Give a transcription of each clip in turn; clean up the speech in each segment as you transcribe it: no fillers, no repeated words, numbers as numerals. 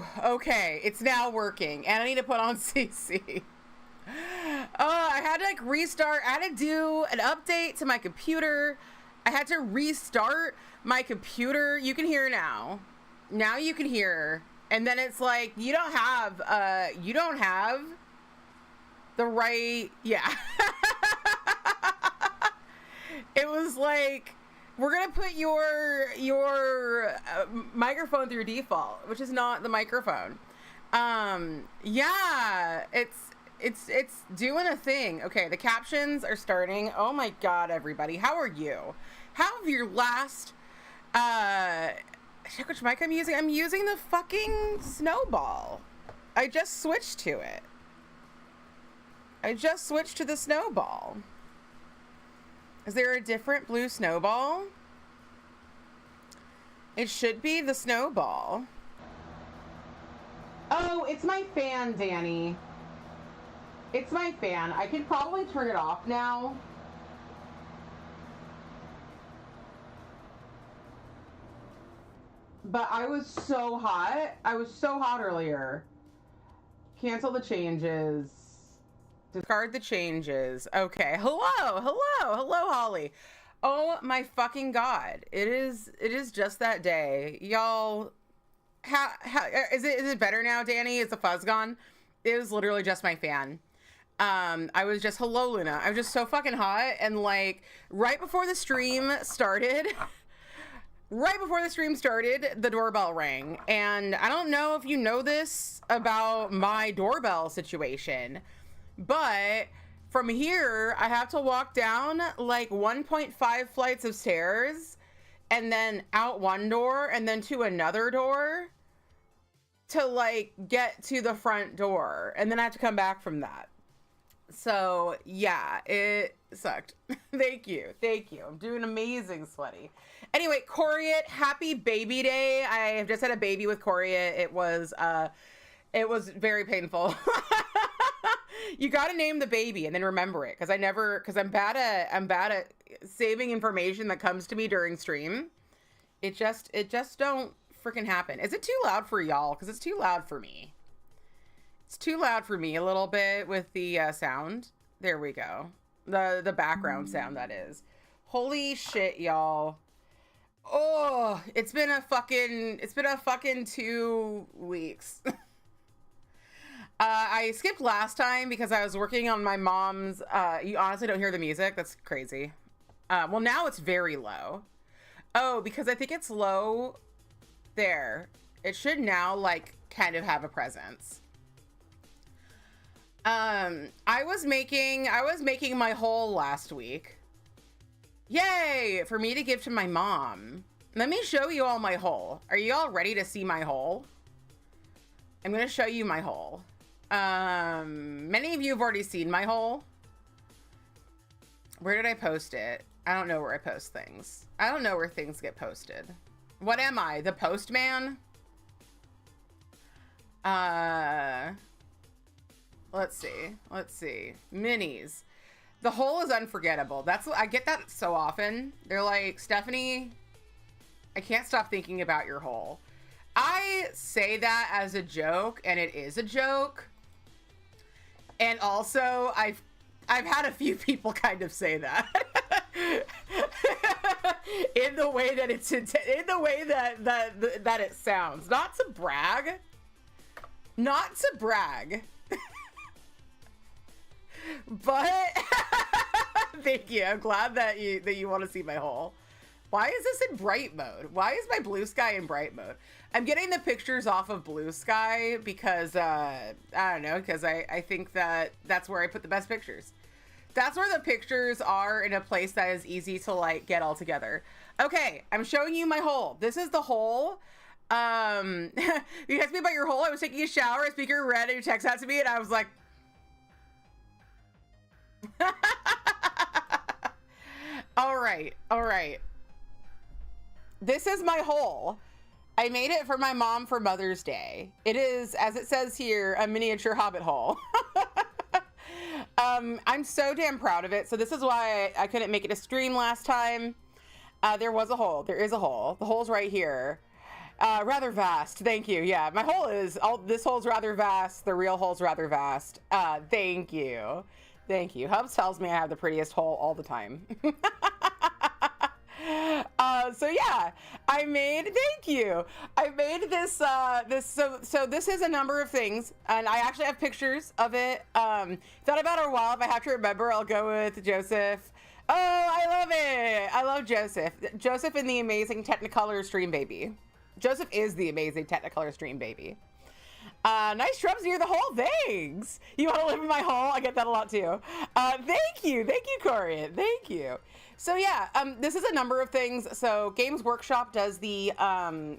Whew, okay, it's now working, and I need to put on CC. I had to like restart. I had to do an update to my computer. I had to restart my computer. You can hear now. Now you can hear. And then it's like, you don't have the right, yeah. It was like, we're gonna put your microphone through default, which is not the microphone. Yeah, it's doing a thing. Okay, the captions are starting. Oh my god, everybody, how are you? How have your last check which mic I'm using. I'm using the fucking Snowball. I just switched to it. I just switched to the Snowball. Is there a different blue Snowball? It should be the Snowball. Oh, it's my fan, Danny. It's my fan. I could probably turn it off now. But I was so hot. I was so hot earlier. Cancel the changes. Discard the changes. Okay. Hello, Holly. Oh my fucking god. It is just that day. Y'all, how is it better now, Danny? Is the fuzz gone? It was literally just my fan. I was just, hello, Luna. I was just so fucking hot, and like right before the stream started, the doorbell rang. And I don't know if you know this about my doorbell situation, but from here, I have to walk down like 1.5 flights of stairs and then out one door and then to another door to like get to the front door. And then I have to come back from that. So yeah, it sucked. Thank you. I'm doing amazing, sweaty. Anyway, Coriat, happy baby day. I have just had a baby with Coriat. It was very painful. You got to name the baby and then remember it, because I'm bad at saving information that comes to me during stream. It just don't freaking happen. Is it too loud for y'all? Because it's too loud for me. It's too loud for me a little bit with the sound. There we go. The background sound, that is. Holy shit, y'all. Oh, it's been a fucking 2 weeks. I skipped last time because I was working on my mom's, you honestly don't hear the music? That's crazy. Well, now it's very low. Oh, because I think it's low there. It should now, like, kind of have a presence. I was making my haul last week. Yay! For me to give to my mom. Let me show you all my haul. Are you all ready to see my haul? I'm gonna show you my haul. Many of you have already seen my haul. Where did I post it? I don't know where I post things. I don't know where things get posted. What am I? The postman? Let's see. Minis. The haul is unforgettable. I get that so often. They're like, Stephanie, I can't stop thinking about your haul. I say that as a joke, and it is a joke. And also, I've had a few people kind of say that. in the way that that it sounds. Not to brag. But thank you. I'm glad that you want to see my haul. Why is this in bright mode? Why is my Blue Sky in bright mode? I'm getting the pictures off of Blue Sky because I don't know, because I think that's where I put the best pictures. That's where the pictures are, in a place that is easy to like get all together. Okay, I'm showing you my hole. This is the hole. You asked me about your hole. I was taking a shower. A speaker read your text out to me, and I was like, all right. This is my hole. I made it for my mom for Mother's Day. It is, as it says here, a miniature hobbit hole. I'm so damn proud of it. So this is why I couldn't make it a stream last time. There was a hole. There is a hole. The hole's right here. Rather vast. Thank you. Yeah, my hole is this hole's rather vast. The real hole's rather vast. Thank you. Thank you. Hubs tells me I have the prettiest hole all the time. So yeah, thank you. I made this, so this is a number of things, and I actually have pictures of it. Thought about it a while. If I have to remember, I'll go with Joseph. Oh, I love it. I love Joseph. Joseph and the amazing Technicolor Stream Baby. Joseph is the amazing Technicolor Stream Baby. Nice shrubs near the hole. Thanks. You want to live in my hole? I get that a lot too. Thank you, Corian. Thank you. So yeah, this is a number of things. So Games Workshop does the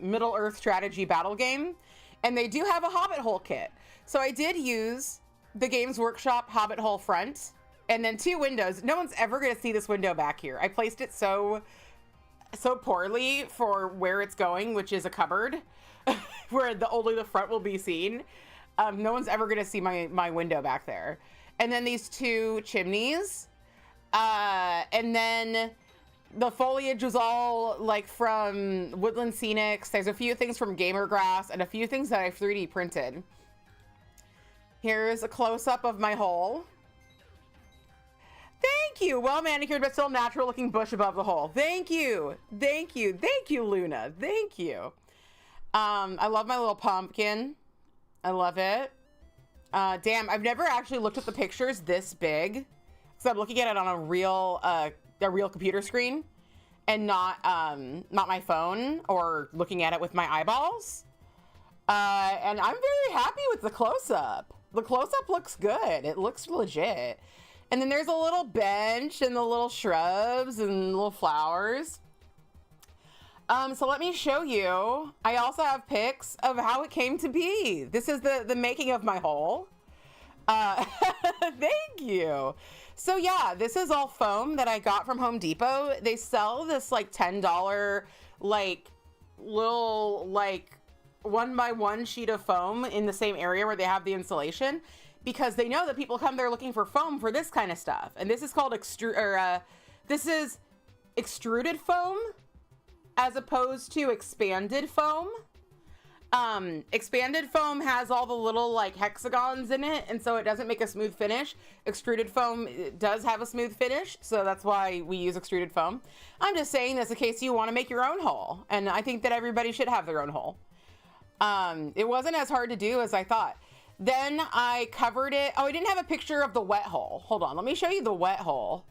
Middle Earth strategy battle game, and they do have a Hobbit hole kit. So I did use the Games Workshop Hobbit hole front, and then 2 windows. No one's ever gonna see this window back here. I placed it so poorly for where it's going, which is a cupboard, where only the front will be seen. No one's ever gonna see my window back there. And then these 2 chimneys. And then the foliage was all like from Woodland Scenics. There's a few things from Gamer Grass and a few things that I've 3D printed. Here's a close-up of my hole. Thank you. Well manicured, but still natural looking bush above the hole. Thank you. Thank you. Thank you, Luna. Thank you. I love my little pumpkin. I love it. Damn, I've never actually looked at the pictures this big. So I'm looking at it on a real computer screen, and not my phone or looking at it with my eyeballs. And I'm very happy with the close-up. The close-up looks good. It looks legit. And then there's a little bench and the little shrubs and little flowers. So let me show you. I also have pics of how it came to be. This is the making of my hole. Thank you. So yeah, this is all foam that I got from Home Depot. They sell this like $10 like little like 1x1 sheet of foam in the same area where they have the insulation, because they know that people come there looking for foam for this kind of stuff. And this is called this is extruded foam as opposed to expanded foam. Expanded foam has all the little like hexagons in it, and so it doesn't make a smooth finish. Extruded foam does have a smooth finish, so that's why we use extruded foam. I'm just saying this in case you want to make your own hole, and I think that everybody should have their own hole. It wasn't as hard to do as I thought. Then I covered it. Oh, I didn't have a picture of the wet hole. Hold on, let me show you the wet hole.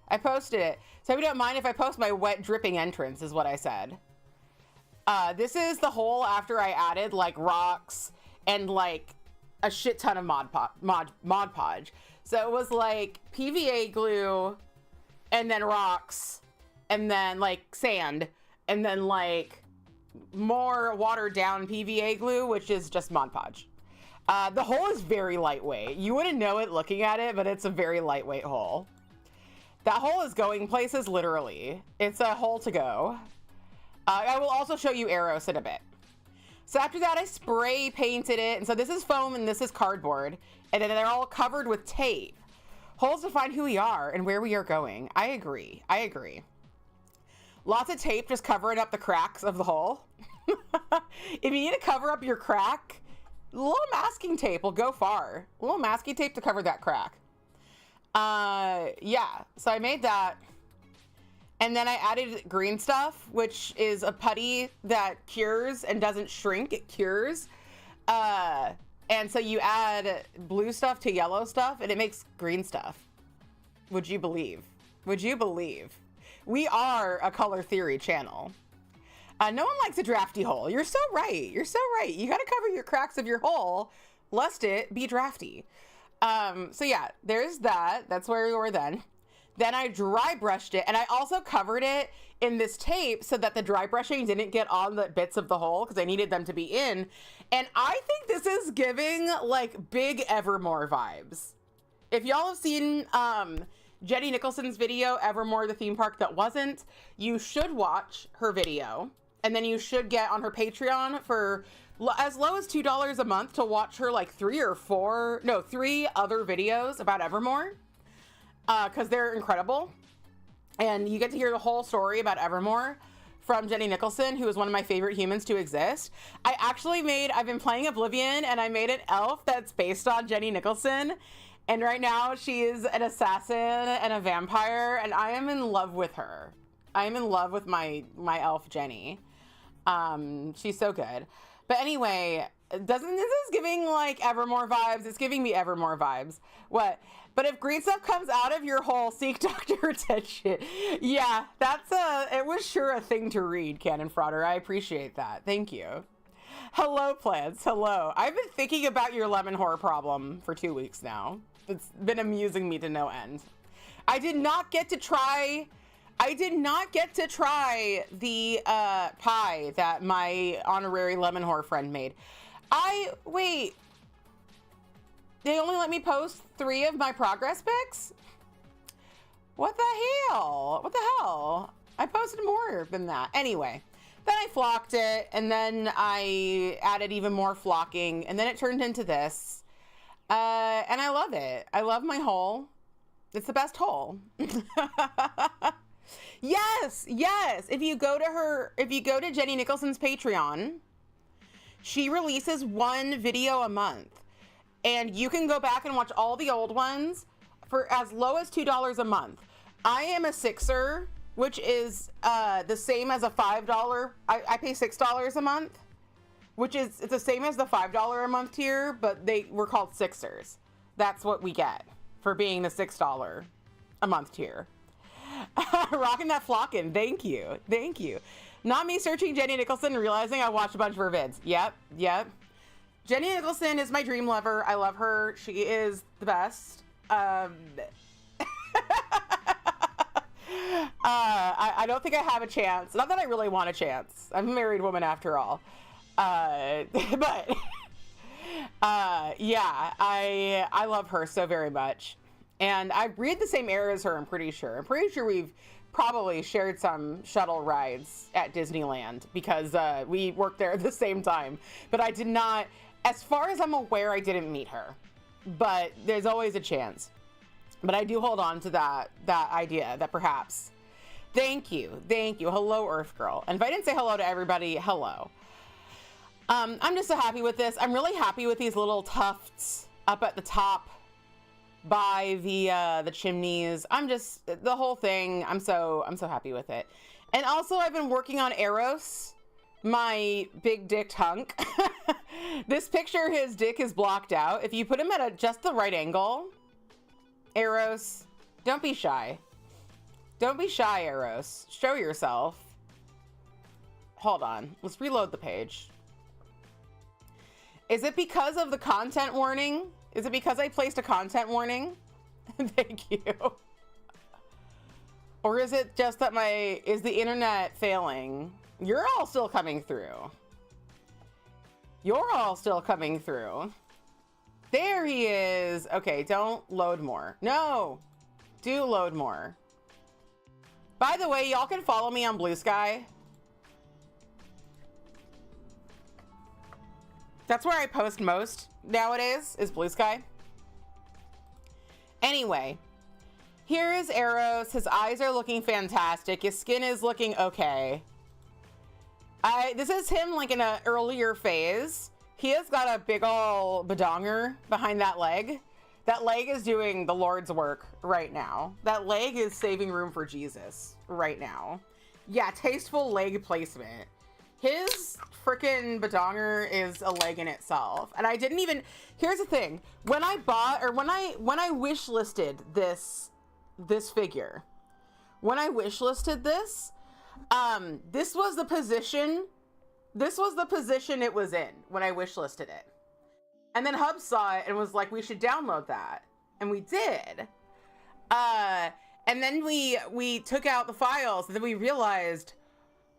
I posted it, so if you don't mind if I post my wet dripping entrance, is what I said. This is the hole after I added like rocks and like a shit ton of Mod Podge. So it was like PVA glue and then rocks and then like sand and then like more watered down PVA glue, which is just Mod Podge. The hole is very lightweight. You wouldn't know it looking at it, but it's a very lightweight hole. That hole is going places, literally. It's a hole to go. I will also show you Eros in a bit. So after that, I spray painted it. And so this is foam and this is cardboard. And then they're all covered with tape. Holes define who we are and where we are going. I agree. I agree. Lots of tape just covering up the cracks of the hole. If you need to cover up your crack, a little masking tape will go far. A little masking tape to cover that crack. Yeah, so I made that. And then I added green stuff, which is a putty that cures and doesn't shrink, it cures. And so you add blue stuff to yellow stuff and it makes green stuff. Would you believe? Would you believe? We are a color theory channel. No one likes a drafty hole. You're so right. You're so right. You got to cover your cracks of your hole, lest it be drafty. So yeah, there's that. That's where we were then. Then I dry brushed it, and I also covered it in this tape so that the dry brushing didn't get on the bits of the hole because I needed them to be in. And I think this is giving like big Evermore vibes. If y'all have seen Jenny Nicholson's video, Evermore, the theme park that wasn't, you should watch her video. And then you should get on her Patreon for as low as $2 a month to watch her like 3 other videos about Evermore. Because they're incredible. And you get to hear the whole story about Evermore from Jenny Nicholson, who is one of my favorite humans to exist. I've been playing Oblivion, and I made an elf that's based on Jenny Nicholson. And right now she is an assassin and a vampire, and I am in love with her. I am in love with my elf Jenny. She's so good. But anyway, this is giving like Evermore vibes. It's giving me Evermore vibes. What? But if green stuff comes out of your hole, seek doctor attention. Yeah, it was sure a thing to read, Canon Frauder. I appreciate that. Thank you. Hello, plants. Hello. I've been thinking about your lemon horror problem for 2 weeks now. It's been amusing me to no end. I did not get to try the pie that my honorary lemon horror friend made. Wait. They only let me post 3 of my progress pics? What the hell? What the hell? I posted more than that. Anyway, then I flocked it, and then I added even more flocking, and then it turned into this. And I love it. I love my hole. It's the best hole. Yes. If you go to Jenny Nicholson's Patreon, she releases 1 video a month. And you can go back and watch all the old ones for as low as $2 a month. I am a Sixer, which is the same as a $5. I pay $6 a month, it's the same as the $5 a month tier, but we're called Sixers. That's what we get for being the $6 a month tier. Rocking that flocking. Thank you. Not me searching Jenny Nicholson and realizing I watched a bunch of her vids. Yep. Jenny Nicholson is my dream lover. I love her. She is the best. I don't think I have a chance. Not that I really want a chance. I'm a married woman after all. Yeah, I love her so very much. And I breathe the same air as her, I'm pretty sure. I'm pretty sure we've probably shared some shuttle rides at Disneyland because we worked there at the same time. But I did not, as far as I'm aware, I didn't meet her. But there's always a chance. But I do hold on to that idea that perhaps. Thank you. Hello, Earth Girl. And if I didn't say hello to everybody, hello. I'm just so happy with this. I'm really happy with these little tufts up at the top by the chimneys. The whole thing. I'm so happy with it. And also I've been working on Eros, my big dick hunk. This picture, his dick is blocked out. If you put him at just the right angle, Eros, don't be shy. Don't be shy, Eros. Show yourself. Hold on. Let's reload the page. Is it because of the content warning? Is it because I placed a content warning? Thank you. Or is it just that is the internet failing? You're all still coming through. You're all still coming through. There he is. Okay, don't load more. No, do load more. By the way, y'all can follow me on Blue Sky. That's where I post most nowadays, is Blue Sky. Anyway, here is Eros. His eyes are looking fantastic. His skin is looking okay. This is him like in an earlier phase. He has got a big ol' badonger behind that leg. That leg is doing the Lord's work right now. That leg is saving room for Jesus right now. Yeah, tasteful leg placement. His freaking badonger is a leg in itself. And I didn't even, here's the thing. When I bought, or when I wish listed this figure, when I wish listed this was the position it was in when I wish listed it. And then Hub saw it and was like, we should download that. And we did. And then we took out the files, and then we realized,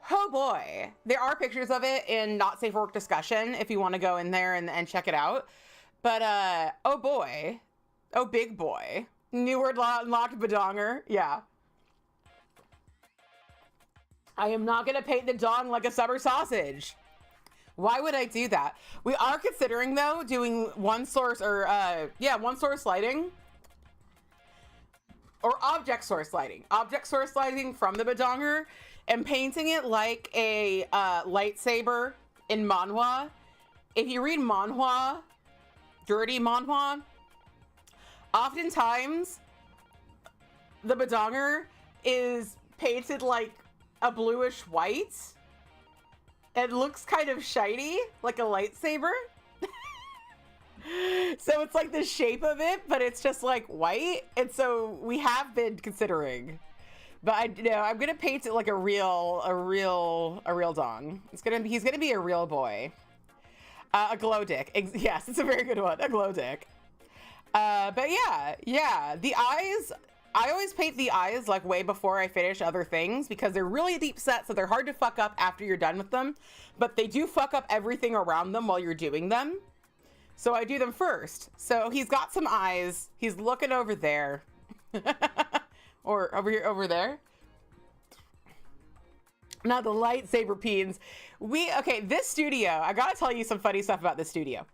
oh boy, there are pictures of it in Not Safe for Work discussion if you want to go in there and check it out. But oh boy, oh big boy, new word unlocked badonger. Yeah. I am not gonna paint the dong like a summer sausage. Why would I do that? We are considering though doing one source or one source lighting. or object source lighting from the Badonger and painting it like a lightsaber in manhwa. If you read manhwa, dirty manhwa, oftentimes the Badonger is painted like a bluish white. It looks kind of shiny, like a lightsaber. So it's like the shape of it, but it's just like white. And so we have been considering, but I'm gonna paint it like a real dong. He's gonna be a real boy. A glow dick. Yes, it's a very good one. A glow dick. But yeah, the eyes, I always paint the eyes like way before I finish other things because they're really deep set, so they're hard to fuck up after you're done with them, but they do fuck up everything around them while you're doing them. So I do them first. So he's got some eyes. He's looking over there. Or over here, over there. Now the lightsaber peens. Okay, this studio, I gotta tell you some funny stuff about this studio.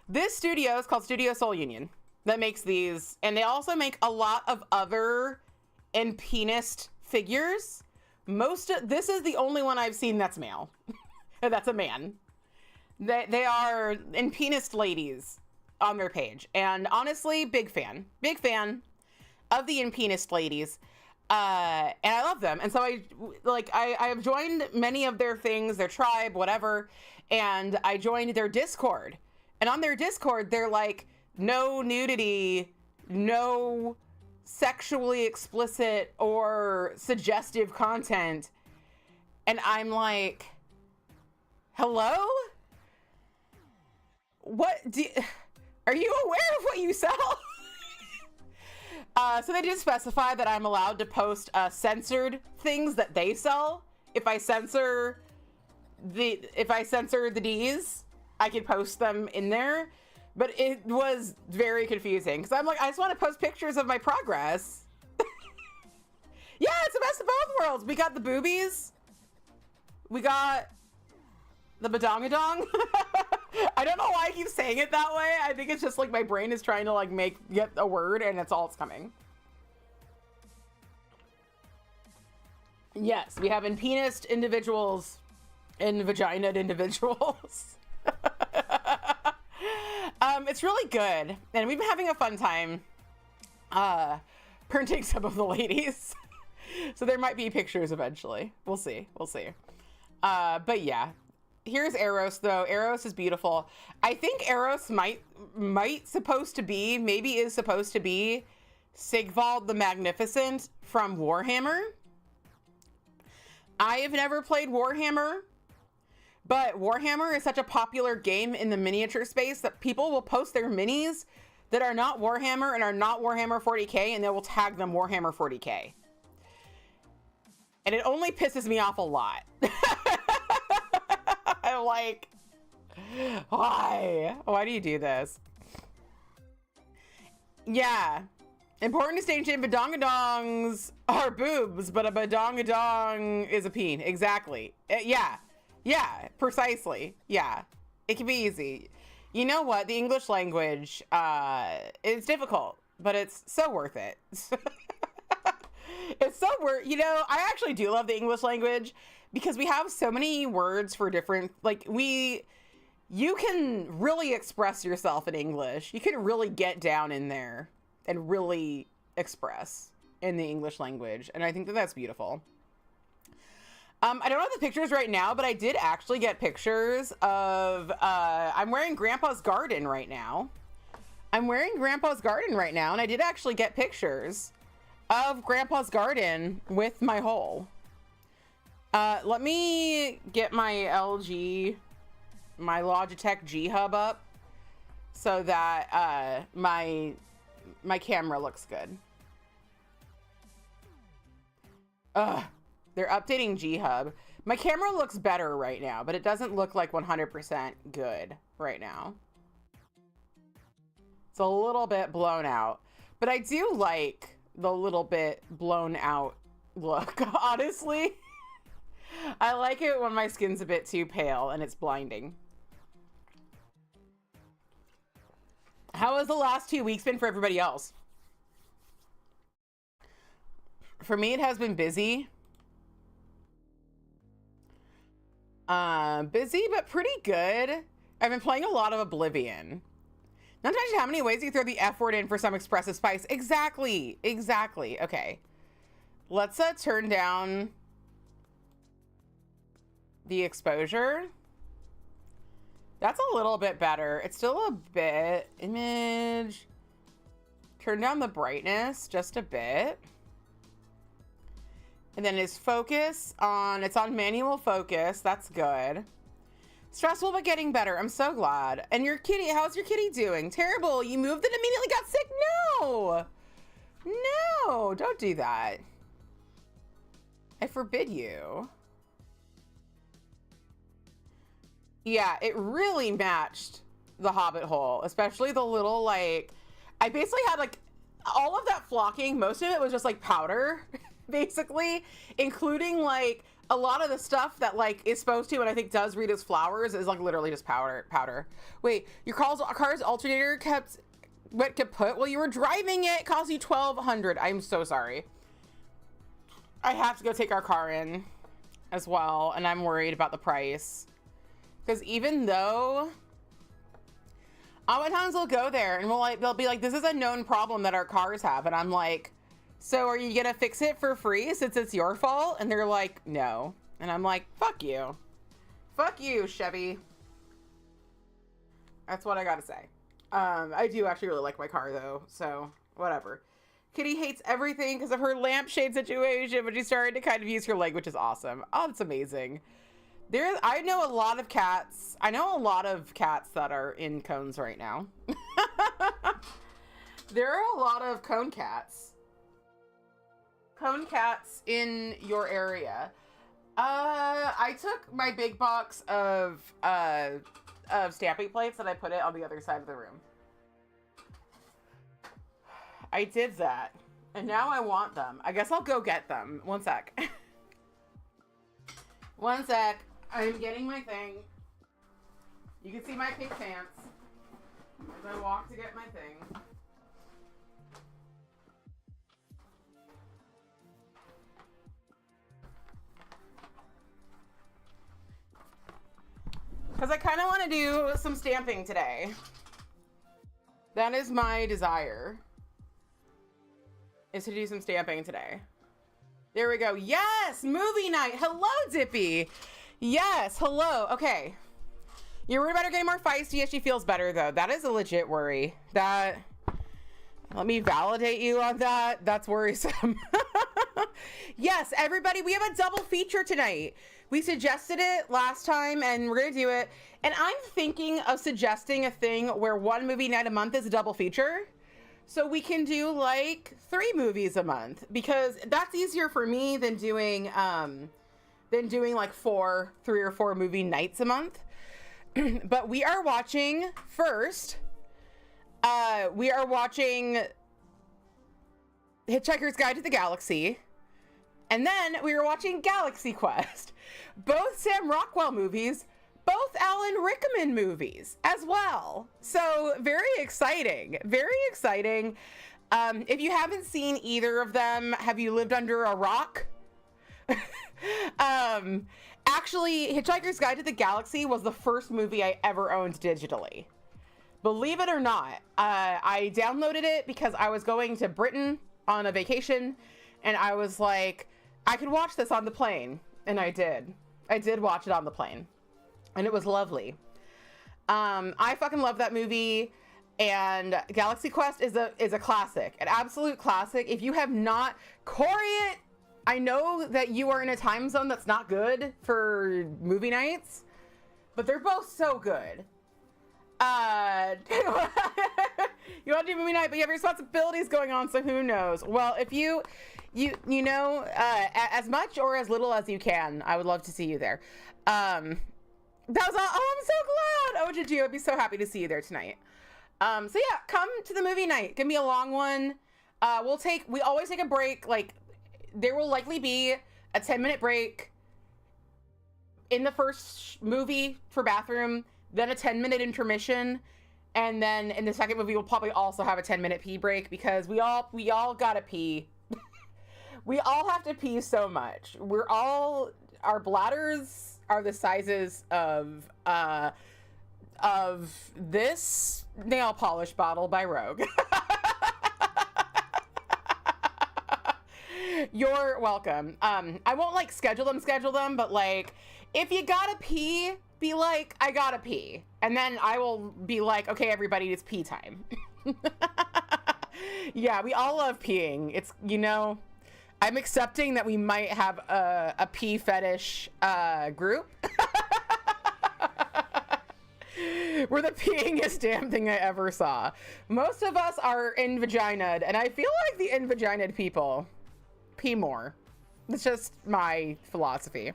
This studio is called Studio Soul Union that makes these, and they also make a lot of other Impenist figures. This is the only one I've seen that's male. That's a man. They are Impenist ladies on their page, and honestly, big fan of the Impenist ladies, and I love them. And so I have joined many of their things, their tribe, whatever, and I joined their Discord. And on their Discord, they're like, no nudity, no sexually explicit or suggestive content, and I'm like, hello? Are you aware of what you sell? So they did specify that I'm allowed to post censored things that they sell. If I censor the D's, I could post them in there. But it was very confusing because I'm like, I just want to post pictures of my progress. Yeah, it's the best of both worlds. We got the boobies. We got the badongadong. I don't know why I keep saying it that way. I think it's just like my brain is trying to like get a word and that's all it's coming. Yes, we have Impenist individuals and vaginaed individuals. It's really good. And we've been having a fun time printing some of the ladies. So there might be pictures eventually. We'll see. But yeah. Here's Eros though. Eros is beautiful. I think Eros maybe is supposed to be Sigvald the Magnificent from Warhammer. I have never played Warhammer, but Warhammer is such a popular game in the miniature space that people will post their minis that are not Warhammer and are not Warhammer 40k, and they will tag them Warhammer 40k. And it only pisses me off a lot. I'm like, why? Why do you do this? Yeah. Important distinction, badongadongs are boobs, but a badongadong is a peen. Exactly. Yeah, precisely. Yeah, it can be easy. You know what? The English language is difficult, but it's so worth it. It's so worth, I actually do love the English language because we have so many words for different, you can really express yourself in English. You can really get down in there and really express in the English language. And I think that that's beautiful. I don't have the pictures right now, but I did actually get pictures of, I'm wearing Grandpa's Garden right now. And I did actually get pictures of Grandpa's Garden with my hole. Let me get my Logitech G Hub up so that my camera looks good. They're updating G Hub. My camera looks better right now, but it doesn't look like 100% good right now. It's a little bit blown out, but I do like the little bit blown out look, honestly. I like it when my skin's a bit too pale and it's blinding. How has the last 2 weeks been for everybody else? For me, it has been busy. Busy, but pretty good. I've been playing a lot of Oblivion. Not to mention how many ways you throw the F word in for some expressive spice. Exactly. Exactly. Okay. Let's turn down the exposure. That's a little bit better. It's still a bit. Image. Turn down the brightness just a bit. And then his focus on, it's on manual focus. That's good. Stressful, but getting better. I'm so glad. And your kitty, how's your kitty doing? Terrible. You moved and immediately got sick? No. No, don't do that. I forbid you. Yeah, it really matched the Hobbit hole, especially the little, like, I basically had, like, all of that flocking. Most of it was just, like, powder, basically, including, like, a lot of the stuff that, like, is supposed to, and I think does read as flowers, is, like, literally just powder. Wait, your car's alternator went kaput while you were driving it. Cost you $1,200. I'm so sorry. I have to go take our car in as well, and I'm worried about the price. Because even though times we'll go there and they'll be like, this is a known problem that our cars have. And I'm like, so are you going to fix it for free since it's your fault? And they're like, no. And I'm like, fuck you. Fuck you, Chevy. That's what I got to say. I do actually really like my car though. So whatever. Kitty hates everything because of her lampshade situation, but she started to kind of use her leg, which is awesome. Oh, that's amazing. I know a lot of cats. I know a lot of cats that are in cones right now. There are a lot of cone cats. Cone cats in your area. I took my big box of stamping plates and I put it on the other side of the room. I did that. And now I want them. I guess I'll go get them. One sec. One sec. I'm getting my thing. You can see my pink pants as I walk to get my thing. Because I kind of want to do some stamping today. That is my desire. Is to do some stamping today. There we go. Yes! Movie night! Hello, Dippy! Yes, hello. Okay. You're worried about her getting more feisty as she feels better, though. That is a legit worry. Let me validate you on that. That's worrisome. Yes, everybody, we have a double feature tonight. We suggested it last time, and we're going to do it. And I'm thinking of suggesting a thing where one movie night a month is a double feature. So we can do, like, 3 movies a month. Because that's easier for me than doing like 3 or 4 movie nights a month. But we are watching first. We are watching Hitchhiker's Guide to the Galaxy. And then we were watching Galaxy Quest. Both Sam Rockwell movies, both Alan Rickman movies as well. So very exciting. Very exciting. If you haven't seen either of them, have you lived under a rock? Actually, Hitchhiker's Guide to the Galaxy was the first movie I ever owned digitally. Believe it or not, I downloaded it because I was going to Britain on a vacation, and I was like, I could watch this on the plane, and I did. I did watch it on the plane, and it was lovely. I fucking love that movie, and Galaxy Quest is a classic, an absolute classic. If you have not, Corey, I know that you are in a time zone that's not good for movie nights, but they're both so good. You want to do movie night, but you have responsibilities going on, so who knows? Well, if you know, as much or as little as you can, I would love to see you there. That was all. Oh, I'm so glad. Oh, Gigi, I'd be so happy to see you there tonight. So yeah, come to the movie night. Give me a long one. We always take a break. Like, there will likely be a 10-minute break in the first movie for bathroom, then a 10-minute intermission, and then in the second movie we'll probably also have a 10-minute pee break because we all gotta pee. We all have to pee so much. Our bladders are the sizes of this nail polish bottle by Rogue. You're welcome. I won't like schedule them, but like if you gotta pee, be like, I gotta pee. And then I will be like, okay, everybody, it's pee time. Yeah, we all love peeing. It's, you know, I'm accepting that we might have a pee fetish group. We're the peeingest damn thing I ever saw. Most of us are invaginaed, and I feel like the invaginaed people pee more. It's just my philosophy.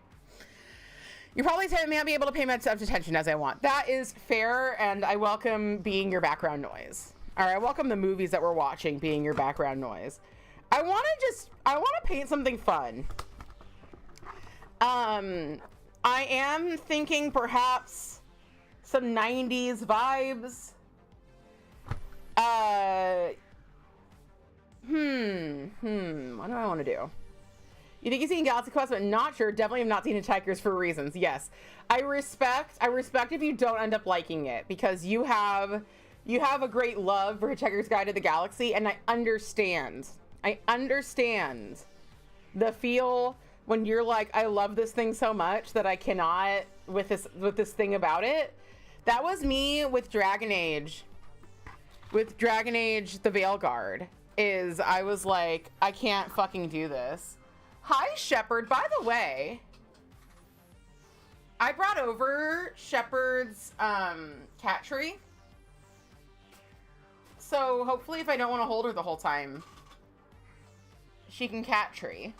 You probably may not be able to pay much attention as I want. That is fair, and I welcome being your background noise. All right, I welcome the movies that we're watching being your background noise. I want to paint something fun. I am thinking perhaps some 90s vibes. What do I want to do? You think you've seen Galaxy Quest, but not sure. Definitely have not seen Hitchhikers for reasons. Yes, I respect if you don't end up liking it, because you have a great love for Hitchhiker's Guide to the Galaxy, and I understand the feel when you're like, I love this thing so much that I cannot with this thing about it. That was me with Dragon Age. With Dragon Age the Veilguard, is I was like, I can't fucking do this. Hi, Shepard. By the way, I brought over Shepard's cat tree. So hopefully if I don't want to hold her the whole time, she can cat tree.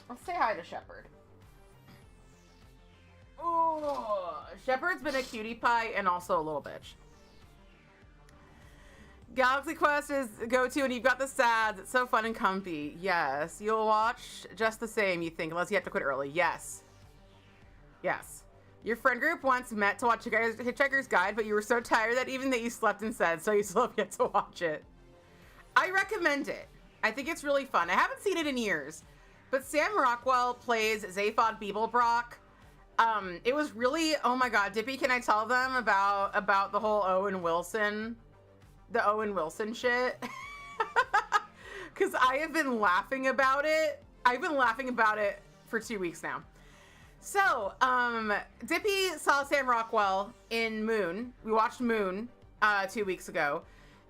Let's say hi to Shepard. Oh, Shepard's been a cutie pie and also a little bitch. Galaxy Quest is go-to, and you've got the sads. It's so fun and comfy. Yes. You'll watch just the same, you think, unless you have to quit early. Yes. Yes. Your friend group once met to watch Hitchhiker's Guide, but you were so tired that even that you slept instead, so you still have yet to watch it. I recommend it. I think it's really fun. I haven't seen it in years, but Sam Rockwell plays Zaphod Beeblebrock. It was really, oh my god, Dippy, can I tell them about the whole Owen Wilson shit? Because I have been laughing about it. I've been laughing about it for 2 weeks now. So, Dippy saw Sam Rockwell in Moon. We watched Moon 2 weeks ago,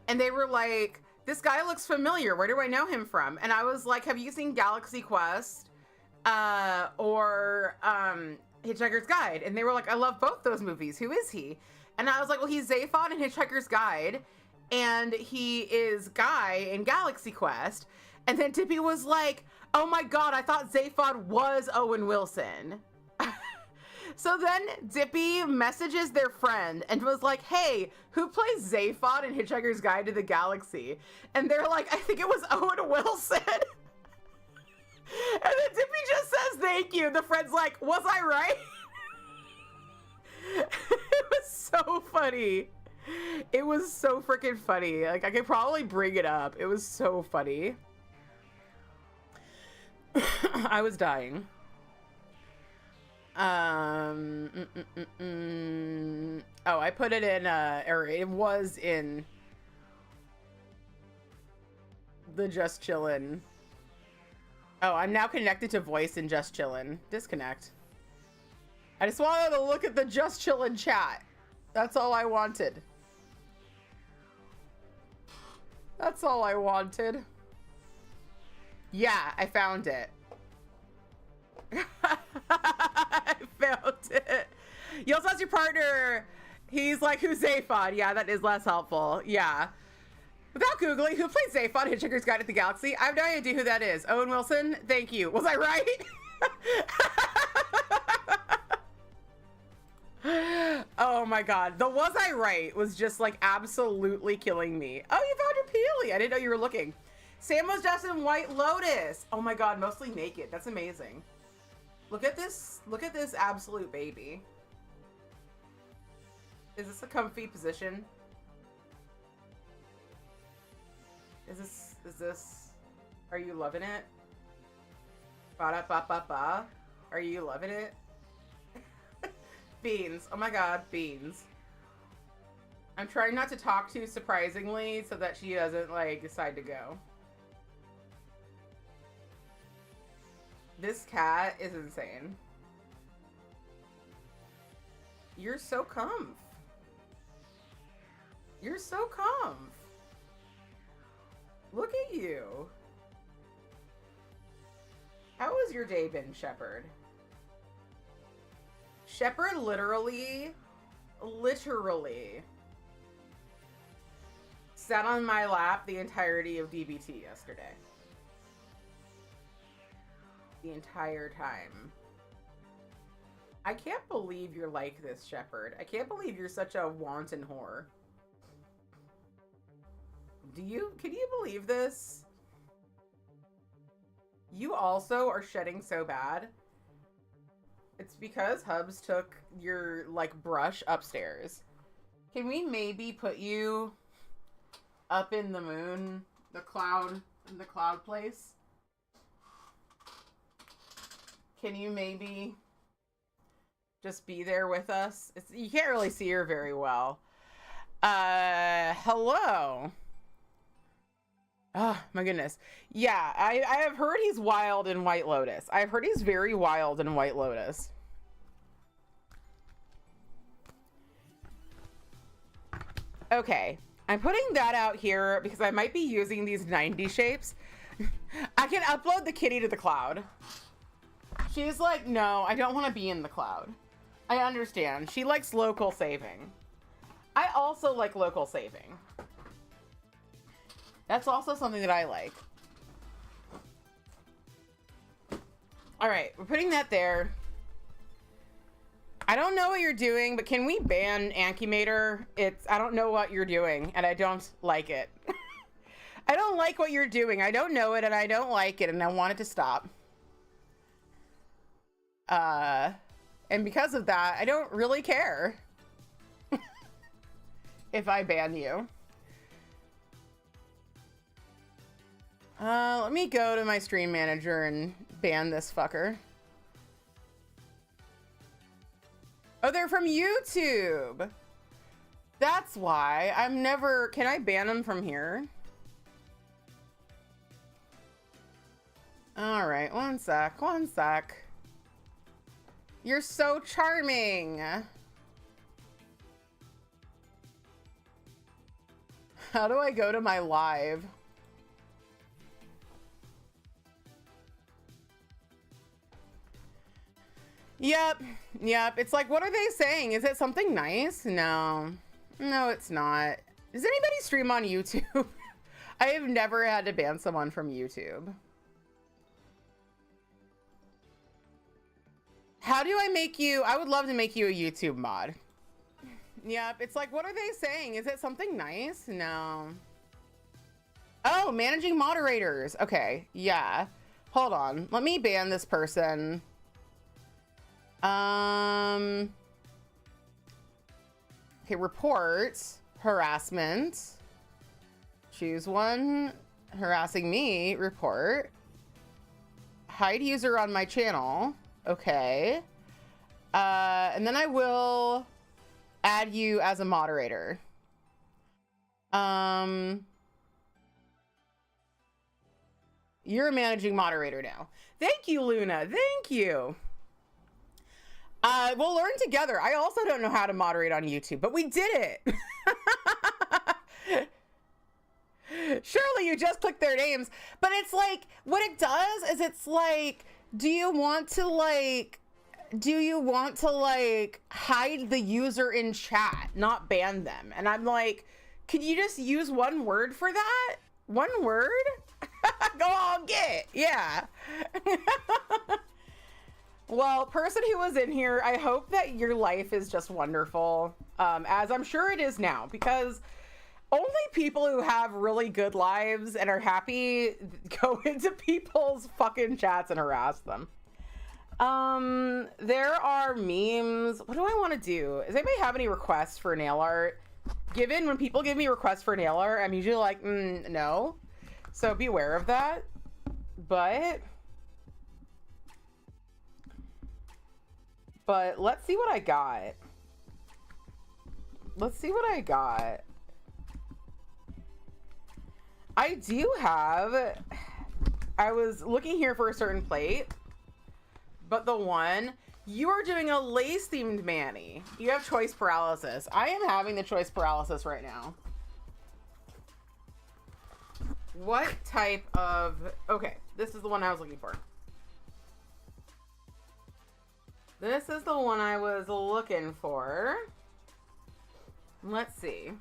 and they were like, this guy looks familiar. Where do I know him from? And I was like, have you seen Galaxy Quest or Hitchhiker's Guide? And they were like, I love both those movies. Who is he? And I was like, well, he's Zaphod in Hitchhiker's Guide, and he is Guy in Galaxy Quest. And then Dippy was like, oh my god, I thought Zaphod was Owen Wilson. So then Dippy messages their friend and was like, hey, who plays Zaphod in Hitchhiker's Guide to the Galaxy? And they're like, I think it was Owen Wilson. And then Dippy just says, thank you. The friend's like, was I right? It was so funny. It was so freaking funny. Like, I could probably bring it up. It was so funny. I was dying. Oh, I put it in, or it was in the Just Chillin'. Oh, I'm now connected to voice in Just Chillin'. Disconnect. I just wanted to look at the Just Chillin' chat. That's all I wanted. That's all I wanted. Yeah, I found it. I found it. You also ask your partner. He's like, who's Zaphod? Yeah, that is less helpful. Yeah. Without Googling, who plays Zaphod in Hitchhiker's Guide to the Galaxy? I have no idea who that is. Owen Wilson? Thank you. Was I right? Oh my god. The was I right was just like absolutely killing me. Oh, you found your Peely. I didn't know you were looking. Sam was dressed in White Lotus. Oh my god, mostly naked. That's amazing. Look at this absolute baby. Is this a comfy position? Is this, are you loving it? Ba-da-ba-ba-ba. Are you loving it? Beans. Oh my god, beans. I'm trying not to talk too surprisingly so that she doesn't, like, decide to go. This cat is insane. You're so comf. You're so comf. Look at you. How has your day been, Shepherd? Shepherd literally sat on my lap the entirety of DBT yesterday. The entire time. I can't believe you're like this, Shepherd. I can't believe you're such a wanton whore. Can you believe this? You also are shedding so bad. It's because Hubs took your, like, brush upstairs. Can we maybe put you up in the moon, the cloud place? Can you maybe just be there with us? You can't really see her very well. Hello. Oh, my goodness. Yeah, I have heard he's wild in White Lotus. I've heard he's very wild in White Lotus. Okay, I'm putting that out here because I might be using these 90 shapes. I can upload the kitty to the cloud. She's like, no, I don't want to be in the cloud. I understand. She likes local saving. I also like local saving. That's also something that I like. All right, we're putting that there. I don't know what you're doing, but can we ban Ankimator? I don't know what you're doing, and I don't like it. I don't like what you're doing. I don't know it, and I don't like it, and I want it to stop. And because of that, I don't really care if I ban you. Let me go to my stream manager and ban this fucker. Oh, they're from YouTube. That's why. Can I ban them from here? All right, one sec. You're so charming. How do I go to my live? Yep. It's like, what are they saying? Is it something nice? No, it's not. Does anybody stream on YouTube? I have never had to ban someone from YouTube. How do I make you? I would love to make you a YouTube mod. Yep. It's like, what are they saying? Is it something nice? No. Oh, managing moderators. Okay. Yeah. Hold on. Let me ban this person. Okay, reports, harassment. Choose one. Harassing me, report. Hide user on my channel. Okay. And then I will add you as a moderator. You're a managing moderator now. Thank you, Luna. Thank you. We'll learn together. I also don't know how to moderate on YouTube, but we did it. Surely you just click their names, but it's like, what it does is it's like, do you want to hide the user in chat, not ban them? And I'm like, could you just use one word for that? One word? Go on, get. Yeah. Well, person who was in here, I hope that your life is just wonderful, as I'm sure it is now, because only people who have really good lives and are happy go into people's fucking chats and harass them. There are memes. What do I want to do? Does anybody have any requests for nail art? Given when people give me requests for nail art, I'm usually like, no. So be aware of that. But But let's see what I got. Let's see what I got. I do have... I was looking here for a certain plate, but the one... You are doing a lace-themed Manny. You have choice paralysis. I am having the choice paralysis right now. What type of... Okay, this is the one I was looking for. This is the one I was looking for. Let's see.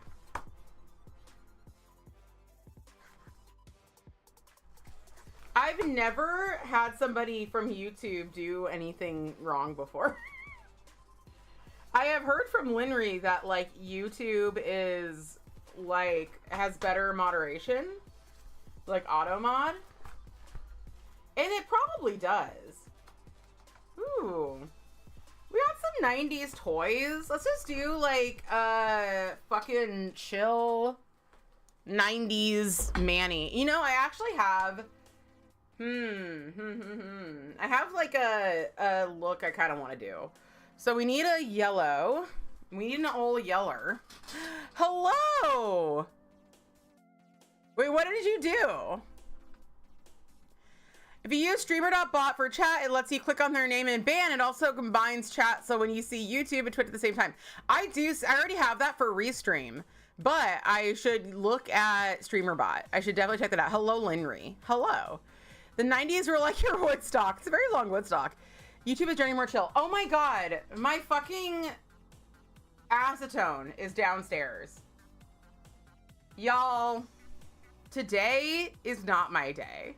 I've never had somebody from YouTube do anything wrong before. I have heard from Linry that like YouTube is like has better moderation, like auto mod, and it probably does. Ooh, we got some 90s toys. Let's just do like fucking chill 90s Manny. You know, I actually have I have like a look I kind of want to do. So we need a yellow. We need an old yeller. Hello. Wait, what did you do? If you use streamer.bot for chat, it lets you click on their name and ban. It also combines chat, so when you see YouTube and Twitch at the same time. I already have that for Restream, but I should look at streamer.bot. I should definitely check that out. Hello, Linry. Hello. The 90s were like your Woodstock. It's a very long Woodstock. YouTube is journey more chill. Oh my god. My fucking acetone is downstairs. Y'all, today is not my day.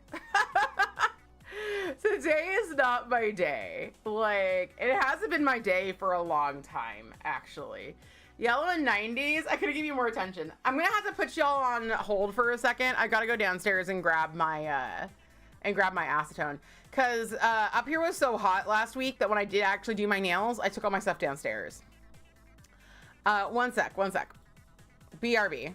Today is not my day. Like, it hasn't been my day for a long time, actually. Yellow and 90s, I could give you more attention. I'm gonna have to put y'all on hold for a second. I gotta go downstairs and grab my acetone, because up here was so hot last week that when I did actually do my nails, I took all my stuff downstairs. One sec. BRB.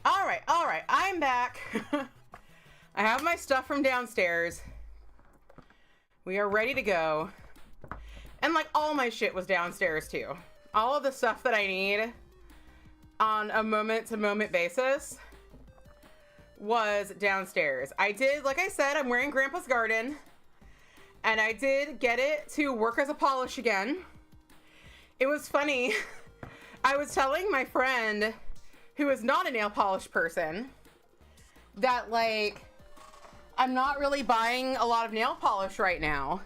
All right, I'm back. I have my stuff from downstairs. We are ready to go. And like all my shit was downstairs too. All of the stuff that I need on a moment to moment basis was downstairs. I did, like I said, I'm wearing Grandpa's Garden, and I did get it to work as a polish again. It was funny. I was telling my friend, who is not a nail polish person, that like, I'm not really buying a lot of nail polish right now.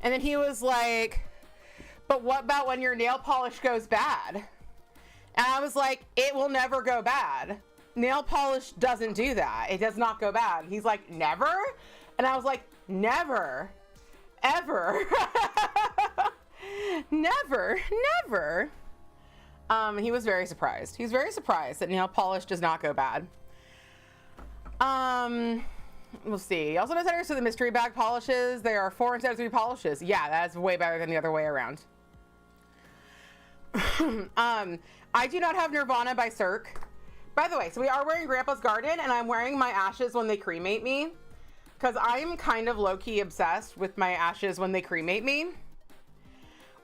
And then he was like, but what about when your nail polish goes bad? And I was like, it will never go bad. Nail polish doesn't do that. It does not go bad. He's like, never? And I was like, never, ever. Never. He was very surprised. He's very surprised that nail polish does not go bad. We'll see. Also knows how to the mystery bag polishes. They are 4 instead of 3 polishes. Yeah, that's way better than the other way around. I do not have Nirvana by Cirque. By the way, so we are wearing Grandpa's Garden, and I'm wearing my ashes when they cremate me, because I'm kind of low-key obsessed with my ashes when they cremate me.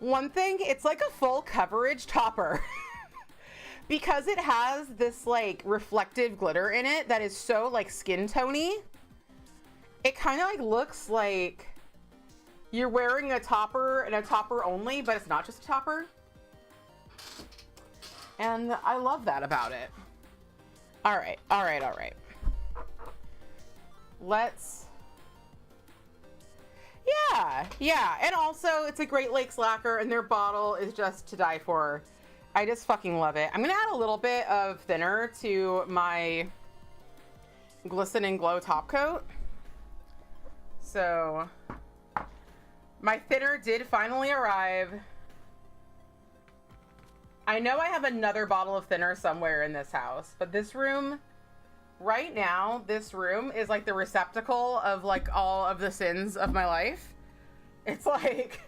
One thing, it's like a full coverage topper. Because it has this like reflective glitter in it that is so like skin tony. It kind of like looks like you're wearing a topper and a topper only, but it's not just a topper. And I love that about it. All right. Let's, yeah. And also it's a Great Lakes lacquer, and their bottle is just to die for. I just fucking love it. I'm gonna add a little bit of thinner to my Glisten and Glow top coat. So my thinner did finally arrive. I know I have another bottle of thinner somewhere in this house, but this room, right now, this room is like the receptacle of like all of the sins of my life. It's like,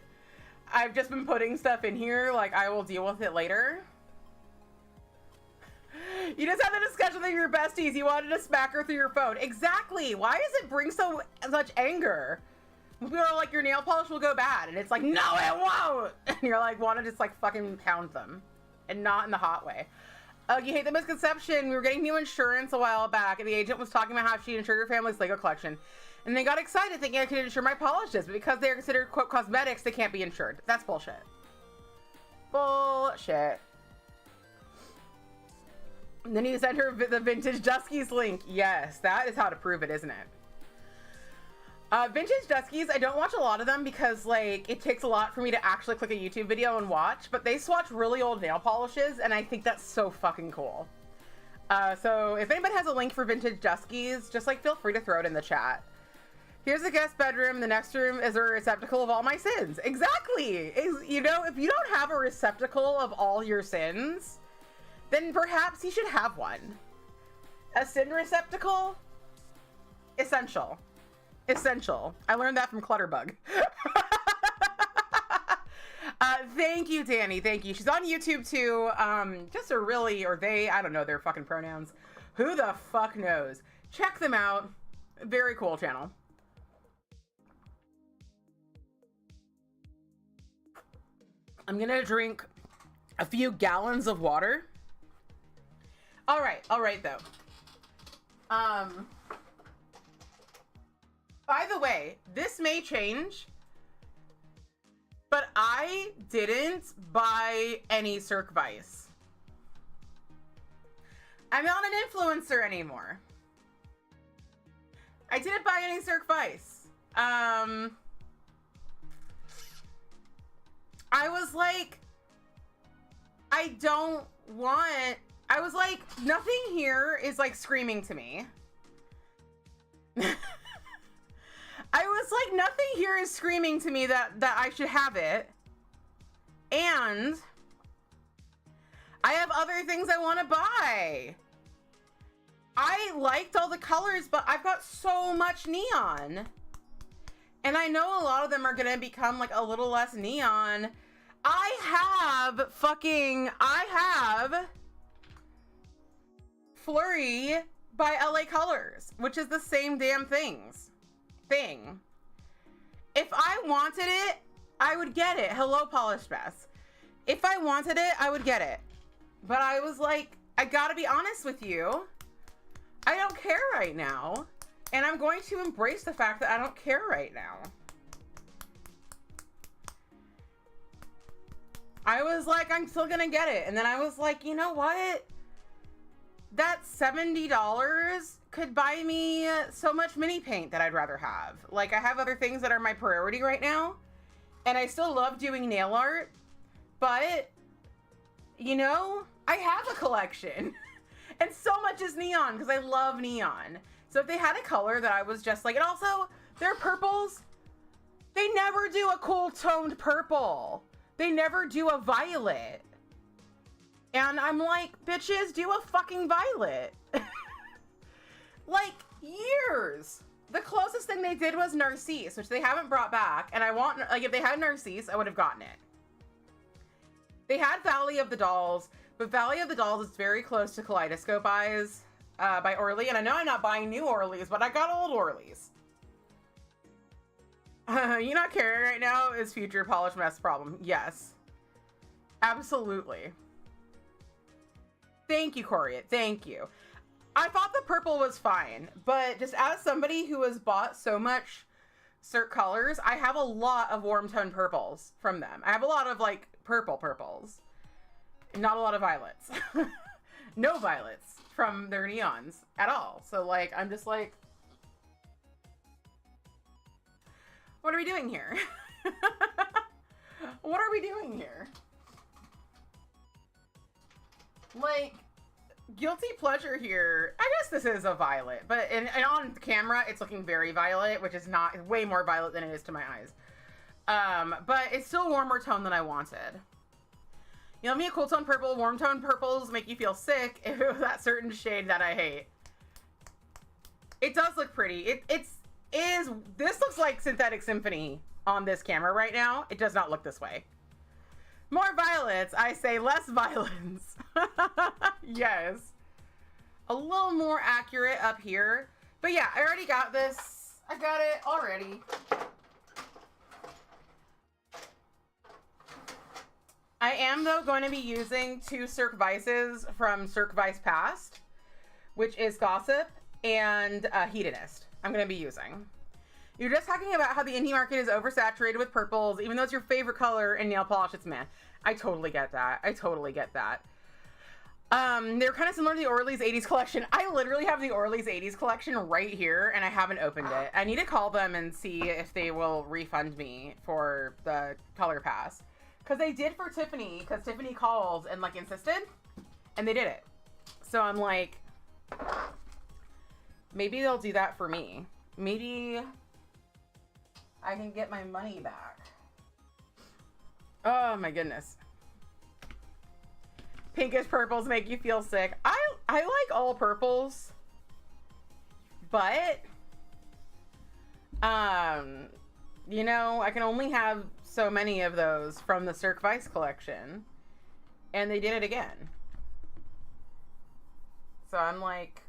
I've just been putting stuff in here, like I will deal with it later. You just had the discussion with your besties. You wanted to smack her through your phone. Exactly. Why does it bring so much anger? People are like, your nail polish will go bad. And it's like, no, it won't. And you're like, want to just like fucking pound them. And not in the hot way. You hate the misconception. We were getting new insurance a while back, and the agent was talking about how she insured her family's Lego collection. And they got excited thinking I could insure my polishes, but because they're considered, quote, cosmetics, they can't be insured. That's bullshit. Bullshit. And then you sent her the Vintage Duskies link. Yes, that is how to prove it, isn't it? Vintage Duskies, I don't watch a lot of them because, like, it takes a lot for me to actually click a YouTube video and watch, but they swatch really old nail polishes, and I think that's so fucking cool. So if anybody has a link for Vintage Duskies, just, like, feel free to throw it in the chat. Here's the guest bedroom. The next room is a receptacle of all my sins. Exactly! You know, if you don't have a receptacle of all your sins, then perhaps you should have one. A sin receptacle? Essential. Essential. I learned that from Clutterbug. Thank you, Danny. Thank you. She's on YouTube too. Just a really, or they, I don't know their fucking pronouns. Who the fuck knows? Check them out. Very cool channel. I'm gonna drink a few gallons of water. All right though. By the way, this may change, but I didn't buy any Cirque Vice. I'm not an influencer anymore. I didn't buy any Cirque Vice. I was like, I was like, nothing here is like screaming to me. I was like, nothing here is screaming to me that I should have it. And I have other things I want to buy. I liked all the colors, but I've got so much neon. And I know a lot of them are going to become like a little less neon. I have Flurry by LA Colors, which is the same damn thing. If I wanted it, I would get it. Hello, Polished Mess. If I wanted it, I would get it. But I was like, I gotta be honest with you. I don't care right now. And I'm going to embrace the fact that I don't care right now. I was like, I'm still gonna get it. And then I was like, you know what? That $70 could buy me so much mini paint that I'd rather have. Like, I have other things that are my priority right now. And I still love doing nail art. But, you know, I have a collection. And so much is neon because I love neon. So if they had a color that I was just like, and also their purples, they never do a cool toned purple. They never do a violet. And I'm like, bitches, do a fucking violet. Like, years. The closest thing they did was Narcisse, which they haven't brought back. And I want, like, if they had Narcisse, I would have gotten it. They had Valley of the Dolls, but Valley of the Dolls is very close to Kaleidoscope Eyes by Orly. And I know I'm not buying new Orleys, but I got old Orleys. You not caring right now is future Polished Mess problem. Yes. Absolutely. Thank you, Coriat. Thank you. I thought the purple was fine, but just as somebody who has bought so much Cirque colors, I have a lot of warm tone purples from them. I have a lot of like purples. Not a lot of violets. No violets from their neons at all. So like, I'm just like, what are we doing here? What are we doing here? Like, guilty pleasure here. I guess this is a violet, but and on camera it's looking very violet, which is not way more violet than it is to my eyes. But it's still a warmer tone than I wanted. You know, me a cool tone purple. Warm tone purples make you feel sick if it was that certain shade that I hate. It does look pretty. This looks like Synthetic Symphony on this camera right now. It does not look this way. More violets. I say less violence. Yes. A little more accurate up here. But yeah, I already got this. I got it already. I am, though, going to be using 2 Cirque Vices from Cirque Vice Past, which is Gossip and Hedonist. I'm going to be using. You're just talking about how the indie market is oversaturated with purples, even though it's your favorite color in nail polish, it's man. I totally get that. I totally get that. They're kind of similar to the Orly's 80s collection. I literally have the Orly's 80s collection right here, and I haven't opened it. I need to call them and see if they will refund me for the color pass. Because they did for Tiffany, because Tiffany called and, like, insisted, and they did it. So I'm like, maybe they'll do that for me. Maybe I can get my money back. Oh my goodness. Pinkish purples make you feel sick. I like all purples, but you know, I can only have so many of those from the Cirque Vice collection, and they did it again. So I'm like,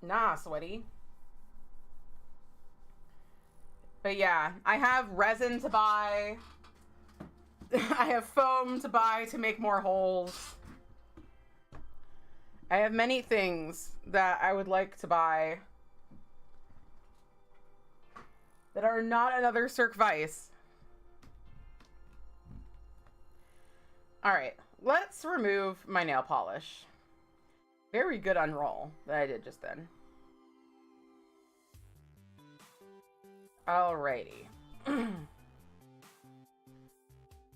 nah, sweaty. But yeah, I have resin to buy. I have foam to buy to make more holes. I have many things that I would like to buy that are not another Cirque Vice. All right, let's remove my nail polish. Very good unroll that I did just then. Alrighty.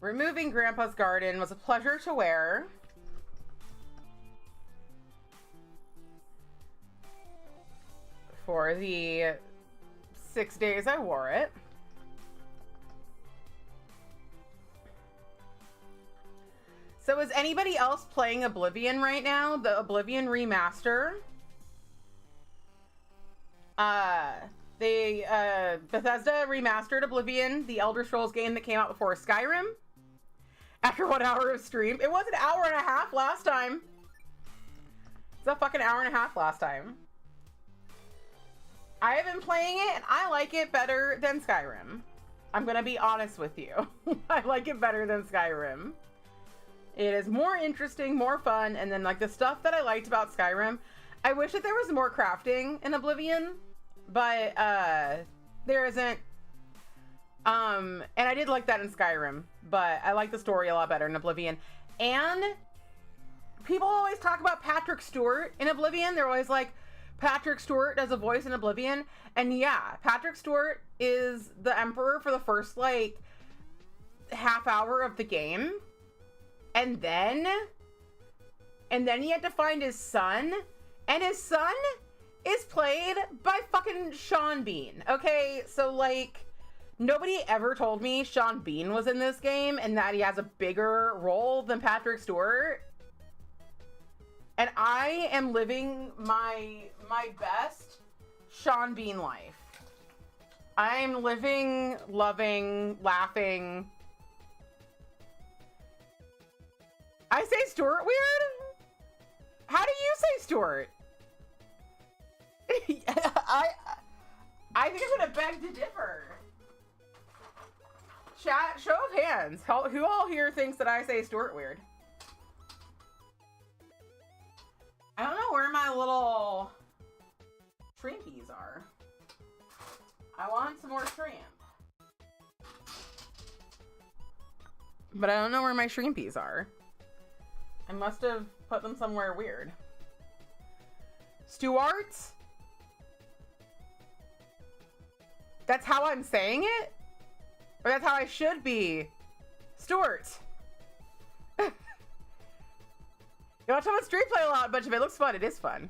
Removing Grandpa's Garden was a pleasure to wear. For the 6 days I wore it. So is anybody else playing Oblivion right now? The Oblivion remaster? Bethesda remastered Oblivion, the Elder Scrolls game that came out before Skyrim. After 1 hour of stream. It was an hour and a half last time. It's a fucking hour and a half last time. I have been playing it and I like it better than Skyrim. I'm gonna be honest with you. I like it better than Skyrim. It is more interesting, more fun, and then like the stuff that I liked about Skyrim, I wish that there was more crafting in Oblivion, but there isn't. And I did like that in Skyrim, but I like the story a lot better in Oblivion. And people always talk about Patrick Stewart in Oblivion. They're always like, Patrick Stewart does a voice in Oblivion. And yeah, Patrick Stewart is the Emperor for the first like half hour of the game. And then he had to find his son, and his son is played by fucking Sean Bean. Okay, so like nobody ever told me Sean Bean was in this game and that he has a bigger role than Patrick Stewart. And I am living my best Sean Bean life. I'm living, loving, laughing. I say Stuart weird? How do you say Stuart? I think I'm gonna beg to differ. Chat, show of hands. Who all here thinks that I say Stuart weird? I don't know where my little shrimpies are. I want some more shrimp. But I don't know where my shrimpies are. I must have put them somewhere weird. Stuart? That's how I'm saying it? Or that's how I should be? Stuart. You watch someone stream play a lot, but if it looks fun, it is fun.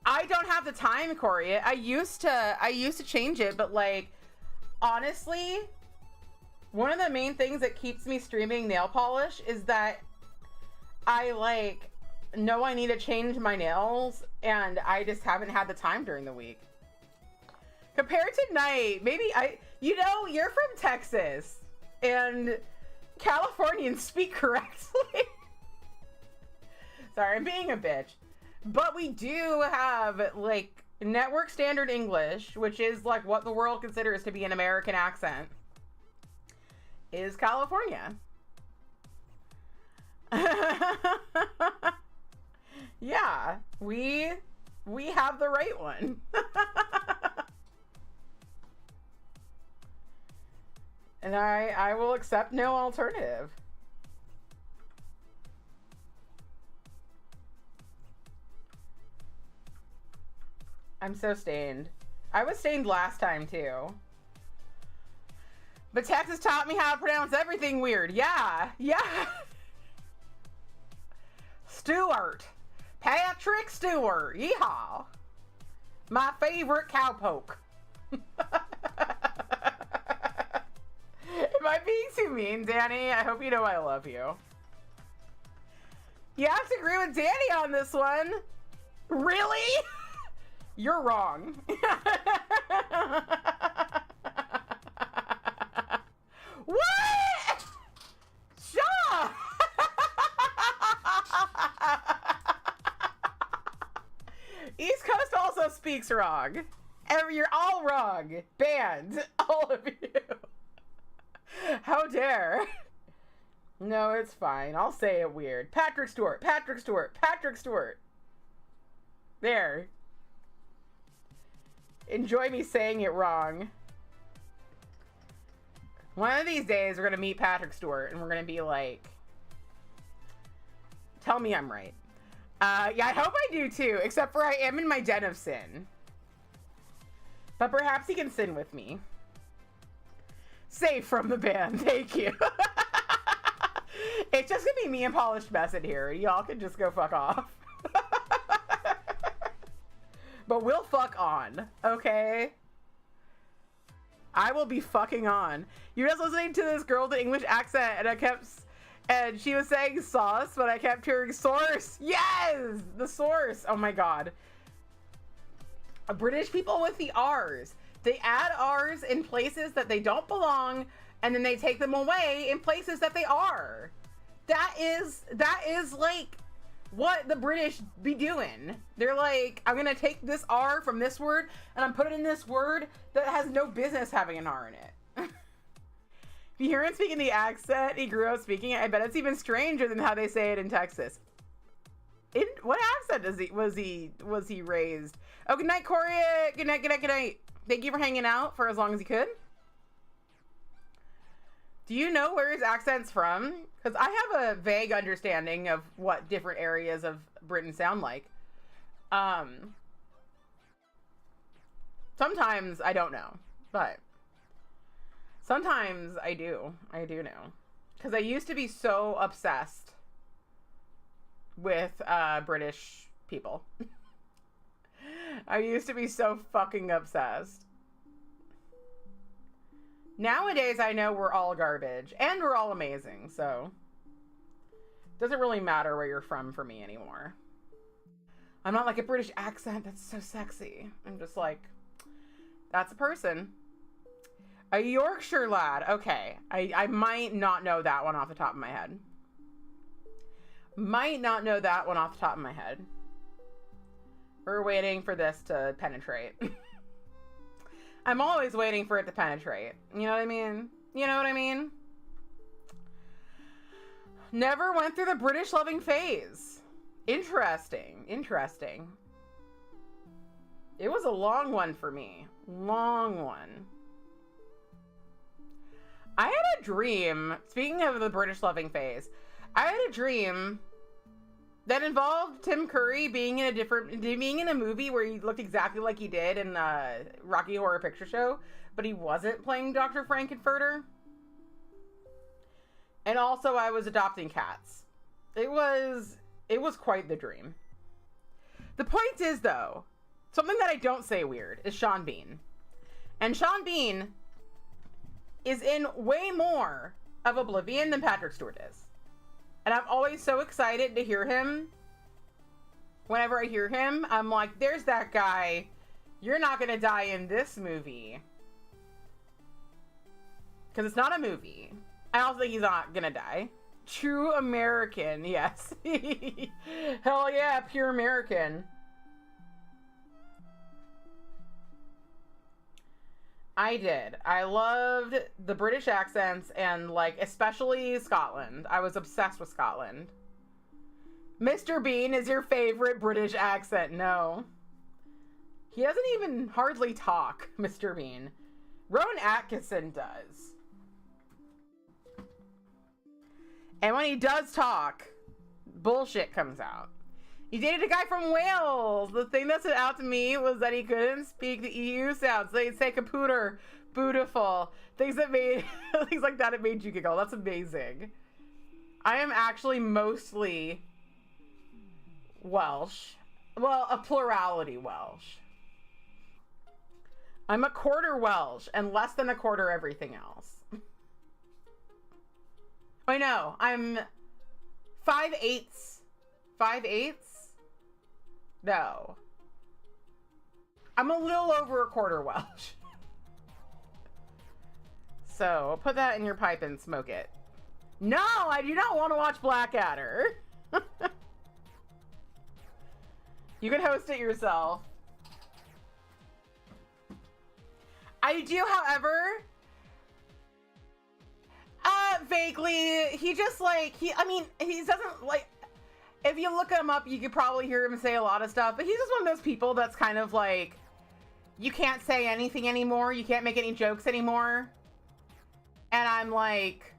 I don't have the time, Corey. I used to change it, but like, honestly, one of the main things that keeps me streaming nail polish is that I like know I need to change my nails and I just haven't had the time during the week. Compared to Night, maybe you're from Texas and Californians speak correctly. Sorry, I'm being a bitch. But we do have like network standard English, which is like what the world considers to be an American accent, is California. Yeah, we have the right one. And I will accept no alternative. I'm so stained. I was stained last time too. But Texas taught me how to pronounce everything weird. Yeah. Stewart. Patrick Stewart. Yeehaw. My favorite cowpoke. Am I being too mean, Danny? I hope you know I love you. You have to agree with Danny on this one. Really? You're wrong. What? Shaw! East Coast also speaks wrong. You're all wrong. Banned. All of you. How dare. No, it's fine. I'll say it weird. Patrick Stewart. Patrick Stewart. Patrick Stewart. There. Enjoy me saying it wrong. One of these days, we're going to meet Patrick Stewart, and we're going to be like, tell me I'm right. Yeah, I hope I do, too, except for I am in my den of sin. But perhaps he can sin with me. Safe from the ban, thank you. It's just going to be me and Polished Message here. Y'all can just go fuck off. But we'll fuck on, okay? I will be fucking on. You're just listening to this girl with the English accent, and she was saying sauce, but I kept hearing source. Yes! The source. Oh my god. British people with the R's. They add R's in places that they don't belong, and then they take them away in places that they are. That is like what the British be doing. They're like, I'm gonna take this R from this word and I'm putting it in this word that has no business having an R in it. If you hear him speaking the accent he grew up speaking, I bet it's even stranger than how they say it in Texas. In what accent was he raised? Oh, good night, Corey. Good night, good night, good night. Thank you for hanging out for as long as you could. Do you know where his accent's from? Because I have a vague understanding of what different areas of Britain sound like. Sometimes I don't know, but sometimes I do. I do know. Because I used to be so obsessed with British people. I used to be so fucking obsessed. Nowadays, I know we're all garbage and we're all amazing, so it doesn't really matter where you're from for me anymore. I'm not like a British accent that's so sexy. I'm just like, that's a person. A Yorkshire lad. Okay, I might not know that one off the top of my head. Might not know that one off the top of my head. We're waiting for this to penetrate. I'm always waiting for it to penetrate. You know what I mean? You know what I mean? Never went through the British loving phase. Interesting. Interesting. It was a long one for me. Long one. I had a dream, speaking of the British loving phase, I had a dream that involved Tim Curry being in a movie where he looked exactly like he did in Rocky Horror Picture Show, but he wasn't playing Dr. Frankenfurter. And also I was adopting cats. It was quite the dream. The point is, though, something that I don't say weird is Sean Bean. And Sean Bean is in way more of Oblivion than Patrick Stewart is. And I'm always so excited to hear him. Whenever I hear him, I'm like, there's that guy. You're not going to die in this movie. Because it's not a movie. I also think he's not going to die. True American, yes. Hell yeah, pure American. I did. I loved the British accents and, like, especially Scotland. I was obsessed with Scotland. Mr. Bean is your favorite British accent. No. He doesn't even hardly talk, Mr. Bean. Rowan Atkinson does. And when he does talk, bullshit comes out. He dated a guy from Wales. The thing that stood out to me was that he couldn't speak the EU sounds. So he'd say computer, beautiful. Things like that, it made you giggle. That's amazing. I am actually mostly Welsh. Well, a plurality Welsh. I'm a quarter Welsh and less than a quarter everything else. I know. I'm 5/8. 5/8? No. I'm a little over a quarter Welsh. So, put that in your pipe and smoke it. No, I do not want to watch Blackadder. You can host it yourself. I do, however... vaguely, he just, like, he doesn't, like... If you look him up, you could probably hear him say a lot of stuff, but he's just one of those people that's kind of like, you can't say anything anymore, you can't make any jokes anymore. And I'm like,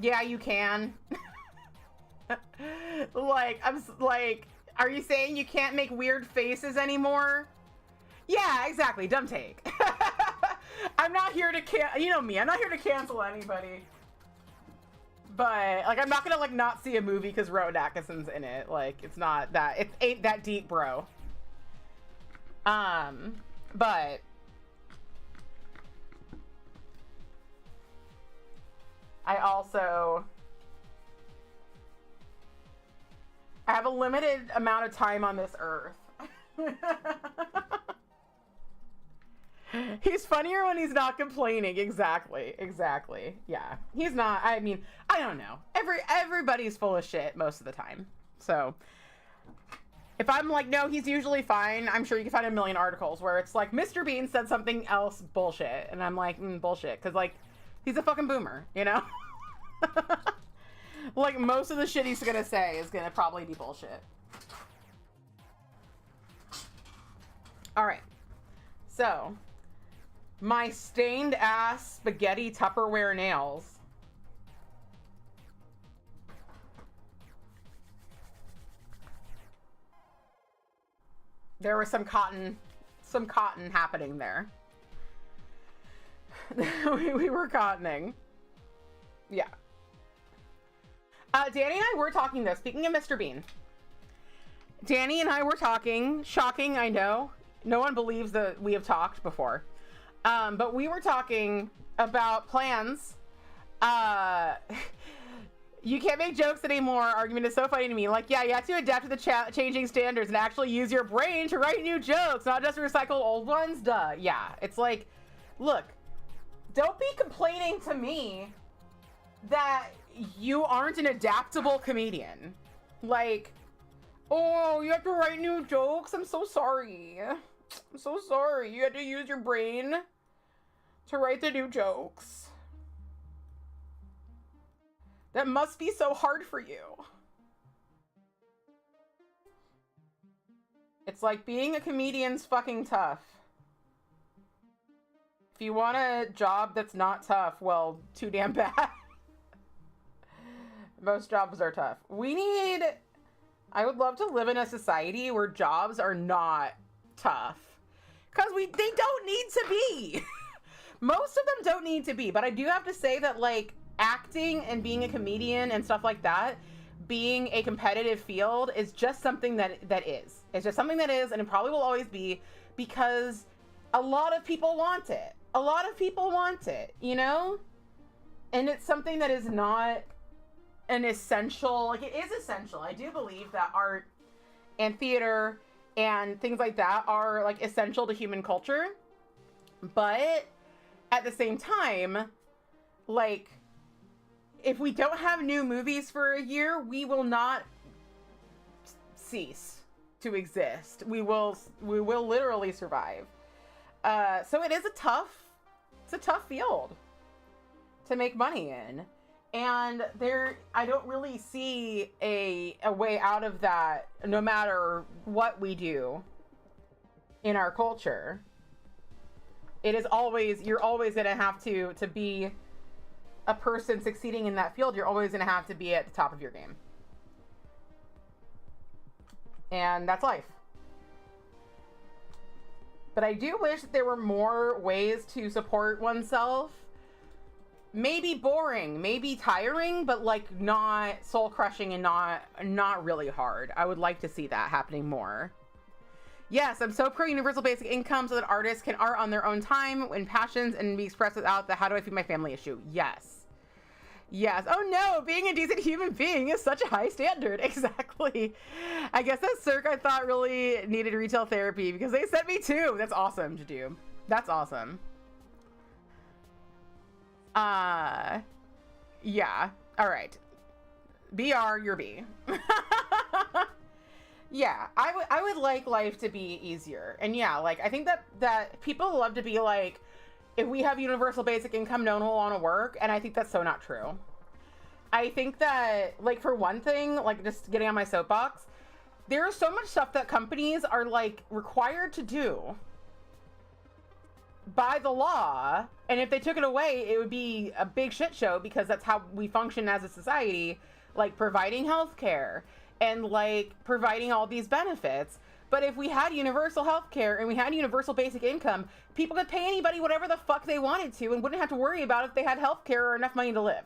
yeah, you can. Like, I'm like, are you saying you can't make weird faces anymore? Yeah, exactly, dumb take. I'm not here to you know me, I'm not here to cancel anybody. But, like, I'm not gonna, like, not see a movie because Rowan Atkinson's in it. Like, it's not that, it ain't that deep, bro. But I have a limited amount of time on this earth. He's funnier when he's not complaining. Exactly. Yeah. He's not, I mean, I don't know. Everybody's full of shit most of the time. So if I'm like, no, he's usually fine, I'm sure you can find a million articles where it's like, Mr. Bean said something else bullshit. And I'm like, bullshit. Because, like, he's a fucking boomer, you know? Like, most of the shit he's gonna say is gonna probably be bullshit. Alright. So, my stained ass spaghetti Tupperware nails. There was some cotton happening there. we were cottoning. Yeah. Danny and I were talking though, speaking of Mr. Bean. Danny and I were talking, shocking, I know. No one believes that we have talked before. But we were talking about plans. You can't make jokes anymore. Argument is so funny to me. Like, yeah, you have to adapt to the changing standards and actually use your brain to write new jokes, not just recycle old ones. Duh. Yeah. It's like, look, don't be complaining to me that you aren't an adaptable comedian. Like, oh, you have to write new jokes? I'm so sorry. I'm so sorry. You had to use your brain to write the new jokes. That must be so hard for you. It's like being a comedian's fucking tough. If you want a job that's not tough, well, too damn bad. Most jobs are tough. I would love to live in a society where jobs are not tough. Because they don't need to be. Most of them don't need to be. But I do have to say that, like, acting and being a comedian and stuff like that, being a competitive field is just something that is. It's just something that is, and it probably will always be, because a lot of people want it. A lot of people want it, you know? And it's something that is not an essential, like, it is essential. I do believe that art and theater and things like that are, like, essential to human culture. But at the same time, like, if we don't have new movies for a year, we will not cease to exist. We will literally survive. So it is a tough field to make money in. And I don't really see a way out of that, no matter what we do in our culture. It is always, you're always going to have to be a person succeeding in that field. You're always going to have to be at the top of your game. And that's life. But I do wish that there were more ways to support oneself. Maybe boring, maybe tiring, but like not soul crushing and not really hard. I would like to see that happening more. Yes, I'm so pro universal basic income so that artists can art on their own time and passions and be expressed without the how do I feed my family issue. Yes. Yes. Oh no, being a decent human being is such a high standard. Exactly. I guess that Cirque I thought really needed retail therapy because they sent me too. That's awesome to do. That's awesome. Yeah. All right. BR, you're B. Yeah, I would like life to be easier. And yeah, like, I think that people love to be like, if we have universal basic income, no one will want to work. And I think that's so not true. I think that, like, for one thing, like, just getting on my soapbox, there's so much stuff that companies are, like, required to do by the law. And if they took it away, it would be a big shit show because that's how we function as a society, like providing healthcare and like providing all these benefits. But if we had universal healthcare and we had universal basic income, people could pay anybody whatever the fuck they wanted to and wouldn't have to worry about if they had healthcare or enough money to live.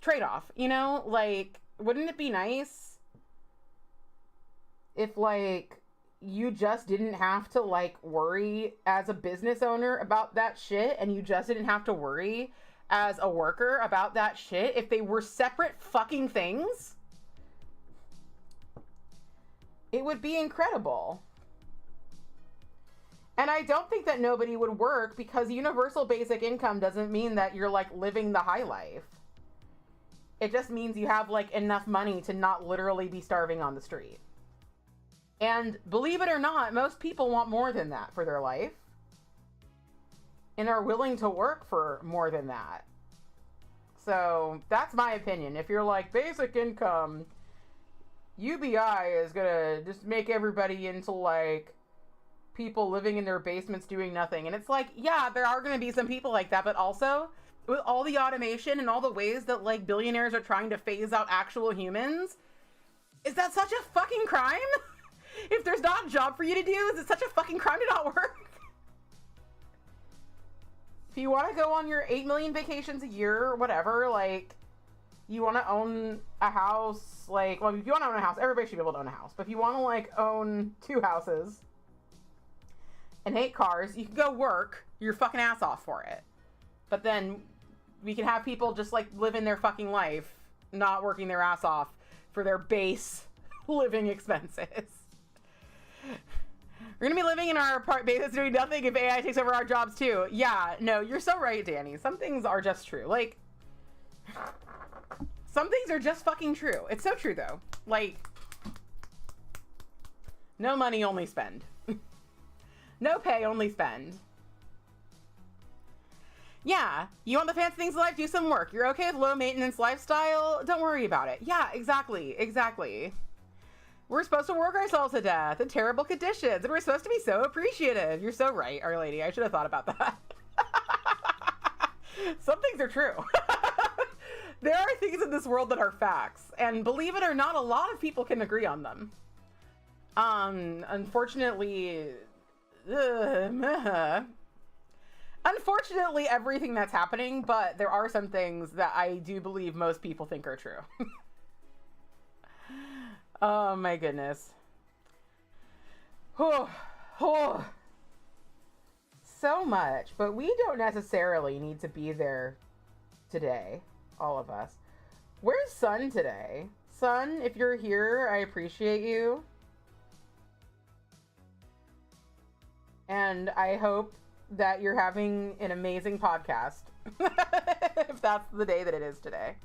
Trade-off, you know? Like, wouldn't it be nice if, like, you just didn't have to, like, worry as a business owner about that shit, and you just didn't have to worry as a worker about that shit if they were separate fucking things? It would be incredible. And I don't think that nobody would work because universal basic income doesn't mean that you're, like, living the high life. It just means you have like enough money to not literally be starving on the street. And believe it or not, most people want more than that for their life and are willing to work for more than that. So that's my opinion. If you're like basic income, UBI is gonna just make everybody into like people living in their basements doing nothing. And it's like, yeah, there are gonna be some people like that, but also with all the automation and all the ways that like billionaires are trying to phase out actual humans, is that such a fucking crime? If there's not a job for you to do, is it such a fucking crime to not work? If you want to go on your 8 million vacations a year or whatever, like, you want to own a house, like, well, if you want to own a house, everybody should be able to own a house. But if you want to, like, own 2 houses and 8 cars, you can go work your fucking ass off for it. But then we can have people just, like, living their fucking life, not working their ass off for their base living expenses. We're gonna be living in our basements doing nothing if AI takes over our jobs too. Yeah, no, you're so right, Danny. Some things are just true. Like, some things are just fucking true. It's so true, though. Like, no money, only spend. No pay, only spend. Yeah, you want the fancy things in life? Do some work. You're okay with low maintenance lifestyle? Don't worry about it. Yeah, exactly, exactly. We're supposed to work ourselves to death in terrible conditions, and we're supposed to be so appreciative. You're so right, Our Lady. I should have thought about that. Some things are true. There are things in this world that are facts, and believe it or not, a lot of people can agree on them. Unfortunately, everything that's happening, but there are some things that I do believe most people think are true. Oh my goodness. Oh, oh. So much, but we don't necessarily need to be there today, all of us. Where's Sun today? Sun, if you're here, I appreciate you. And I hope that you're having an amazing podcast. If that's the day that it is today.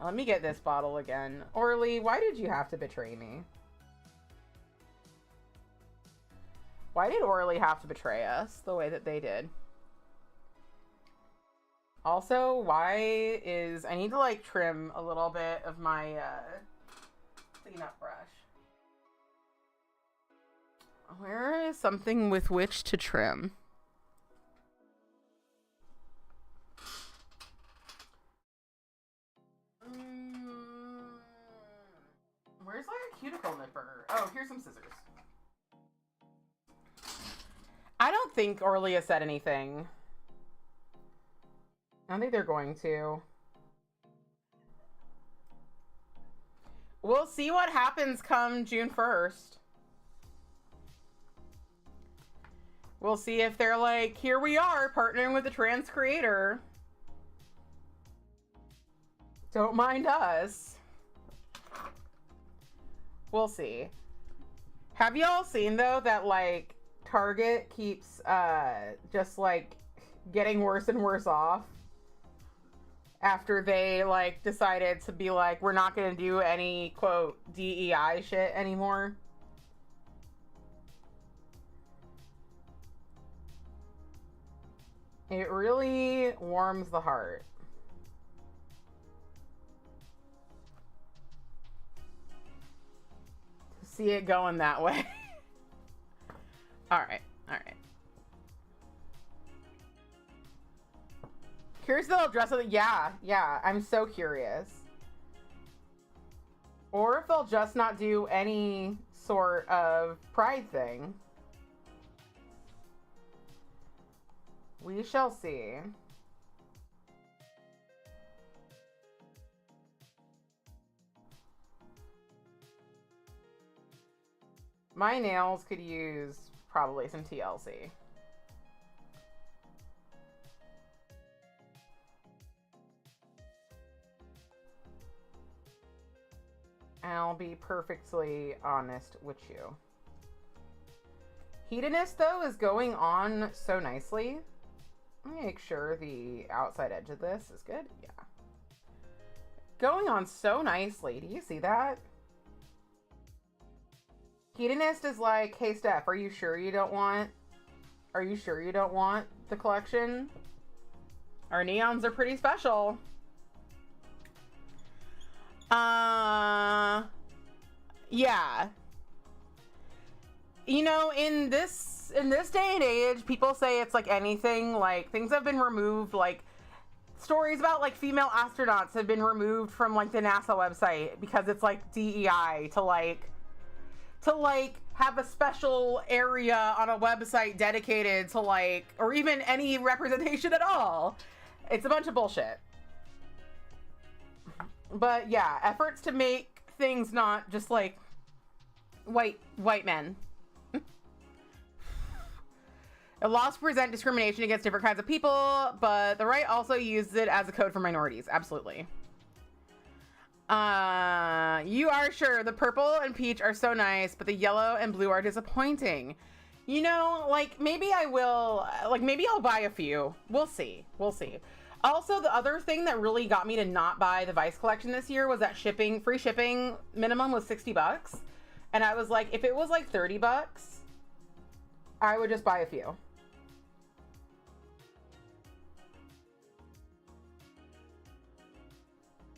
Let me get this bottle again. Orly, why did you have to betray me? Why did Orly have to betray us the way that they did? Also, why is... I need to, like, trim a little bit of my cleanup brush. Where is something with which to trim? Where's like a cuticle nipper? Oh, here's some scissors. I don't think Orlia said anything. I don't think they're going to. We'll see what happens come June 1st. We'll see if they're like, here we are, partnering with a trans creator. Don't mind us. We'll see. Have y'all seen, though, that, like, Target keeps, just, like, getting worse and worse off? After they, like, decided to be like, we're not gonna do any, quote, DEI shit anymore. It really warms the heart. See it going that way. All right. Curious if they'll address it. Yeah, I'm so curious. Or if they'll just not do any sort of pride thing. We shall see. My nails could use probably some TLC. I'll be perfectly honest with you. Hedonist, though, is going on so nicely. Let me make sure the outside edge of this is good. Yeah. going on so nicely. Do you see that? Hedonist is like, hey Steph, are you sure you don't want the collection? Our neons are pretty special. Yeah. You know, in this day and age, people say it's like anything, like things have been removed, like stories about like female astronauts have been removed from like the NASA website because it's like DEI to have a special area on a website dedicated to like, or even any representation at all. It's a bunch of bullshit. But yeah, efforts to make things not just like white men. The laws present discrimination against different kinds of people, but the right also uses it as a code for minorities. Absolutely. You are sure the purple and peach are so nice, but the yellow and blue are disappointing. You know, like maybe I will, like maybe I'll buy a few. We'll see. We'll see. Also, the other thing that really got me to not buy the Vice collection this year was that free shipping minimum was $60. And I was like, if it was like $30, I would just buy a few.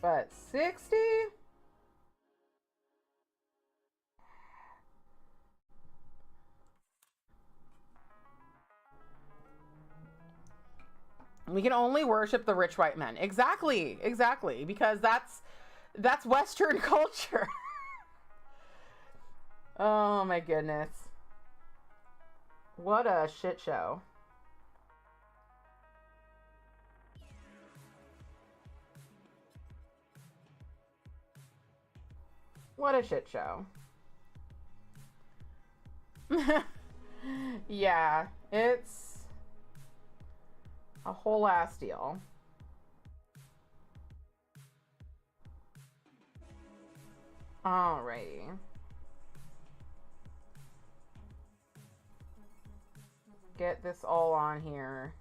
But 60? We can only worship the rich white men. Exactly, because that's Western culture. Oh my goodness. What a shit show. What a shit show. Yeah, it's a whole ass deal. Alrighty. Get this all on here.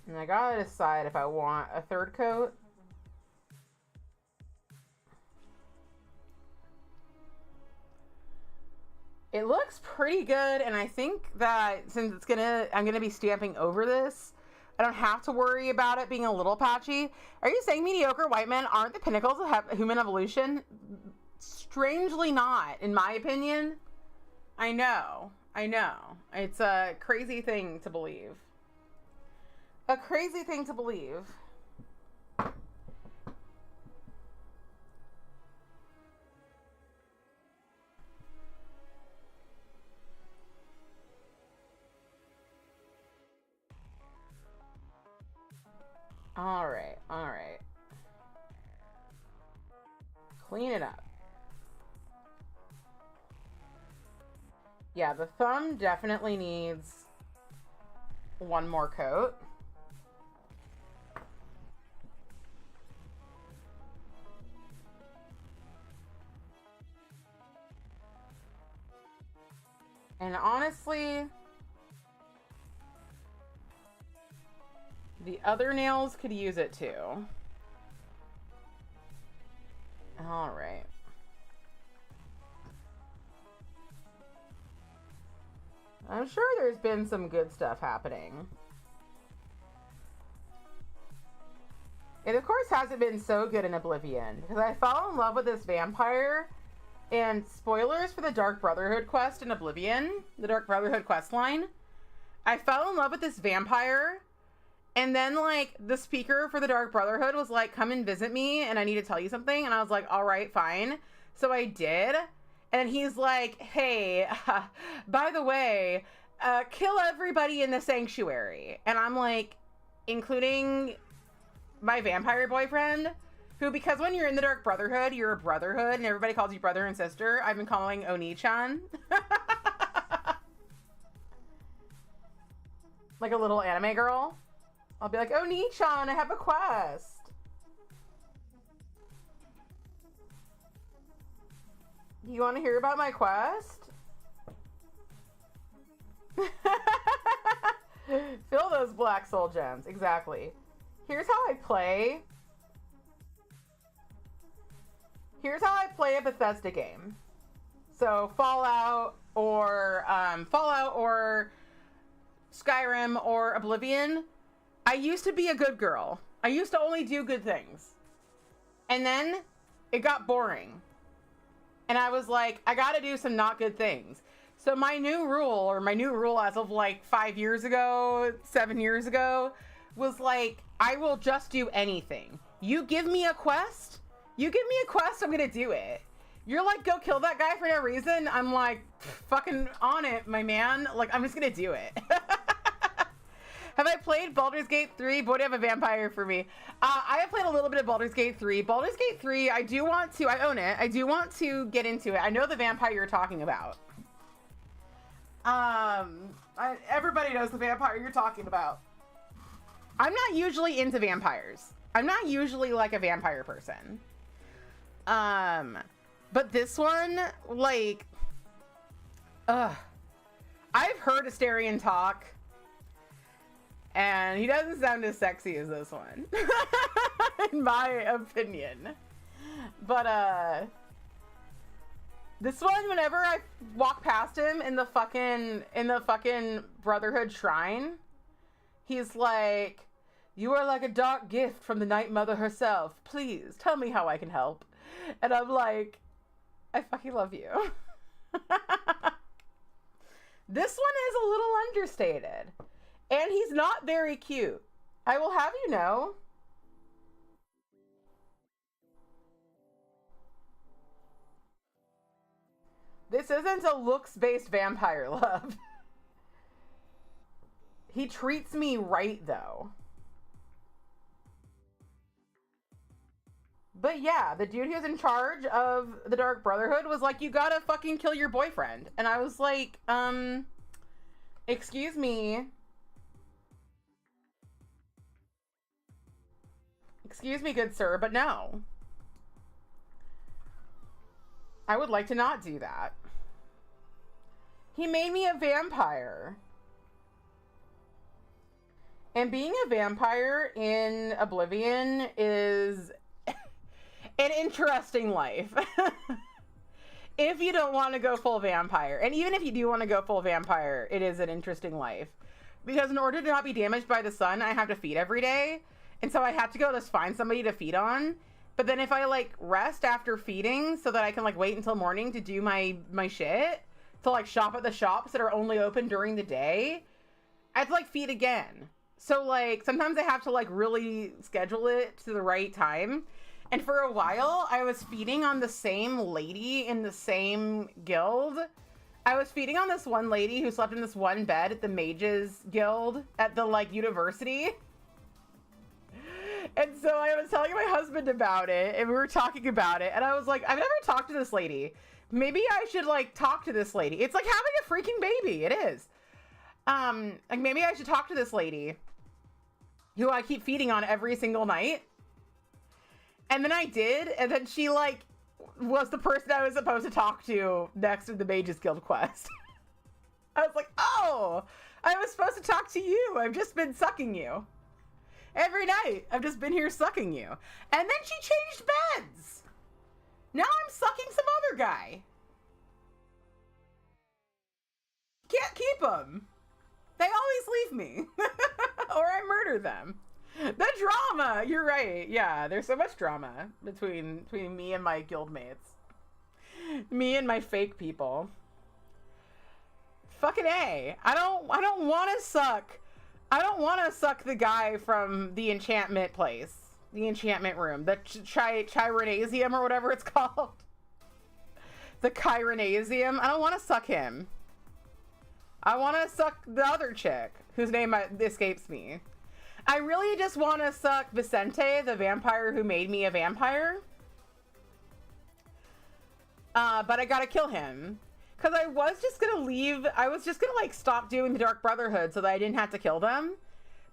And I gotta decide if I want a third coat. It looks pretty good, and I think that since I'm gonna be stamping over this, I don't have to worry about it being a little patchy. Are you saying mediocre white men aren't the pinnacles of human evolution? Strangely not, in my opinion. I know. It's a crazy thing to believe. A crazy thing to believe. All right. Clean it up. Yeah, the thumb definitely needs one more coat. And honestly, the other nails could use it too. All right. I'm sure there's been some good stuff happening. It of course hasn't been so good in Oblivion, because I fell in love with this vampire, and spoilers for the Dark Brotherhood quest in Oblivion, the Dark Brotherhood quest line. I fell in love with this vampire, and then like the speaker for the Dark Brotherhood was like, come and visit me and I need to tell you something. And I was like, all right, fine. So I did. And he's like, hey, by the way, kill everybody in the sanctuary. And I'm like, including my vampire boyfriend, who, because when you're in the Dark Brotherhood, you're a brotherhood and everybody calls you brother and sister. I've been calling Oni-chan. Like a little anime girl. I'll be like, Oni-chan, I have a quest. You want to hear about my quest? Fill those black soul gems. Exactly. Here's how I play. Here's how I play a Bethesda game. So Fallout or Skyrim or Oblivion. I used to be a good girl. I used to only do good things. And then it got boring. And I was like, I gotta do some not good things. So my new rule as of like 5 years ago, 7 years ago, was like, I will just do anything. You give me a quest, I'm gonna do it. You're like, go kill that guy for no reason. I'm like, fucking on it, my man. Like, I'm just gonna do it. Have I played Baldur's Gate 3? Boy, do you have a vampire for me. I have played a little bit of Baldur's Gate 3. Baldur's Gate 3, I own it. I do want to get into it. I know the vampire you're talking about. Everybody knows the vampire you're talking about. I'm not usually into vampires. I'm not usually like a vampire person. But this one, like, I've heard Astarion talk. And he doesn't sound as sexy as this one, in my opinion. But, this one, whenever I walk past him in the fucking Brotherhood Shrine, he's like, you are like a dark gift from the Night Mother herself. Please, tell me how I can help. And I'm like, I fucking love you. This one is a little understated. And he's not very cute. I will have you know. This isn't a looks-based vampire love. He treats me right, though. But yeah, the dude who's in charge of the Dark Brotherhood was like, you gotta fucking kill your boyfriend. And I was like, excuse me. Excuse me, good sir, but no. I would like to not do that. He made me a vampire. And being a vampire in Oblivion is an interesting life. If you don't want to go full vampire. And even if you do want to go full vampire, it is an interesting life. Because in order to not be damaged by the sun, I have to feed every day. And so I have to go just find somebody to feed on. But then if I like rest after feeding so that I can like wait until morning to do my shit, to like shop at the shops that are only open during the day, I have to like feed again. So like sometimes I have to like really schedule it to the right time. And for a while I was feeding on the same lady in the same guild. I was feeding on this one lady who slept in this one bed at the Mages Guild at the like university. And so I was telling my husband about it, and we were talking about it, and I was like, I've never talked to this lady. Maybe I should, like, talk to this lady. It's like having a freaking baby. It is. Like, maybe I should talk to this lady who I keep feeding on every single night. And then I did, and then she, like, was the person I was supposed to talk to next to the Mages Guild quest. I was like, oh, I was supposed to talk to you. I've just been sucking you. Every night, I've just been here sucking you. And then she changed beds. Now I'm sucking some other guy. Can't keep them. They always leave me. Or I murder them. The drama! You're right. Yeah, there's so much drama between me and my guildmates. Me and my fake people. Fucking A. I don't want to suck. I don't want to suck the guy from the enchantment place. The enchantment room. The Chironasium or whatever it's called. The Chironasium. I don't want to suck him. I want to suck the other chick, whose name escapes me. I really just want to suck Vicente, the vampire who made me a vampire. But I gotta kill him. Because I was just going to leave. I was just going to, like, stop doing the Dark Brotherhood so that I didn't have to kill them.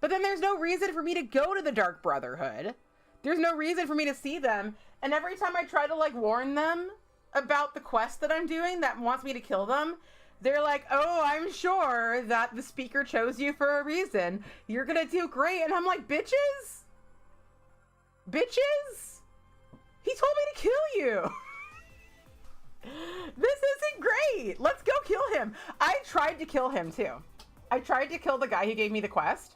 But then there's no reason for me to go to the Dark Brotherhood. There's no reason for me to see them. And every time I try to, like, warn them about the quest that I'm doing that wants me to kill them, They're like, oh, I'm sure that the speaker chose you for a reason. You're gonna do great. And I'm like, bitches? Bitches? He told me to kill you. This isn't great. Let's go kill him. I tried to kill him too. I tried to kill the guy who gave me the quest.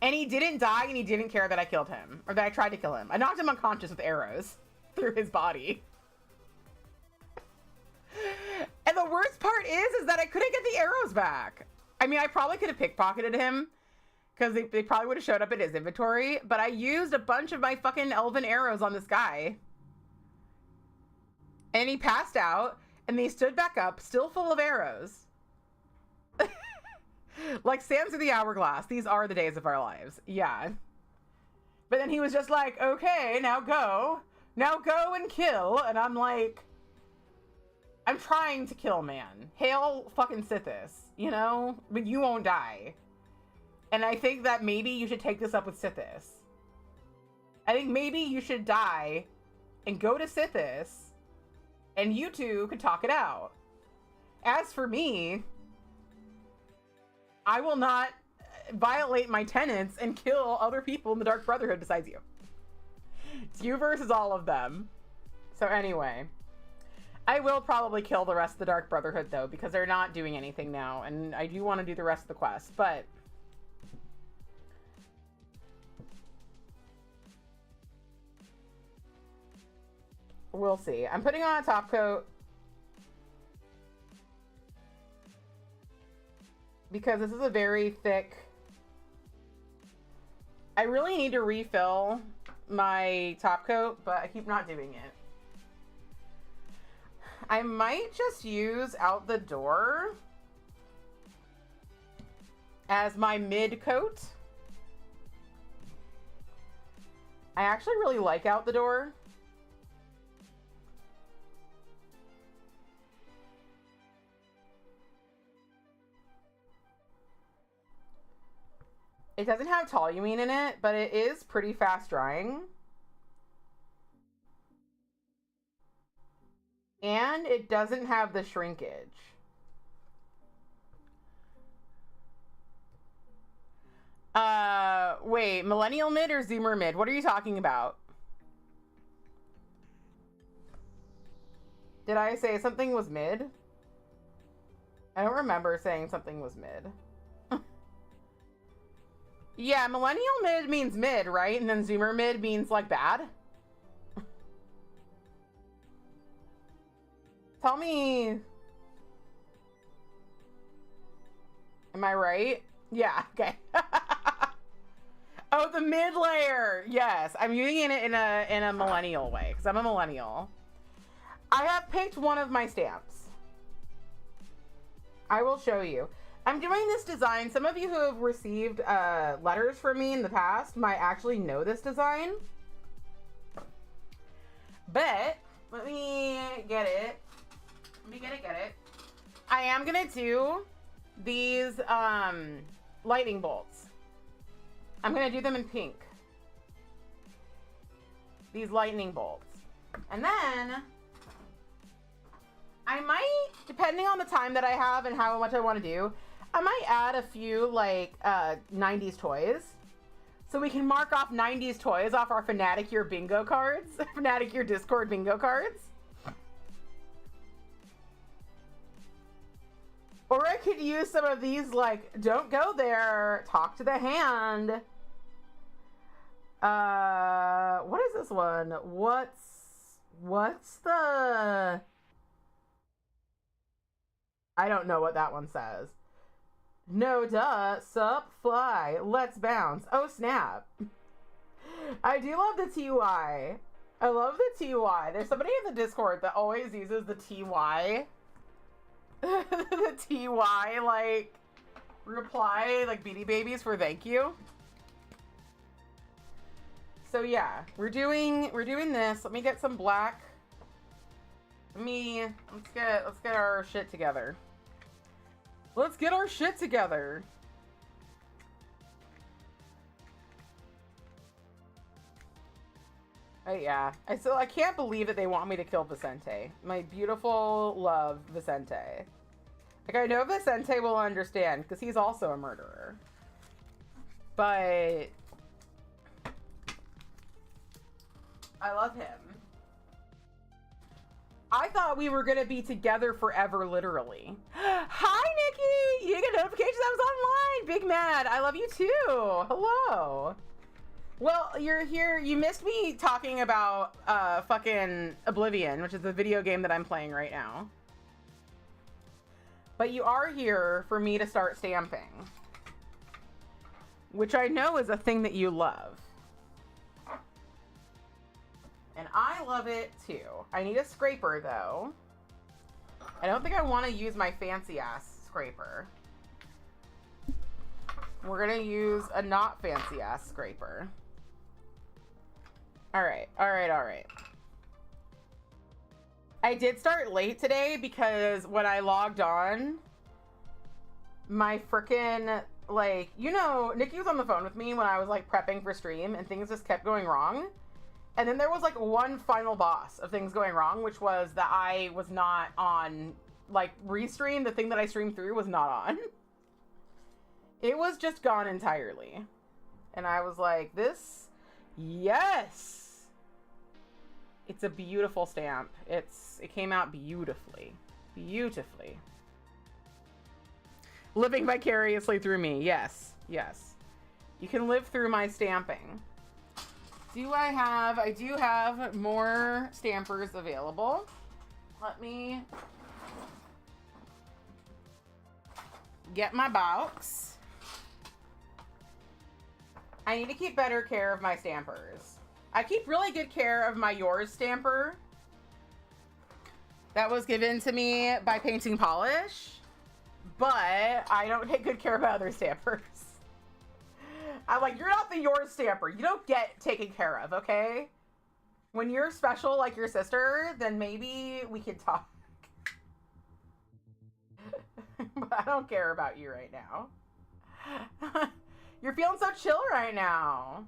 And he didn't die, and he didn't care that I killed him. Or that I tried to kill him. I knocked him unconscious with arrows through his body. And the worst part is that I couldn't get the arrows back. I mean, I probably could have pickpocketed him, because they probably would have showed up in his inventory. But I used a bunch of my fucking elven arrows on this guy. And he passed out, and he stood back up, still full of arrows. Like Sam's of the Hourglass. These are the days of our lives. Yeah. But then he was just like, okay, now go. Now go and kill. And I'm like, I'm trying to kill, man. Hail fucking Sithis, you know? But you won't die. And I think that maybe you should take this up with Sithis. I think maybe you should die and go to Sithis, and you two could talk it out. As for me, I will not violate my tenets and kill other people in the Dark Brotherhood besides you. It's you versus all of them. So anyway, I will probably kill the rest of the Dark Brotherhood though, because they're not doing anything now, and I do want to do the rest of the quest, but we'll see. I'm putting on a top coat because this is a very thick. I really need to refill my top coat, but I keep not doing it. I might just use Out the Door as my mid coat. I actually really like Out the Door. It doesn't have toluene in it, but it is pretty fast drying. And it doesn't have the shrinkage. Wait, millennial mid or zoomer mid? What are you talking about? Did I say something was mid? I don't remember saying something was mid. Yeah, millennial mid means mid, right? And then zoomer mid means like bad. Tell me. Am I right? Yeah, okay. Oh, the mid layer. Yes, I'm using it in a millennial way because I'm a millennial. I have picked one of my stamps. I will show you. I'm doing this design. Some of you who have received letters from me in the past might actually know this design. But let me get it. Get it. I am gonna do these lightning bolts. I'm gonna do them in pink. These lightning bolts. And then I might, depending on the time that I have and how much I want to do, I might add a few like 90s toys. So we can mark off 90s toys off our Fnatic Year bingo cards. Fnatic Year Discord bingo cards. Or I could use some of these like, don't go there, talk to the hand. What is this one? What's the... I don't know what that one says. No duh, sup, fly, let's bounce. Oh snap. I do love the TY. I love the TY. There's somebody in the Discord that always uses the TY. The TY, like, reply, like, Beanie Babies for thank you. So yeah, we're doing this. Let me get some black. Let's get our shit together. Let's get our shit together. Yeah. I can't believe that they want me to kill Vicente. My beautiful love, Vicente. Like, I know Vicente will understand, because he's also a murderer. But I love him. I thought we were gonna be together forever, literally. Hi, Nikki! You get notifications I was online! Big Mad, I love you too! Hello! Well, you're here. You missed me talking about fucking Oblivion, which is the video game that I'm playing right now. But you are here for me to start stamping, which I know is a thing that you love. And I love it too. I need a scraper though. I don't think I want to use my fancy ass scraper. We're gonna use a not fancy ass scraper. All right. I did start late today because when I logged on, my frickin', like, you know, Nikki was on the phone with me when I was like prepping for stream and things just kept going wrong. And then there was like one final boss of things going wrong, which was that I was not on, like, restream. The thing that I streamed through was not on. It was just gone entirely. And I was like, this, yes. It's a beautiful stamp. It came out beautifully. Beautifully. Living vicariously through me. Yes. Yes. You can live through my stamping. I do have more stampers available. Let me get my box. I need to keep better care of my stampers. I keep really good care of my Yours stamper that was given to me by Painting Polish, but I don't take good care of my other stampers. I'm like, you're not the Yours stamper. You don't get taken care of, okay? When you're special like your sister, then maybe we can talk. But I don't care about you right now. You're feeling so chill right now.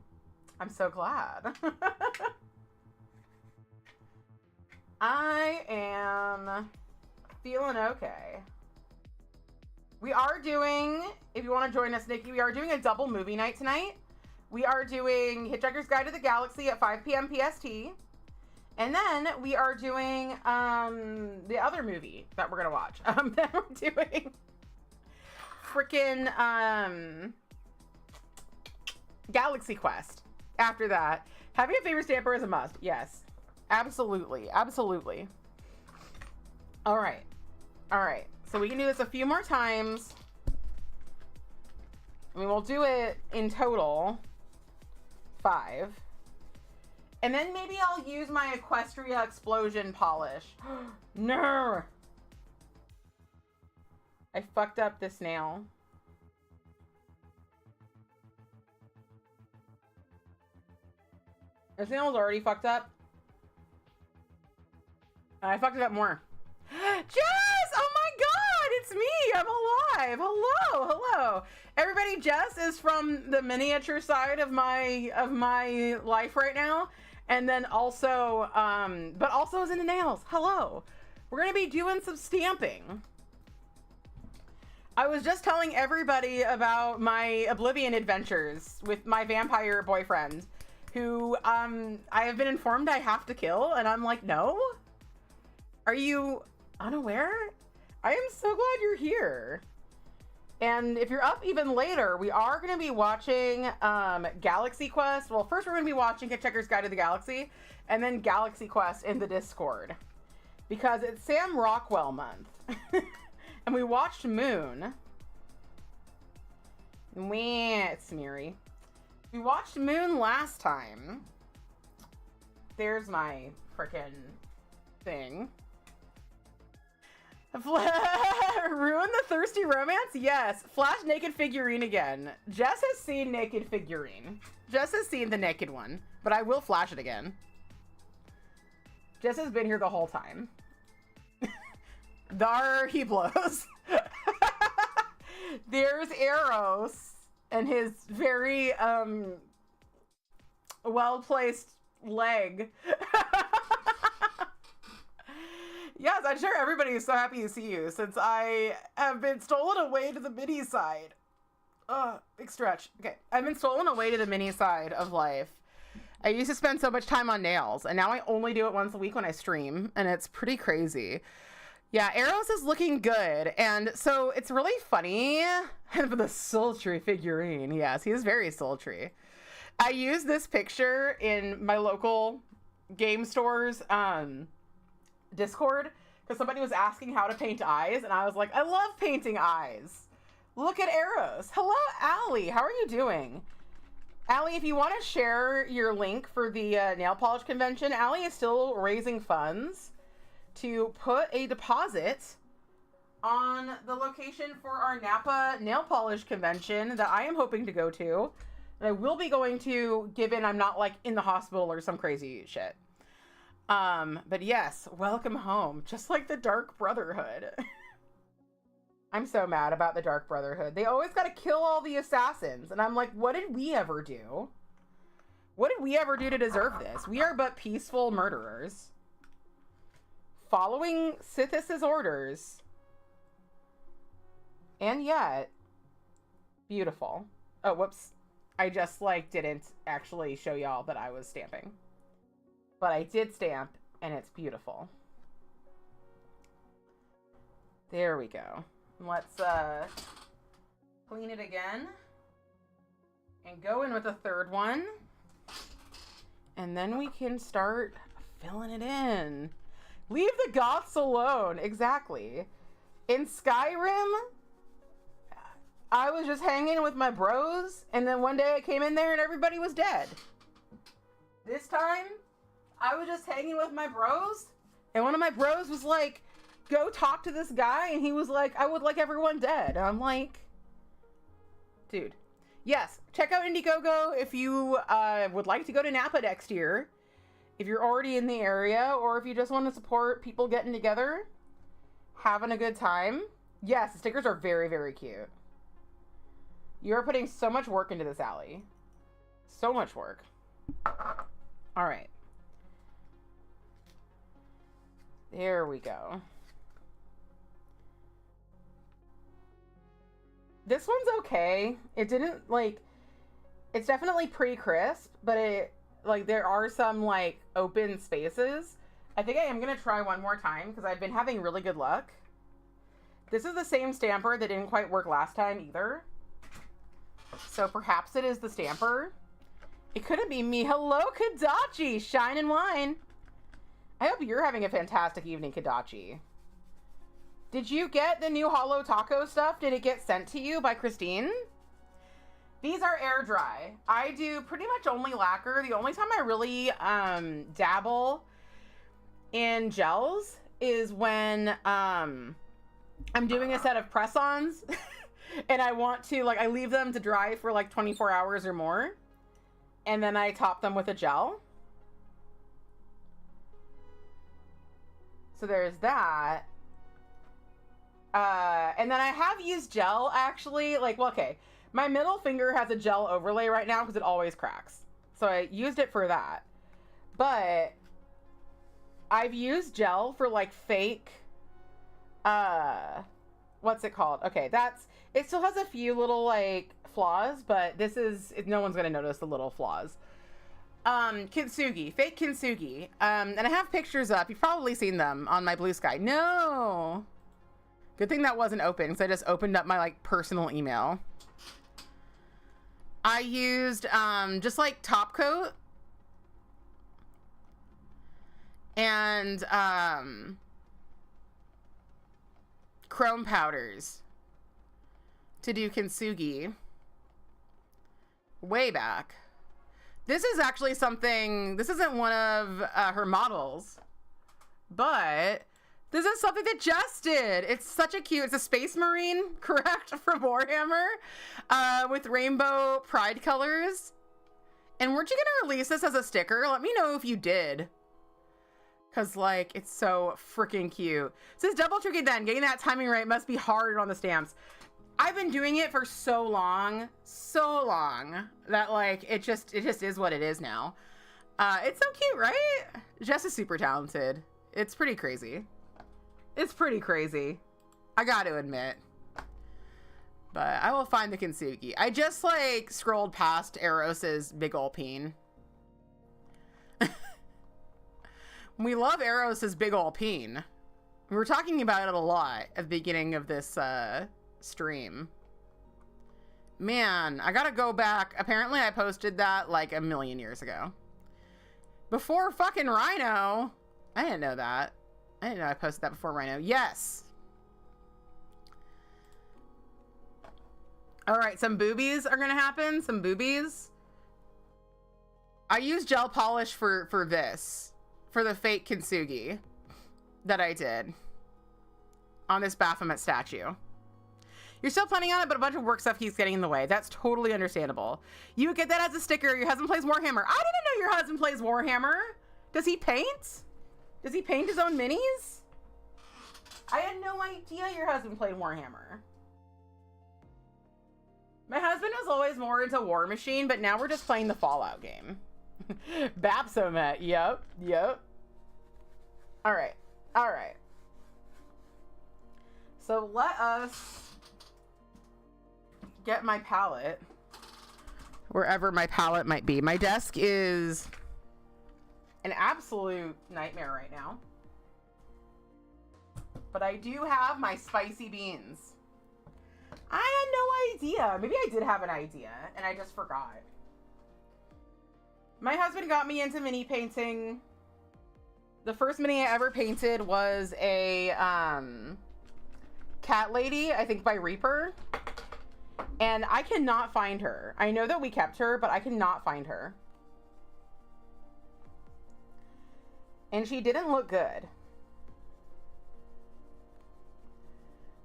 I'm so glad. I am feeling okay. We are doing, if you want to join us, Nikki, we are doing a double movie night tonight. We are doing Hitchhiker's Guide to the Galaxy at 5 p.m. PST. And then we are doing the other movie that we're going to watch. Then we're doing freaking Galaxy Quest. After that, having a favorite stamper is a must. Yes, absolutely. Absolutely. All right. So we can do this a few more times. I mean, we'll do it in total 5. And then maybe I'll use my Equestria Explosion polish. No. I fucked up this nail. This nail was already fucked up. I fucked it up more. Jess! Oh my god! It's me! I'm alive! Hello! Everybody, Jess is from the miniature side of my life right now. And then also, but also is into nails. Hello! We're gonna be doing some stamping. I was just telling everybody about my Oblivion adventures with my vampire boyfriend, who I have been informed I have to kill, and I'm like, no? Are you unaware? I am so glad you're here. And if you're up even later, we are going to be watching Galaxy Quest. Well, first we're going to be watching Hitchhiker's Guide to the Galaxy, and then Galaxy Quest in the Discord, because it's Sam Rockwell month. And we watched Moon. It's Smeary. We watched Moon last time. There's my frickin' thing. Ruin the thirsty romance? Yes. Flash naked figurine again. Jess has seen naked figurine. Jess has seen the naked one, but I will flash it again. Jess has been here the whole time. There he blows. There's Eros and his very well-placed leg. Yes, I'm sure everybody is so happy to see you since I have been stolen away to the mini side. Big stretch. Okay, I've been stolen away to the mini side of life. I used to spend so much time on nails, and now I only do it once a week when I stream, and it's pretty crazy. Yeah, Eros is looking good, and so it's really funny. For the sultry figurine, yes, he is very sultry. I use this picture in my local game store's Discord because somebody was asking how to paint eyes, and I was like, I love painting eyes. Look at Eros. Hello, Allie. How are you doing? Allie, if you want to share your link for the nail polish convention, Allie is still raising funds to put a deposit on the location for our Napa nail polish convention that I am hoping to go to. And I will be going to, given I'm not like in the hospital or some crazy shit. But yes, welcome home. Just like the Dark Brotherhood. I'm so mad about the Dark Brotherhood. They always got to kill all the assassins. And I'm like, what did we ever do? What did we ever do to deserve this? We are but peaceful murderers. Following Sithis' orders. And yet, beautiful. Oh, whoops. I just, like, didn't actually show y'all that I was stamping. But I did stamp, and it's beautiful. There we go. Let's, clean it again. And go in with a third one. And then we can start filling it in. Leave the goths alone. Exactly. In Skyrim, I was just hanging with my bros, and then one day I came in there and everybody was dead. This time, I was just hanging with my bros, and one of my bros was like, go talk to this guy, and he was like, I would like everyone dead. And I'm like, dude. Yes, check out Indiegogo if you would like to go to Napa next year, if you're already in the area, or if you just want to support people getting together, having a good time. Yes, the stickers are very, very cute. You're putting so much work into this, Allie. So much work. All right. There we go. This one's okay. It didn't, like, it's definitely pretty crisp, but it, like, there are some, like, open spaces. I think I am going to try one more time because I've been having really good luck. This is the same stamper that didn't quite work last time either. So perhaps it is the stamper. It couldn't be me. Hello, Kadachi. Shine and wine. I hope you're having a fantastic evening, Kadachi. Did you get the new Holo Taco stuff? Did it get sent to you by Christine? These are air dry. I do pretty much only lacquer. The only time I really dabble in gels is when I'm doing a set of press-ons. And I want to, like, I leave them to dry for like 24 hours or more. And then I top them with a gel. So there's that. And then I have used gel, actually. Like, well, okay. My middle finger has a gel overlay right now because it always cracks. So I used it for that. But I've used gel for, like, fake... what's it called? Okay, that's... It still has a few little, like, flaws, but this is... No one's going to notice the little flaws. Kintsugi. Fake Kintsugi. And I have pictures up. You've probably seen them on my Blue Sky. No! Good thing that wasn't open, because I just opened up my, like, personal email. I used, just, like, top coat. And, chrome powders to do Kintsugi way back. This is actually something, this isn't one of her models, but this is something that Jess did. It's such a cute, it's a Space Marine, correct, from Warhammer, with rainbow pride colors. And weren't you gonna release this as a sticker? Let me know if you did. Cause, like, it's so freaking cute. Says double tricky then. Getting that timing right must be hard on the stamps. I've been doing it for so long that, like, it just is what it is now. It's so cute, right? Jess is super talented. It's pretty crazy. It's pretty crazy. I got to admit. But I will find the Kintsugi. I just like scrolled past Eros's big ol' peen. We love Eros's big ol' peen. We were talking about it a lot at the beginning of this stream. Man, I gotta go back. Apparently I posted that like a million years ago. Before fucking Rhino. I didn't know that. I didn't know I posted that before Rhino. Yes. All right, some boobies are gonna happen. Some boobies. I used gel polish for this. For the fake Kintsugi that I did on this Baphomet statue. You're still planning on it, but a bunch of work stuff keeps getting in the way. That's totally understandable. You would get that as a sticker. Your husband plays Warhammer. I didn't know your husband plays Warhammer. Does he paint? Does he paint his own minis? I had no idea your husband played Warhammer. My husband was always more into War Machine, but now we're just playing the Fallout game. Baphomet. Yep. All right. So let us get my palette wherever my palette might be. My desk is an absolute nightmare right now, but I do have my spicy beans. I had no idea. Maybe I did have an idea and I just forgot. My husband got me into mini painting. The first mini I ever painted was a cat lady, I think by Reaper. And I cannot find her. I know that we kept her, but I cannot find her. And she didn't look good.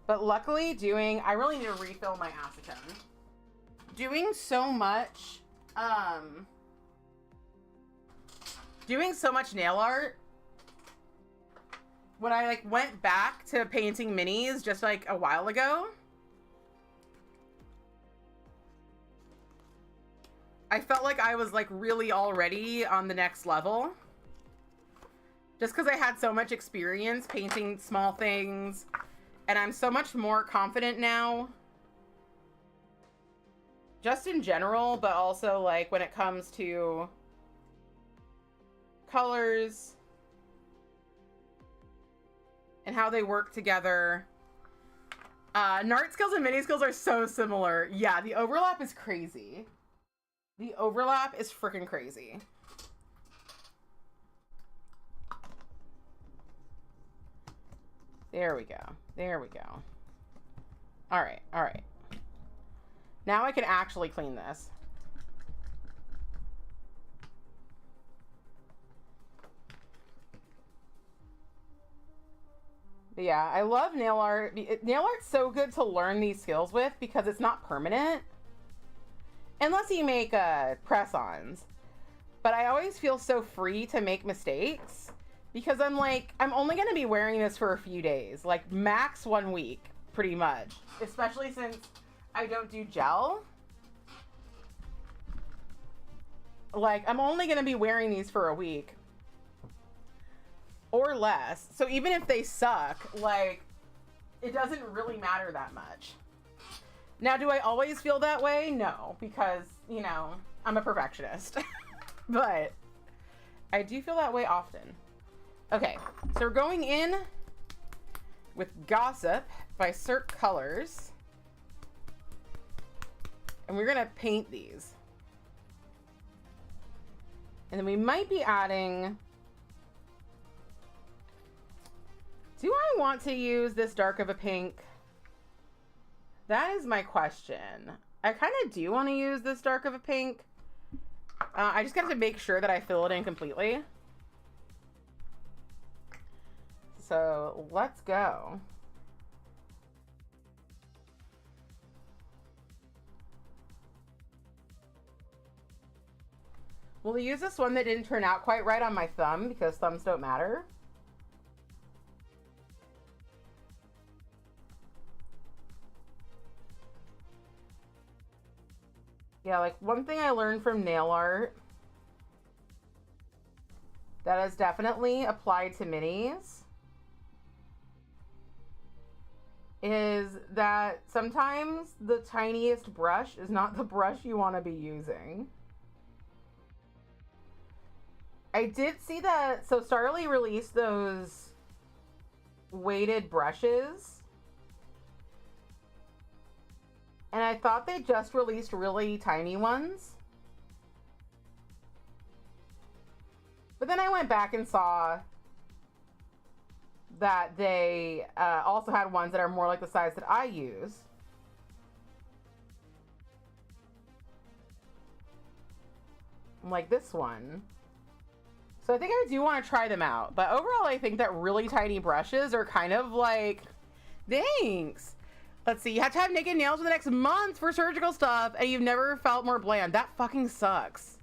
But luckily I really need to refill my acetone. Doing so much nail art, when I like went back to painting minis just like a while ago, I felt like I was like really already on the next level. Just because I had so much experience painting small things, and I'm so much more confident now. Just in general, but also like when it comes to colors and how they work together. Nart skills and mini skills are so similar. Yeah, the overlap is crazy. The overlap is freaking crazy. There we go. There we go. All right. All right. Now I can actually clean this. But yeah, I love nail art. Nail art's so good to learn these skills with because it's not permanent. Unless you make press-ons. But I always feel so free to make mistakes because I'm like, I'm only going to be wearing this for a few days. Like max 1 week, pretty much. Especially since I don't do gel. Like, I'm only going to be wearing these for a week. Or less. So even if they suck, like, it doesn't really matter that much. Now, do I always feel that way? No, because, you know, I'm a perfectionist. But I do feel that way often. Okay, so we're going in with Gossip by Cirque Colors. And we're gonna paint these. And then we might be adding... Do I want to use this dark of a pink? That is my question. I kind of do want to use this dark of a pink. I just got to make sure that I fill it in completely. So let's go. We'll use this one that didn't turn out quite right on my thumb because thumbs don't matter. Yeah, like one thing I learned from nail art that has definitely applied to minis is that sometimes the tiniest brush is not the brush you want to be using. I did see that, so Starly released those weighted brushes, and I thought they just released really tiny ones. But then I went back and saw that they also had ones that are more like the size that I use. Like this one. So I think I do want to try them out. But overall, I think that really tiny brushes are kind of like, thanks. Let's see, you have to have naked nails for the next month for surgical stuff, and you've never felt more bland. That fucking sucks.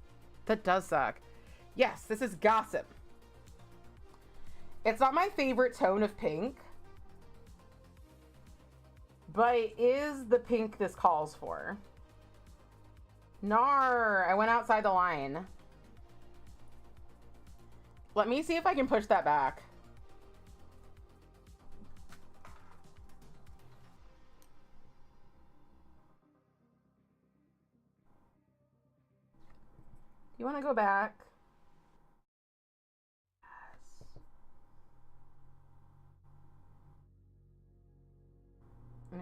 That does suck. Yes, this is gossip. It's not my favorite tone of pink, but it is the pink this calls for. Nar, I went outside the line. Let me see if I can push that back. You want to go back? Yes.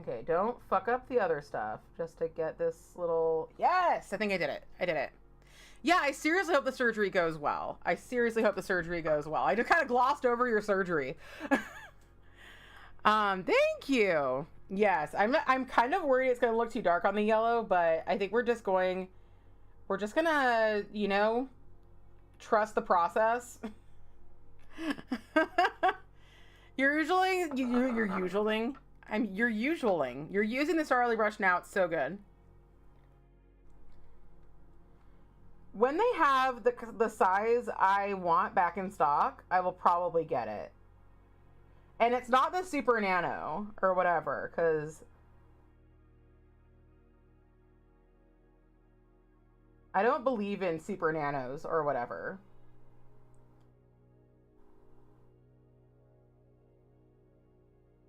Okay, don't fuck up the other stuff just to get this little... Yes! I think I did it. I did it. Yeah, I seriously hope the surgery goes well. I seriously hope the surgery goes well. I just kind of glossed over your surgery. Thank you. Yes, I'm kind of worried it's going to look too dark on the yellow, but I think we're just gonna, you know, trust the process. You're usualing. You're using the Starly brush now. It's so good. When they have the size I want back in stock, I will probably get it. And it's not the super nano or whatever, because I don't believe in super nanos or whatever.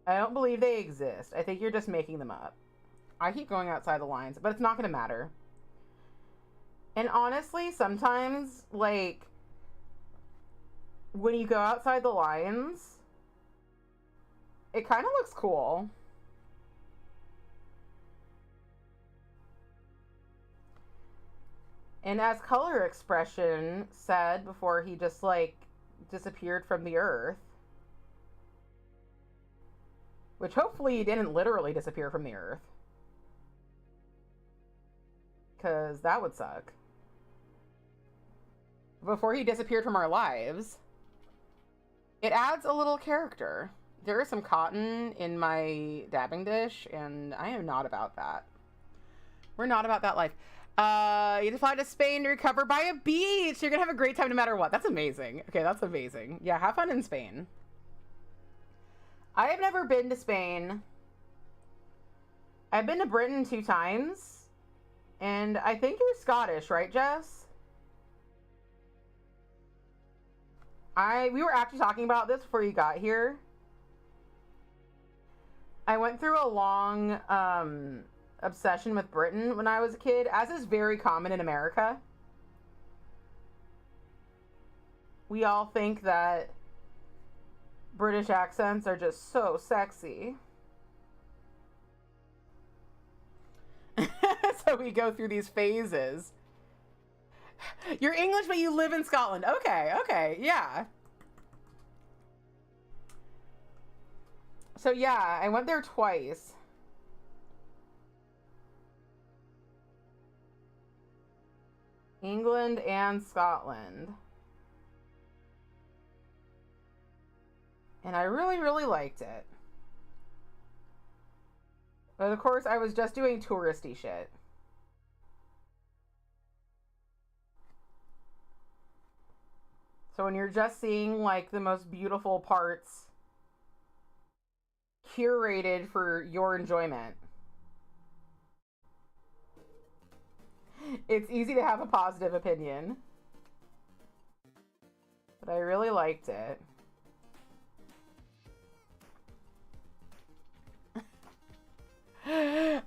I don't believe they exist. I think you're just making them up. I keep going outside the lines, but it's not going to matter. And honestly, sometimes, like, when you go outside the lines, it kind of looks cool. And as Color Expression said before he just, like, disappeared from the earth, which hopefully he didn't literally disappear from the earth, because that would suck. Before he disappeared from our lives, it adds a little character. There is some cotton in my dabbing dish, and I am not about that. We're not about that life. You fly to Spain to recover by a beach. You're gonna have a great time no matter what. That's amazing. Okay, that's amazing. Yeah, have fun in Spain. I have never been to Spain. I've been to Britain 2 times. And I think you're Scottish, right, Jess? We were actually talking about this before you got here. I went through a long obsession with Britain when I was a kid, as is very common in America. We all think that British accents are just so sexy. So we go through these phases. You're English, but you live in Scotland. Okay, yeah. So yeah, I went there twice. England and Scotland. And I really, really liked it. But of course, I was just doing touristy shit. So when you're just seeing, like, the most beautiful parts curated for your enjoyment, it's easy to have a positive opinion. But I really liked it.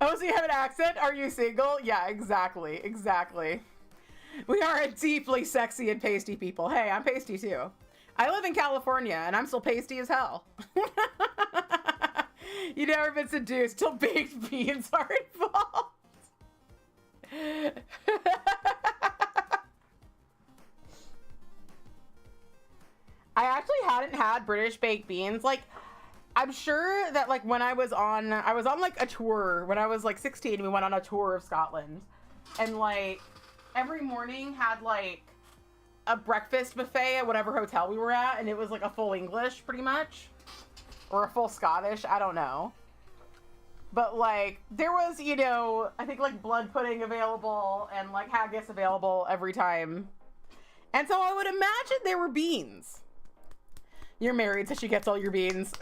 Oh, so you have an accent? Are you single? Yeah, exactly. Exactly. We are a deeply sexy and pasty people. Hey, I'm pasty too. I live in California and I'm still pasty as hell. You never been seduced till baked beans are involved. I actually hadn't had British baked beans. Like, I'm sure that like when I was on like a tour when I was like 16. We went on a tour of Scotland, and like every morning had like a breakfast buffet at whatever hotel we were at, and it was like a full English pretty much, or a full Scottish, I don't know. But like there was, you know, I think like blood pudding available and like haggis available every time. And so I would imagine there were beans. You're married, so she gets all your beans.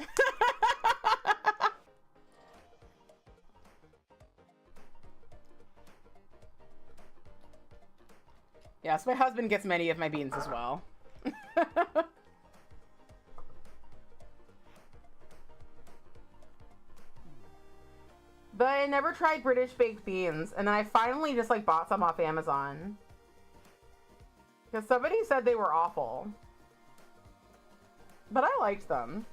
Yes, my husband gets many of my beans as well. But I never tried British baked beans, and then I finally just like bought some off Amazon. Because somebody said they were awful. But I liked them.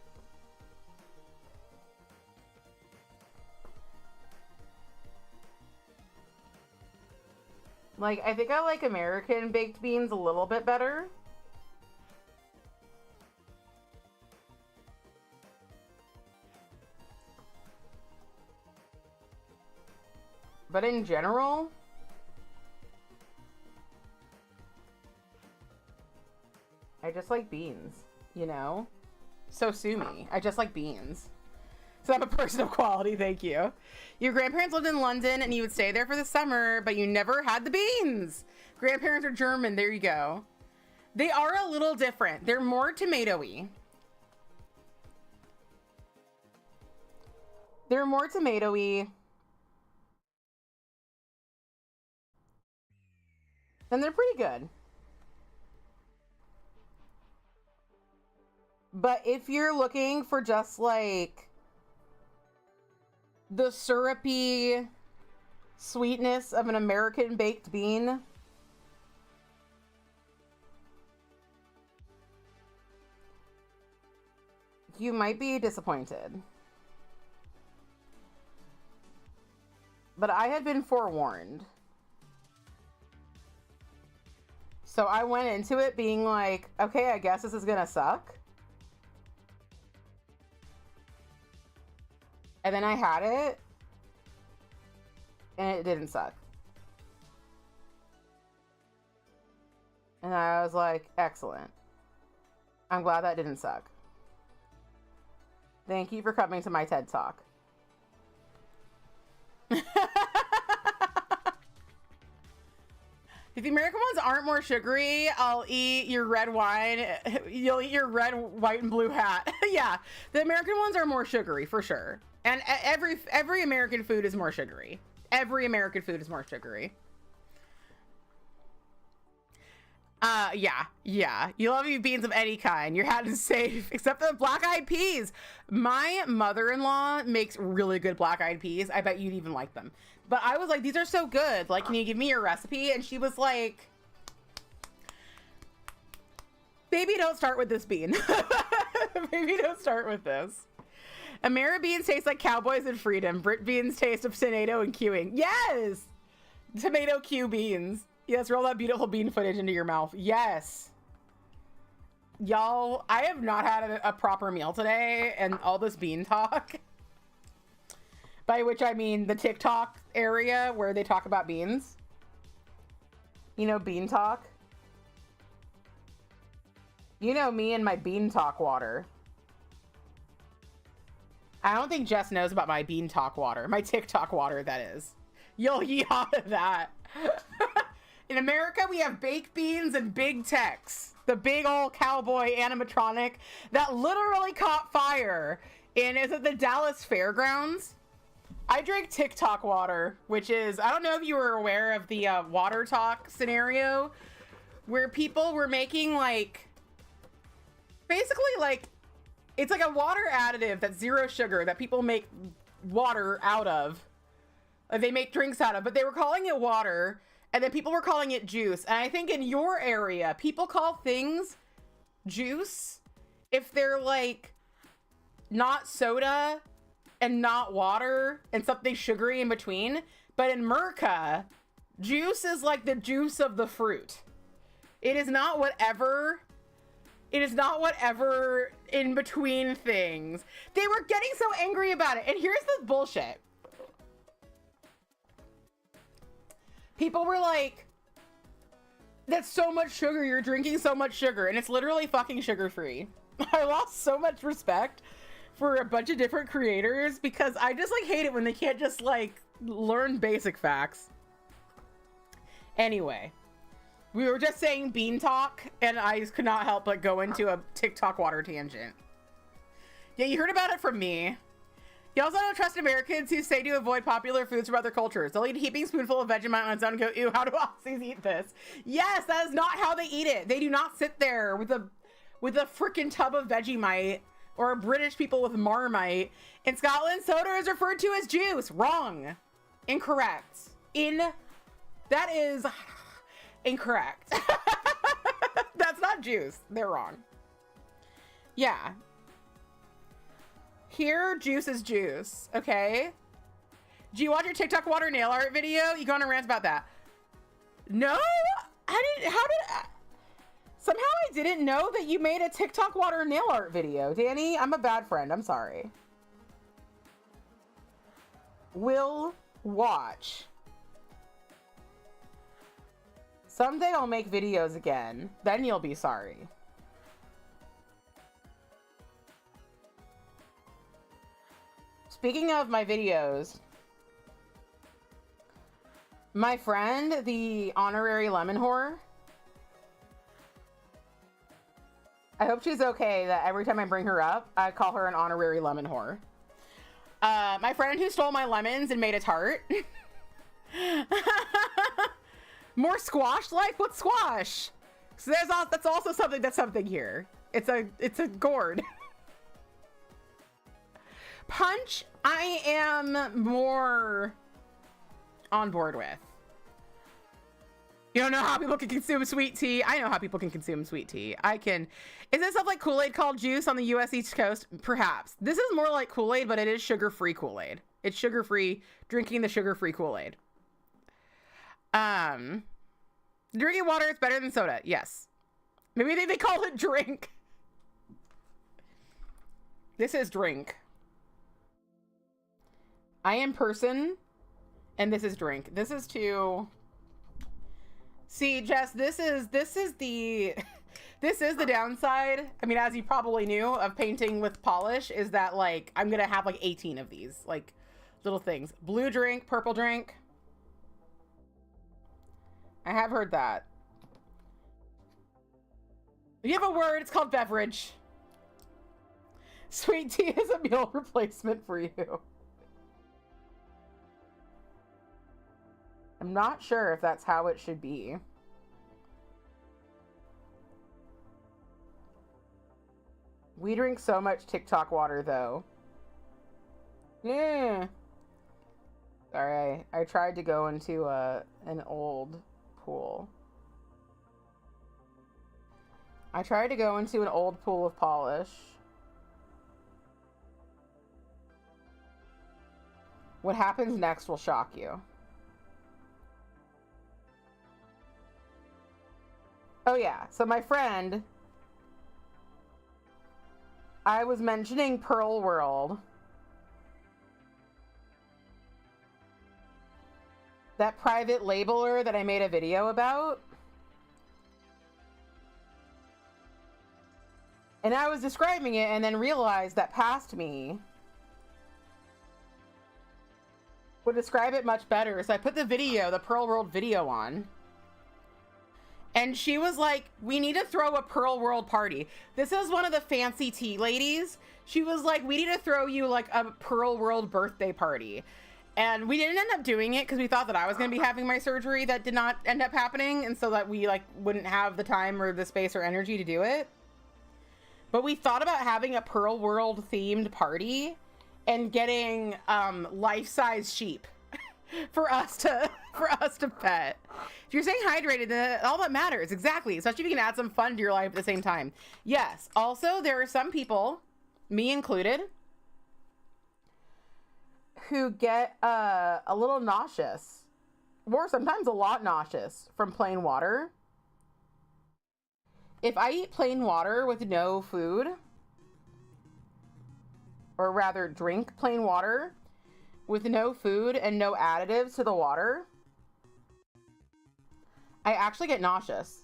Like, I think I like American baked beans a little bit better. But in general, I just like beans, you know? So sue me. I just like beans. So I'm a person of quality, thank you. Your grandparents lived in London and you would stay there for the summer, but you never had the beans. Grandparents are German, there you go. They are a little different. They're more tomatoey. They're more tomatoey. And they're pretty good. But if you're looking for just like the syrupy sweetness of an American baked bean, you might be disappointed. But I had been forewarned. So I went into it being like, okay, I guess this is gonna suck. And then I had it, and it didn't suck. And I was like, excellent. I'm glad that didn't suck. Thank you for coming to my TED Talk. If the American ones aren't more sugary, I'll eat your red wine. You'll eat your red, white, and blue hat. Yeah, the American ones are more sugary for sure. And every American food is more sugary. Every American food is more sugary. Yeah. You love your beans of any kind. Your hat is safe, except the black-eyed peas. My mother-in-law makes really good black-eyed peas. I bet you'd even like them. But I was like, these are so good. Like, can you give me your recipe? And she was like, baby, don't start with this bean. Baby, don't start with this. Ameri beans taste like cowboys and freedom. Brit beans taste of tomato and queuing. Yes! Tomato Q beans. Yes, roll that beautiful bean footage into your mouth. Yes. Y'all, I have not had a proper meal today, and all this bean talk, by which I mean the TikTok area where they talk about beans. You know, bean talk. You know me and my bean talk water. I don't think Jess knows about my bean talk water. My TikTok water, that is. You'll yaw to that. In America, we have baked beans and Big Tex, the big old cowboy animatronic that literally caught fire in, is it the Dallas Fairgrounds? I drink TikTok water, which is, I don't know if you were aware of the water talk scenario where people were making like basically like, it's like a water additive that's zero sugar that people make water out of. They make drinks out of, but they were calling it water, and then people were calling it juice. And I think in your area, people call things juice if they're like not soda and not water and something sugary in between. But in Merca, juice is like the juice of the fruit. It is not whatever. It is not whatever in between things. They were getting so angry about it. And here's the bullshit. People were like, that's so much sugar. You're drinking so much sugar. And it's literally fucking sugar-free. I lost so much respect for a bunch of different creators because I just like hate it when they can't just like learn basic facts. Anyway. We were just saying bean talk, and I just could not help but go into a TikTok water tangent. Yeah, you heard about it from me. You also don't trust Americans who say to avoid popular foods from other cultures. They'll eat a heaping spoonful of Vegemite on its own and go, ew, how do Aussies eat this? Yes, that is not how they eat it. They do not sit there with a freaking tub of Vegemite, or British people with Marmite. In Scotland, soda is referred to as juice. Wrong. Incorrect. That is... incorrect. That's not juice. They're wrong. Yeah. Here, juice is juice. Okay. Do you watch your TikTok water nail art video? You go on a rant about that? No? Somehow I didn't know that you made a TikTok water nail art video. Danny, I'm a bad friend. I'm sorry. Will watch. Someday I'll make videos again. Then you'll be sorry. Speaking of my videos, my friend, the honorary lemon whore, I hope she's okay that every time I bring her up, I call her an honorary lemon whore. My friend who stole my lemons and made a tart. More squash like? What's squash? So that's also something here. It's a gourd. Punch, I am more on board with. You don't know how people can consume sweet tea. I know how people can consume sweet tea. Is this stuff like Kool-Aid called juice on the US East Coast? Perhaps. This is more like Kool-Aid, but it is sugar-free Kool-Aid. It's sugar-free, drinking the sugar-free Kool-Aid. Drinking water is better than soda. Yes. Maybe they call it drink. This is drink. I am person, and this is drink. This is to... See, Jess, this is the downside. I mean, as you probably knew, of painting with polish is that, like, I'm gonna have like 18 of these, like, little things. Blue drink, purple drink. I have heard that. You have a word, it's called beverage. Sweet tea is a meal replacement for you. I'm not sure if that's how it should be. We drink so much TikTok water, though. Yeah. Sorry, I tried to go into an old pool. I tried to go into an old pool of polish. What happens next will shock you. Oh yeah, so my friend, I was mentioning Pearl World. That private labeler that I made a video about. And I was describing it and then realized that past me would describe it much better. So I put the video, the Pearl World video on. And she was like, we need to throw a Pearl World party. This is one of the fancy tea ladies. She was like, we need to throw you like a Pearl World birthday party. And we didn't end up doing it because we thought that I was going to be having my surgery that did not end up happening. And so that we like wouldn't have the time or the space or energy to do it. But we thought about having a Pearl World themed party and getting life-size sheep for us to pet. If you're staying hydrated, then all that matters. Exactly. Especially if you can add some fun to your life at the same time. Yes. Also, there are some people, me included, who get a little nauseous, or sometimes a lot nauseous, from plain water. If I eat plain water with no food, or rather drink plain water with no food and no additives to the water, I actually get nauseous.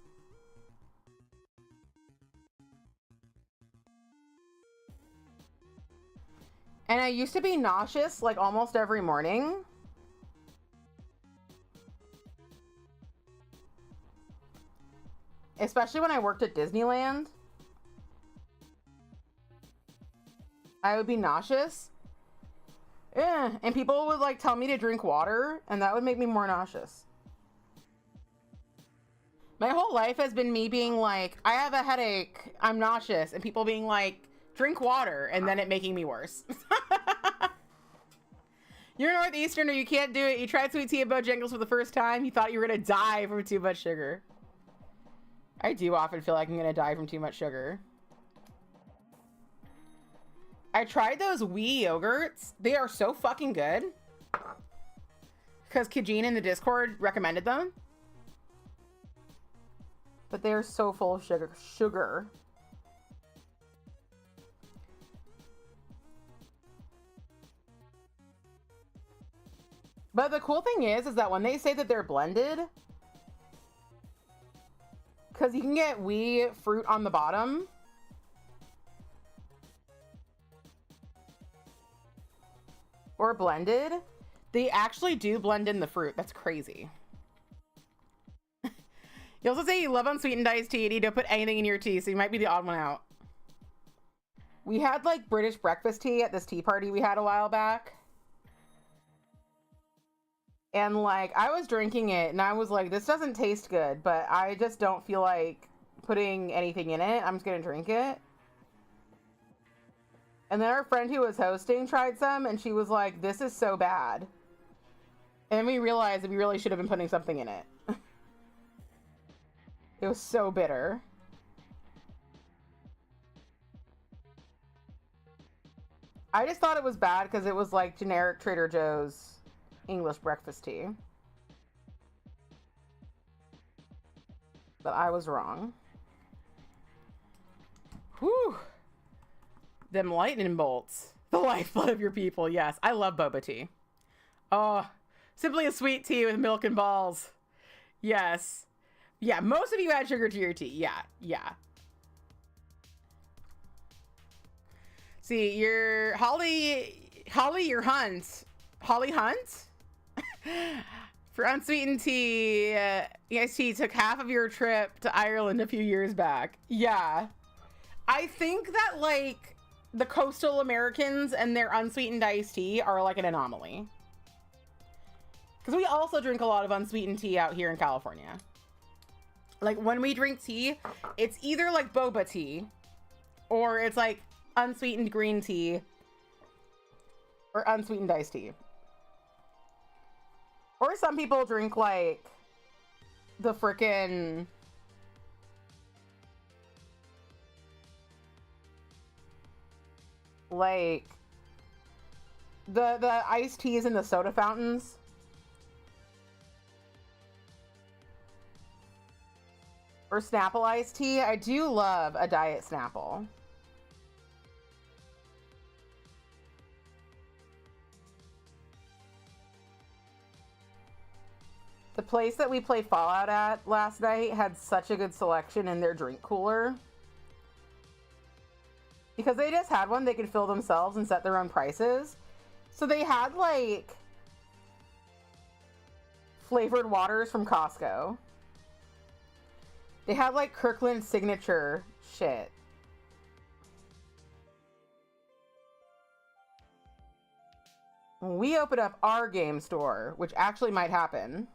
And I used to be nauseous like almost every morning. Especially when I worked at Disneyland. I would be nauseous. And people would like tell me to drink water, and that would make me more nauseous. My whole life has been me being like, I have a headache, I'm nauseous, and people being like, drink water, and then it making me worse. You're Northeasterner, you can't do it. You tried sweet tea at Bojangles for the first time, you thought you were gonna die from too much sugar. I do often feel like I'm gonna die from too much sugar. I tried those Wii yogurts. They are so fucking good. Because Kajin in the Discord recommended them. But they are so full of sugar. But the cool thing is that when they say that they're blended, because you can get Wii fruit on the bottom, or blended, they actually do blend in the fruit. That's crazy. You also say you love unsweetened iced tea and you don't put anything in your tea, so you might be the odd one out. We had like British breakfast tea at this tea party we had a while back. And like, I was drinking it and I was like, this doesn't taste good, but I just don't feel like putting anything in it. I'm just gonna drink it. And then our friend who was hosting tried some and she was like, this is so bad. And we realized that we really should have been putting something in it. It was so bitter. I just thought it was bad because it was like generic Trader Joe's English breakfast tea. But I was wrong. Whew. Them lightning bolts. The lifeblood of your people. Yes, I love boba tea. Oh, simply a sweet tea with milk and balls. Yes. Yeah, most of you add sugar to your tea. Yeah, yeah. See, your Holly, your Hunt. Holly Hunt? For unsweetened tea, EST took half of your trip to Ireland a few years back. Yeah. I think that, like, the coastal Americans and their unsweetened iced tea are, like, an anomaly. Because we also drink a lot of unsweetened tea out here in California. Like, when we drink tea, it's either, like, boba tea, or it's, like, unsweetened green tea, or unsweetened iced tea. Or some people drink, like, the frickin' like, the iced teas in the soda fountains. Or Snapple iced tea. I do love a diet Snapple. The place that we played Fallout at last night had such a good selection in their drink cooler. Because they just had one they could fill themselves and set their own prices. So they had, like, flavored waters from Costco. They had, like, Kirkland signature shit. We opened up our game store, which actually might happen.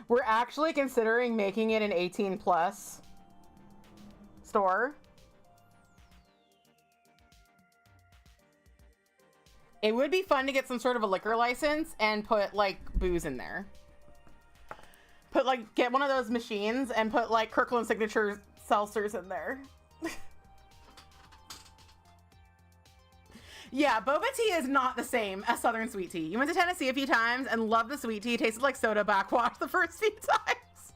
We're actually considering making it an 18 plus store. It would be fun to get some sort of a liquor license and put like booze in there. Put like, get one of those machines and put like Kirkland Signature seltzers in there. Yeah, boba tea is not the same as Southern sweet tea. You went to Tennessee a few times and loved the sweet tea. It tasted like soda backwash the first few times.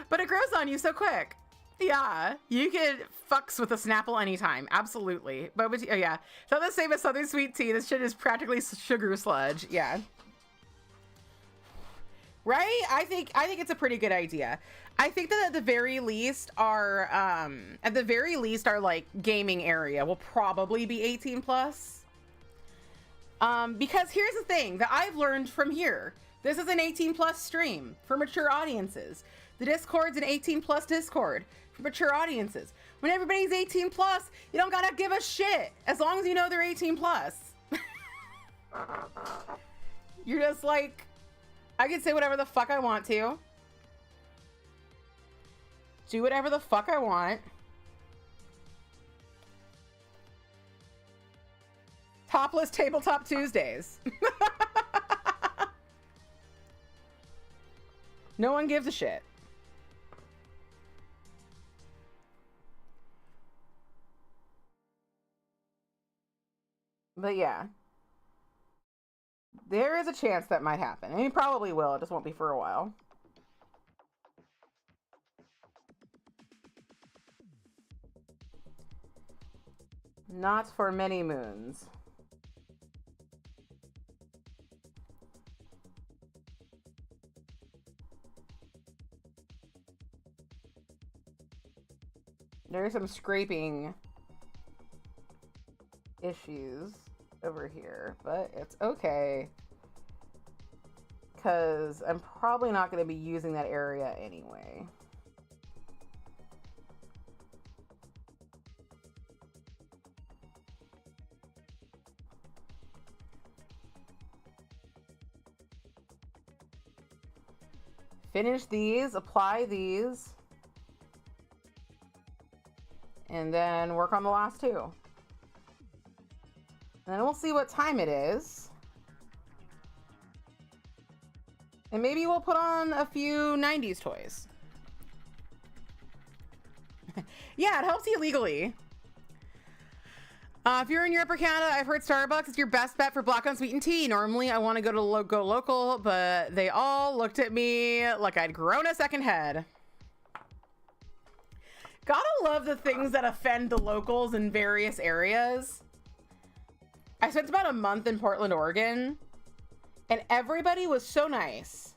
But it grows on you so quick. Yeah, you could fucks with a Snapple anytime. Absolutely. Boba tea, oh yeah. It's not the same as Southern sweet tea. This shit is practically sugar sludge. Yeah. Right? I think it's a pretty good idea. I think that at the very least our like gaming area will probably be 18 plus. Because here's the thing that I've learned from here. This is an 18 plus stream for mature audiences. The Discord's an 18 plus Discord for mature audiences. When everybody's 18 plus, you don't gotta give a shit as long as you know they're 18 plus. You're just like, I can say whatever the fuck I want to. Do whatever the fuck I want. Topless Tabletop Tuesdays. No one gives a shit. But yeah. There is a chance that might happen. And it probably will. It just won't be for a while. Not for many moons. There's some scraping issues over here, but it's okay. Because I'm probably not going to be using that area anyway. Finish these, apply these, and then work on the last two. And then we'll see what time it is. And maybe we'll put on a few 90s toys. Yeah, it helps you legally. If you're in Europe or Canada, I've heard Starbucks is your best bet for black unsweetened tea. Normally, I want to go to go local, but they all looked at me like I'd grown a second head. Gotta love the things that offend the locals in various areas. I spent about a month in Portland, Oregon, and everybody was so nice.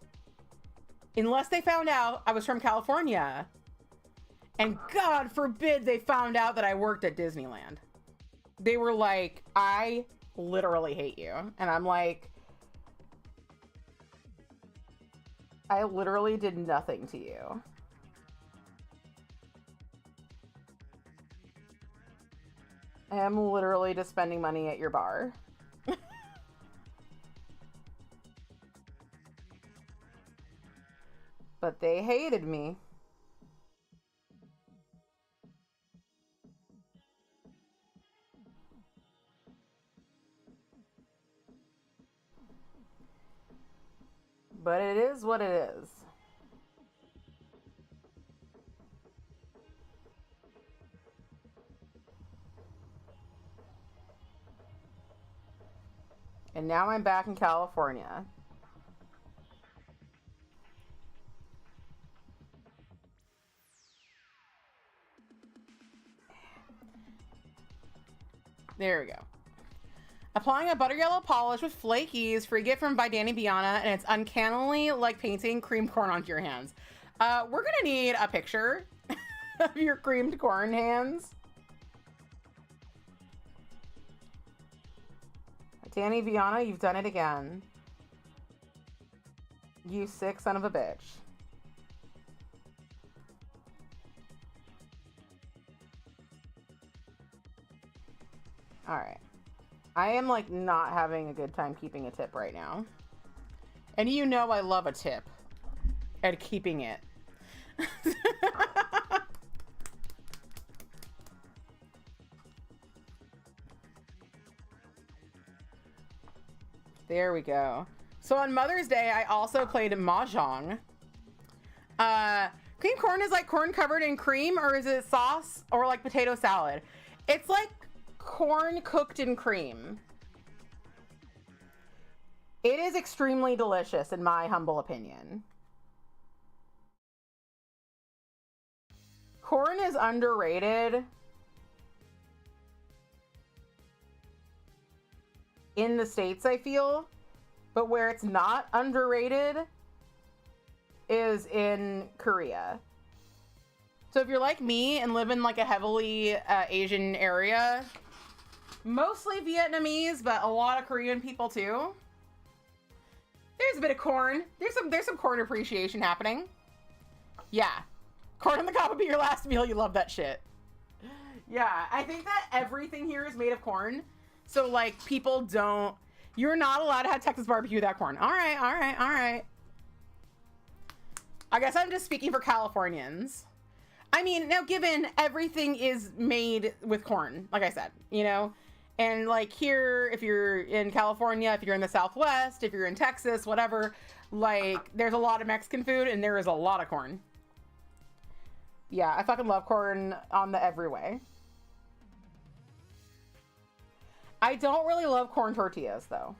Unless they found out I was from California. And God forbid they found out that I worked at Disneyland. They were like, I literally hate you. And I'm like, I literally did nothing to you. I am literally just spending money at your bar. But they hated me. But it is what it is. And now I'm back in California. There we go. Applying a butter yellow polish with flakies, free gift from by Danny Biana, and it's uncannily like painting creamed corn onto your hands. We're gonna need a picture of your creamed corn hands. Danny Biana, you've done it again. You sick son of a bitch. All right. I am like not having a good time keeping a tip right now. And you know I love a tip and keeping it. There we go. So on Mother's Day, I also played Mahjong. Cream corn is like corn covered in cream, or is it sauce or like potato salad? It's like corn cooked in cream. It is extremely delicious in my humble opinion. Corn is underrated in the States, I feel, but where it's not underrated is in Korea. So if you're like me and live in like a heavily Asian area, mostly Vietnamese, but a lot of Korean people too, there's a bit of corn. There's some corn appreciation happening. Yeah. Corn on the cob would be your last meal. You love that shit. Yeah, I think that everything here is made of corn. So like people don't, you're not allowed to have Texas barbecue without corn. All right, all right, all right. I guess I'm just speaking for Californians. I mean, now given everything is made with corn, like I said, you know, and like here, if you're in California, if you're in the Southwest, if you're in Texas, whatever, like there's a lot of Mexican food and there is a lot of corn. Yeah, I fucking love corn on the every way. I don't really love corn tortillas though.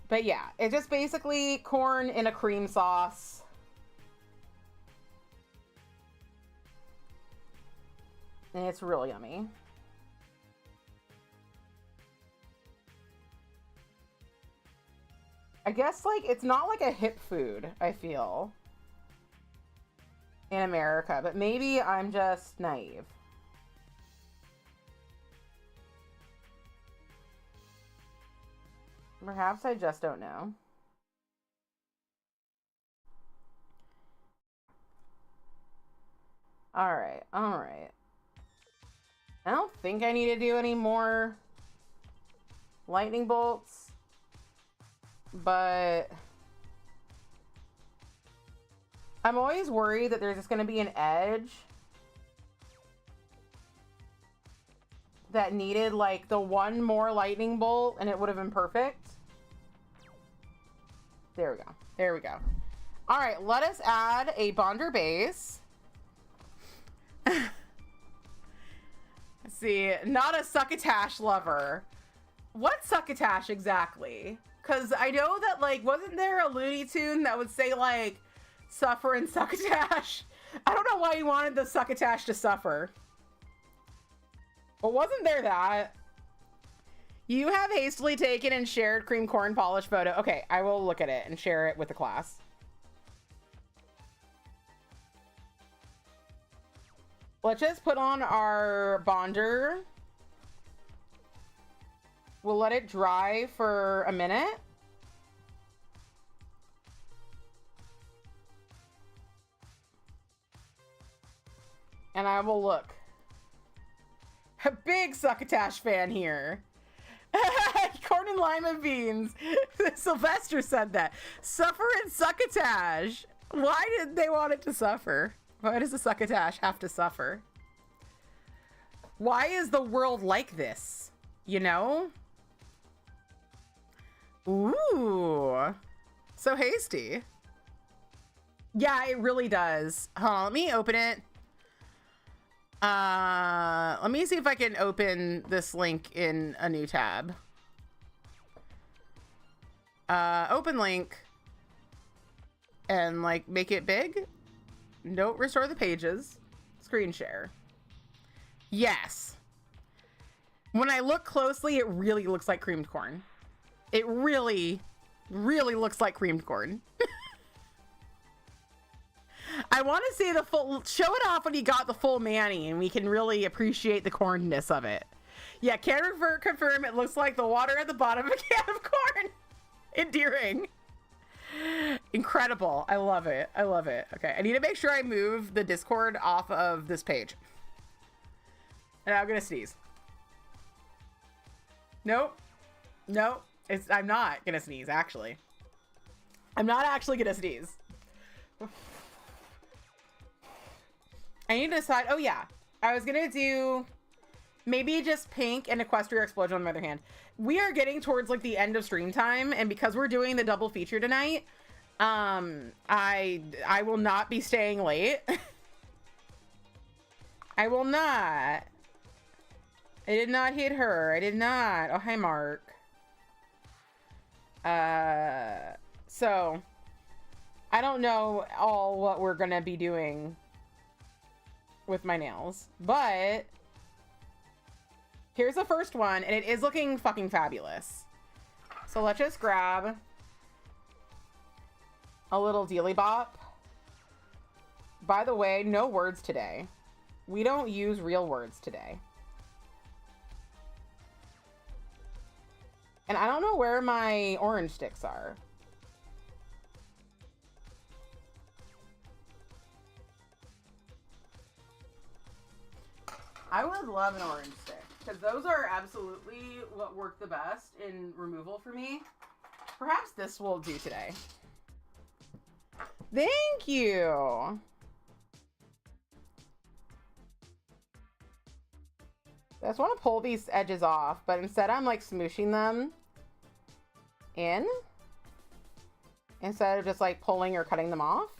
But yeah, it's just basically corn in a cream sauce. And it's real yummy. I guess like it's not like a hip food, I feel, in America, but maybe I'm just naive. Perhaps I just don't know. All right, all right. I don't think I need to do any more lightning bolts, but I'm always worried that there's just going to be an edge that needed like the one more lightning bolt and it would have been perfect. There we go. There we go. All right, let us add a Bonder base. Let's see, not a succotash lover. What succotash exactly? Because I know that, like, wasn't there a Looney Tune that would say, like, suffer and succotash? I don't know why you wanted the succotash to suffer. But wasn't there that? You have hastily taken and shared cream corn polish photo. Okay, I will look at it and share it with the class. Let's just put on our Bonder. We'll let it dry for a minute. And I will look. A big succotash fan here. Corn and lima beans. Sylvester said that. Suffer and succotash. Why did they want it to suffer? Why does the succotash have to suffer? Why is the world like this? You know? Ooh. So hasty. Yeah, it really does. Hold on, let me open it. Let me see if I can open this link in a new tab. Open link. And like make it big. Don't restore the pages. Screen share. Yes. When I look closely, it really looks like creamed corn. It really, really looks like creamed corn. I want to see the full, show it off when you got the full Manny and we can really appreciate the cornness of it. Yeah, can confirm it looks like the water at the bottom of a can of corn. Endearing. Incredible. I love it. I love it. Okay, I need to make sure I move the Discord off of this page. And I'm gonna sneeze. Nope. Nope. I'm not gonna sneeze, actually. I'm not actually gonna sneeze. I need to decide. Oh, yeah. I was going to do maybe just pink and Equestria Explosion on the other hand. We are getting towards like the end of stream time. And because we're doing the double feature tonight, I will not be staying late. I will not. I did not hit her. I did not. Oh, hi, Mark. So I don't know all what we're gonna be doing with my nails, but here's the first one, and it is looking fucking fabulous. So let's just grab a little dealy bop. By the way, no words today. We don't use real words today. And I don't know where my orange sticks are. I would love an orange stick, because those are absolutely what work the best in removal for me. Perhaps this will do today. Thank you. I just want to pull these edges off, but instead I'm like smooshing them in instead of just like pulling or cutting them off.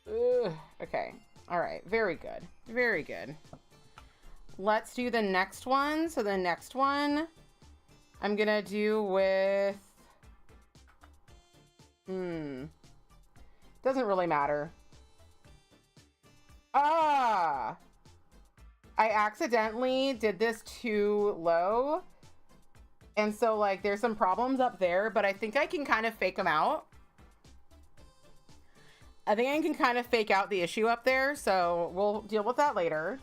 Ugh. Okay. All right. Very good. Very good. Let's do the next one. So the next one I'm going to do with... Doesn't really matter. I accidentally did this too low. And so like there's some problems up there, but I think I can kind of fake them out. I think I can kind of fake out the issue up there, so we'll deal with that later.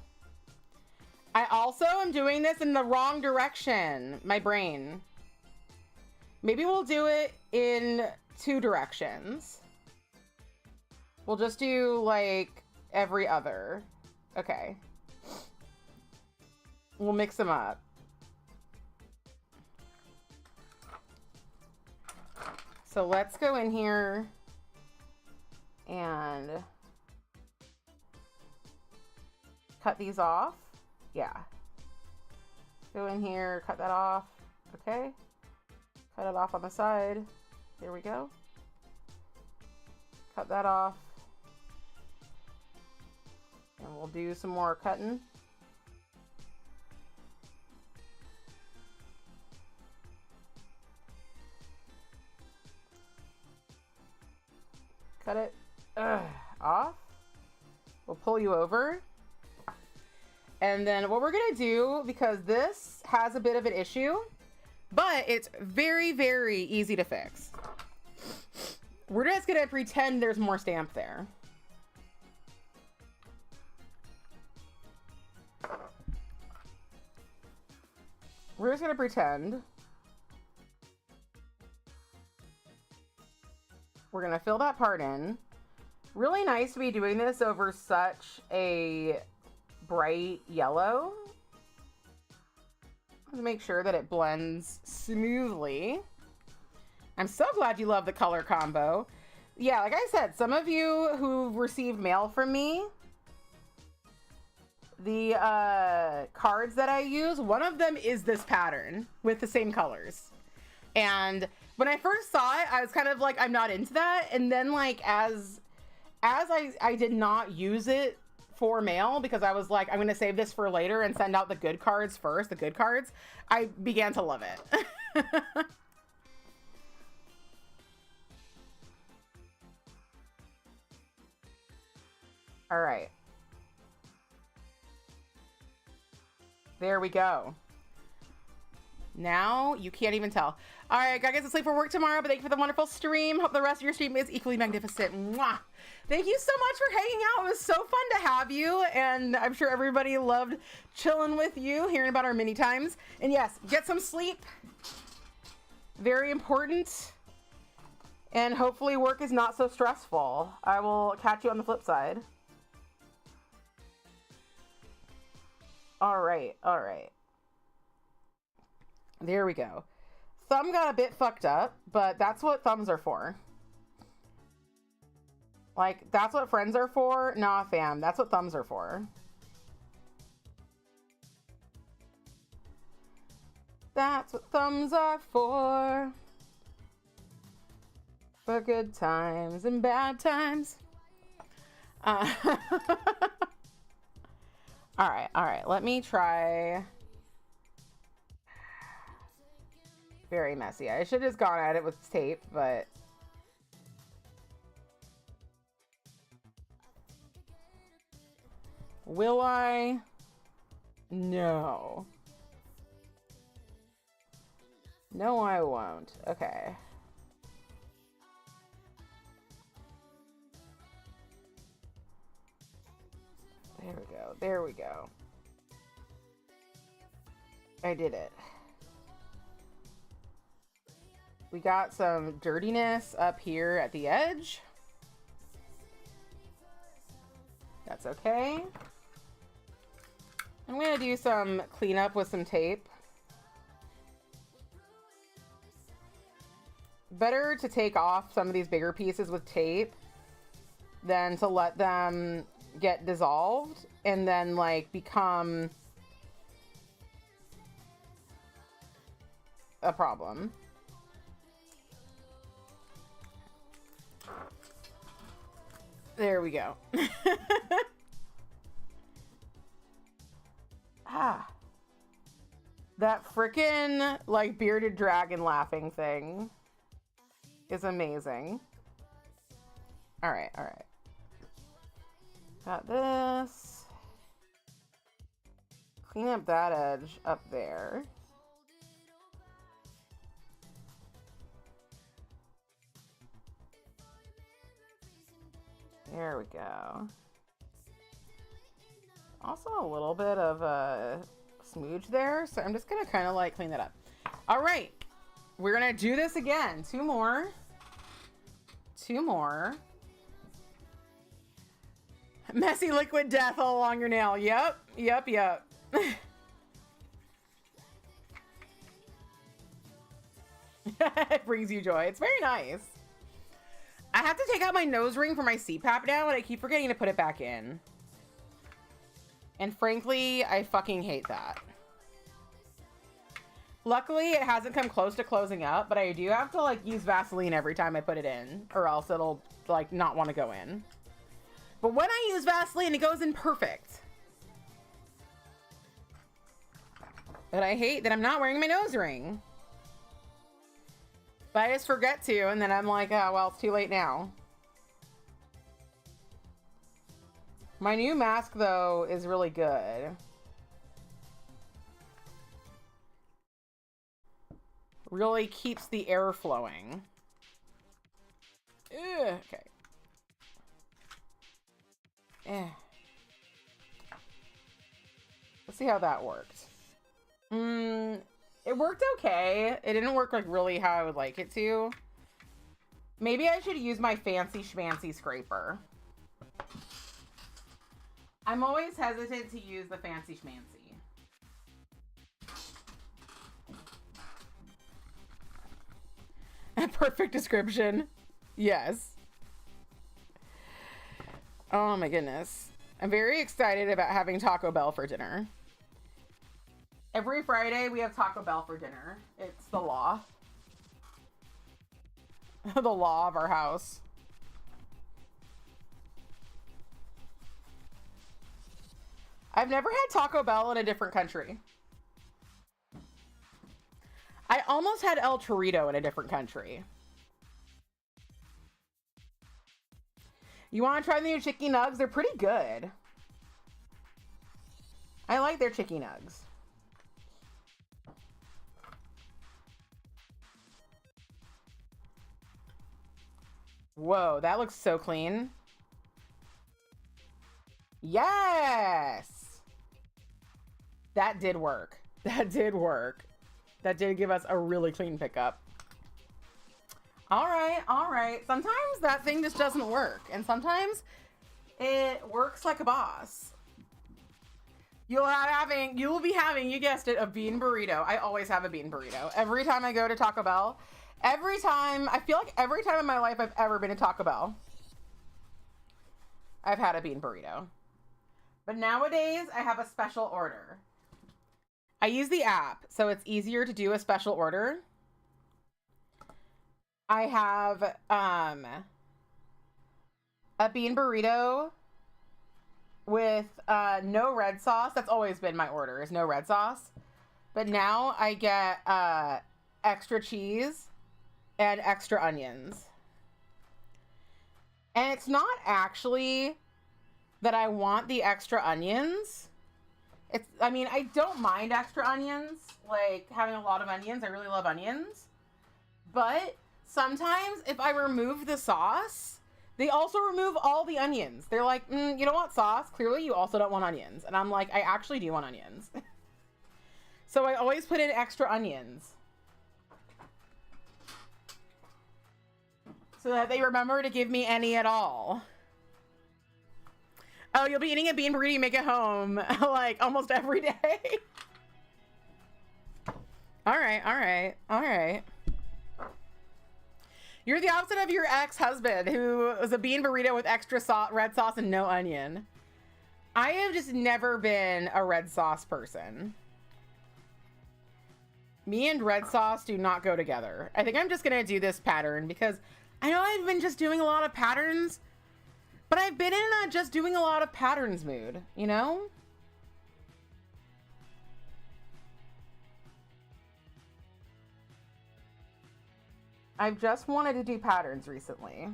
I also am doing this in the wrong direction, my brain. Maybe we'll do it in 2 directions. We'll just do like every other. Okay. We'll mix them up. So let's go in here and cut these off. Yeah. Go in here, cut that off. Okay. Cut it off on the side. There we go. Cut that off. And we'll do some more cutting. Cut it off. We'll pull you over. And then what we're gonna do, because this has a bit of an issue, but it's very, very easy to fix. We're just gonna pretend there's more stamp there. We're just gonna pretend. We're gonna fill that part in. Really nice to be doing this over such a bright yellow. To make sure that it blends smoothly. I'm so glad you love the color combo. Yeah, like I said, some of you who've received mail from me, the cards that I use, one of them is this pattern with the same colors. And when I first saw it, I was kind of like, I'm not into that. And then like, as I did not use it for mail, because I was like, I'm going to save this for later and send out the good cards first, the good cards, I began to love it. All right. There we go. Now you can't even tell. All right, gotta get to sleep for work tomorrow, but thank you for the wonderful stream. Hope the rest of your stream is equally magnificent. Mwah. Thank you so much for hanging out. It was so fun to have you, and I'm sure everybody loved chilling with you, hearing about our mini times. And yes, get some sleep. Very important. And hopefully work is not so stressful. I will catch you on the flip side. All right, all right. There we go. Thumb got a bit fucked up, but that's what thumbs are for. Like, that's what friends are for? Nah, fam. That's what thumbs are for. That's what thumbs are for. For good times and bad times. All right. Let me try. Very messy. I should have just gone at it with tape, but... Will I? No. No, I won't. Okay. There we go. There we go. I did it. We got some dirtiness up here at the edge. That's okay. I'm gonna do some cleanup with some tape. Better to take off some of these bigger pieces with tape than to let them get dissolved and then like become a problem. There we go. That frickin' like bearded dragon laughing thing is amazing. All right. Got this. Clean up that edge up there. There we go. Also a little bit of a smooge there, so I'm just gonna kind of like clean that up. All right, we're gonna do this again. Two more. Messy liquid death all along your nail. Yep. It brings you joy. It's very nice. I have to take out my nose ring for my CPAP now, and I keep forgetting to put it back in. And frankly, I fucking hate that. Luckily, it hasn't come close to closing up, but I do have to like use Vaseline every time I put it in, or else it'll like not want to go in. But when I use Vaseline, it goes in perfect. But I hate that I'm not wearing my nose ring. But I just forget to, and then I'm like, oh, well, it's too late now. My new mask, though, is really good. Really keeps the air flowing. Ugh, okay. Let's see how that worked. It worked okay. It didn't work like really how I would like it to. Maybe I should use my fancy schmancy scraper. I'm always hesitant to use the fancy schmancy. A perfect description. Yes. Oh my goodness. I'm very excited about having Taco Bell for dinner. Every Friday we have Taco Bell for dinner. It's the law. The law of our house. I've never had Taco Bell in a different country. I almost had El Torito in a different country. You want to try the new Chicky Nugs? They're pretty good. I like their Chicky Nugs. Whoa, that looks so clean. Yes! That did work. That did work. That did give us a really clean pickup. All right. Sometimes that thing just doesn't work. And sometimes it works like a boss. You will be having, you guessed it, a bean burrito. I always have a bean burrito. Every time I go to Taco Bell. I feel like every time in my life I've ever been to Taco Bell. I've had a bean burrito. But nowadays, I have a special order. I use the app, so it's easier to do a special order. I have a bean burrito with no red sauce. That's always been my order, is no red sauce. But now I get extra cheese and extra onions. And it's not actually that I want the extra onions. I mean, I don't mind extra onions, like having a lot of onions. I really love onions. But sometimes if I remove the sauce, they also remove all the onions. They're like, you don't want sauce. Clearly, you also don't want onions. And I'm like, I actually do want onions. So I always put in extra onions, so that they remember to give me any at all. Oh, you'll be eating a bean burrito, you make it home, like, almost every day. All right. You're the opposite of your ex-husband, who was a bean burrito with extra red sauce and no onion. I have just never been a red sauce person. Me and red sauce do not go together. I think I'm just gonna do this pattern because I know I've been just doing a lot of patterns, but I've been in a just doing a lot of patterns mood, you know? I've just wanted to do patterns recently.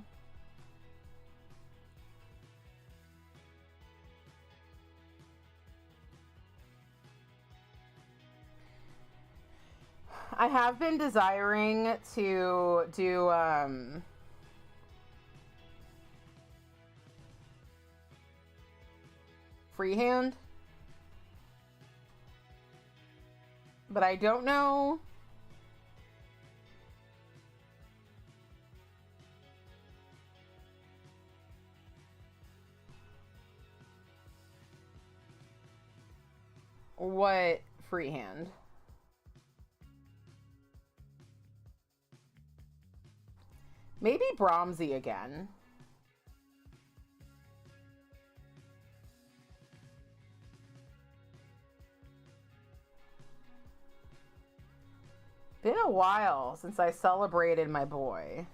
I have been desiring to do freehand, but I don't know what freehand. Maybe Brahmsy again. Been a while since I celebrated my boy.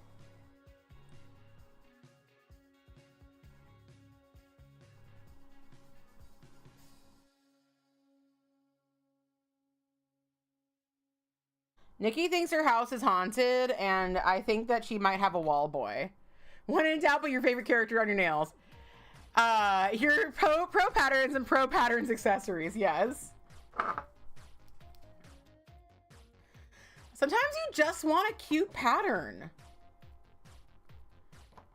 Nikki thinks her house is haunted, and I think that she might have a wall boy. When in doubt, put your favorite character on your nails. Your pro patterns and pro patterns accessories, yes. Sometimes you just want a cute pattern.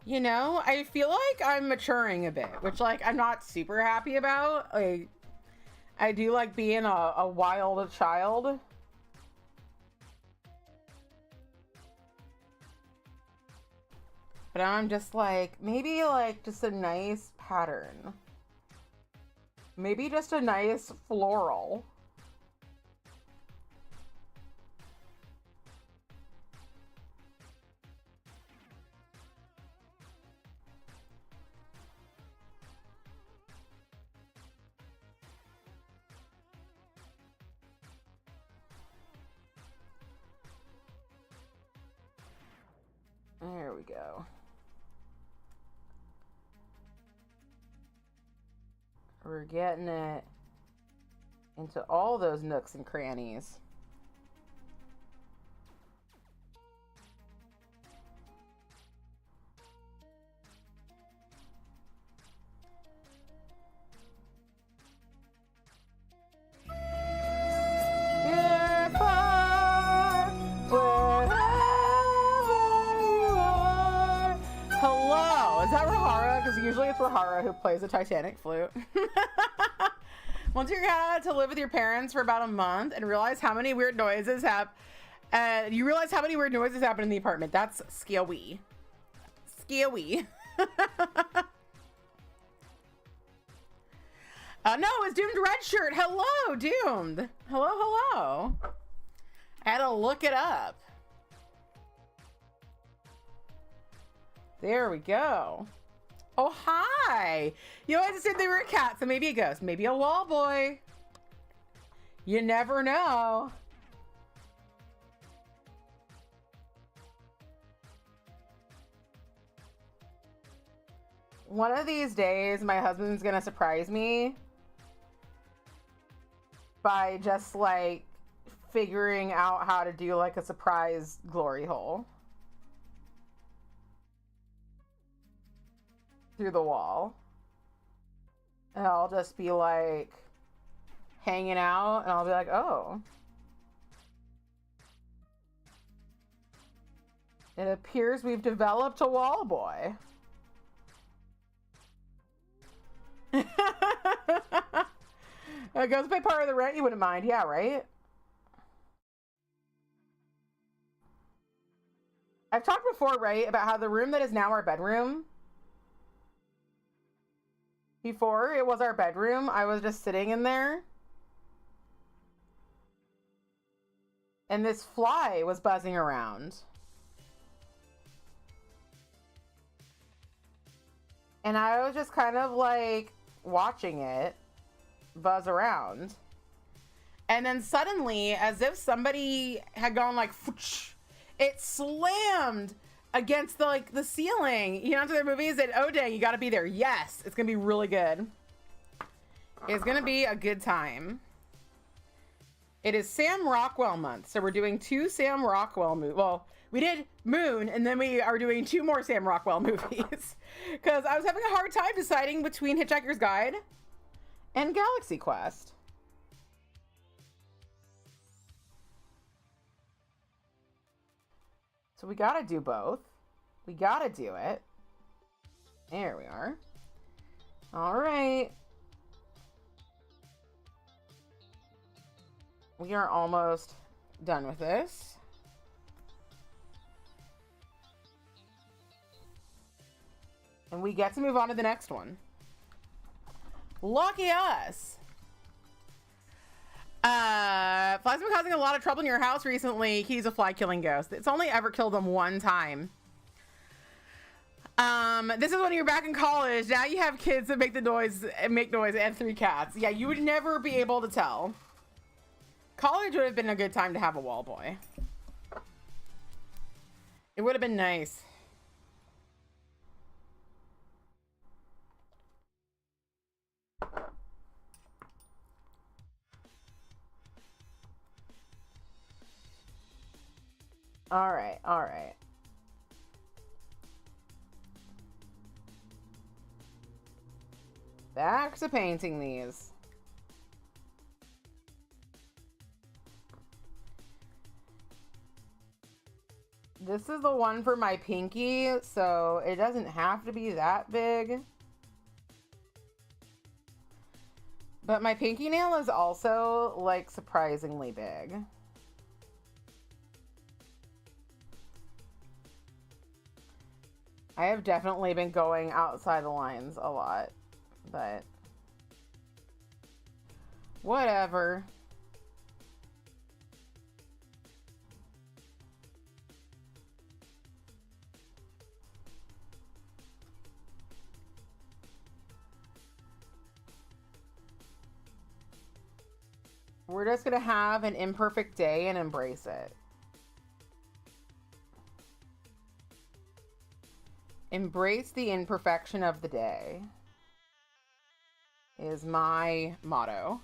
You know, I feel like I'm maturing a bit, which, like, I'm not super happy about. Like, I do like being a wild child. But I'm just like, maybe like just a nice pattern. Maybe just a nice floral. There we go. We're getting it into all those nooks and crannies. Usually it's Rahara who plays the Titanic flute. Once you're out to live with your parents for about a month and realize how many weird noises happen in the apartment. That's scary. Scary. No, it's Doomed Red Shirt. Hello, Doomed. Hello. I had to look it up. There we go. Oh, hi. You always assumed they were a cat, so maybe a ghost, maybe a wall boy. You never know. One of these days, my husband's gonna surprise me by just like figuring out how to do like a surprise glory hole through the wall. And I'll just be like hanging out and I'll be like, oh. It appears we've developed a wall boy. Goes pay part of the rent, you wouldn't mind. Yeah, right? I've talked before, right, about how the room that is now our bedroom, before it was our bedroom, I was just sitting in there. And this fly was buzzing around. And I was just kind of like watching it buzz around. And then suddenly, as if somebody had gone like, it slammed against the ceiling. You know, to their movies that, oh dang, you gotta be there. Yes, it's gonna be really good. It's gonna be a good time. It is Sam Rockwell month, so we're doing 2 Sam Rockwell movies. Well, we did Moon, and then we are doing 2 more Sam Rockwell movies. Because I was having a hard time deciding between Hitchhiker's Guide and Galaxy Quest. So we gotta do both. We gotta do it. There we are. All right. We are almost done with this. And we get to move on to the next one. Lucky us. Flies have been causing a lot of trouble in your house recently. He's a fly killing ghost. It's only ever killed them one time. This is when you're back in college. Now you have kids that make noise and 3 cats. Yeah, you would never be able to tell. College would have been a good time to have a wall boy. It would have been nice. All right, all right. Back to painting these. This is the one for my pinky, so it doesn't have to be that big. But my pinky nail is also, like, surprisingly big. I have definitely been going outside the lines a lot, but whatever. We're just gonna have an imperfect day and embrace it. Embrace the imperfection of the day is my motto.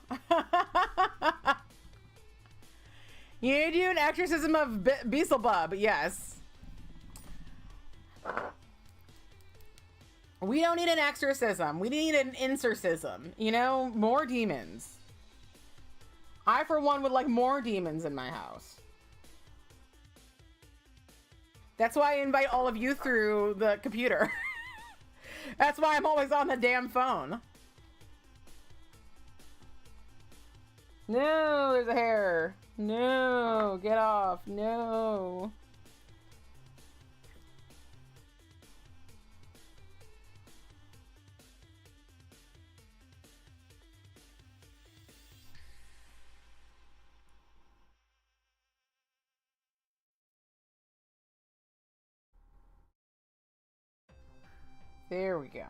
You do an exorcism of Beelzebub, yes. We don't need an exorcism. We need an insorcism. You know, more demons. I, for one, would like more demons in my house. That's why I invite all of you through the computer. That's why I'm always on the damn phone. No, there's a hair. No, get off. No. There we go.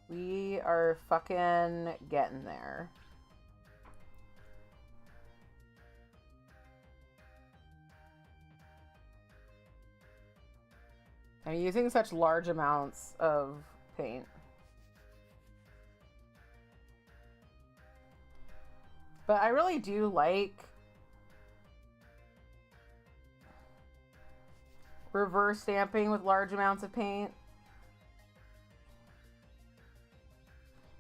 We are fucking getting there. I'm using such large amounts of paint. But I really do like reverse stamping with large amounts of paint.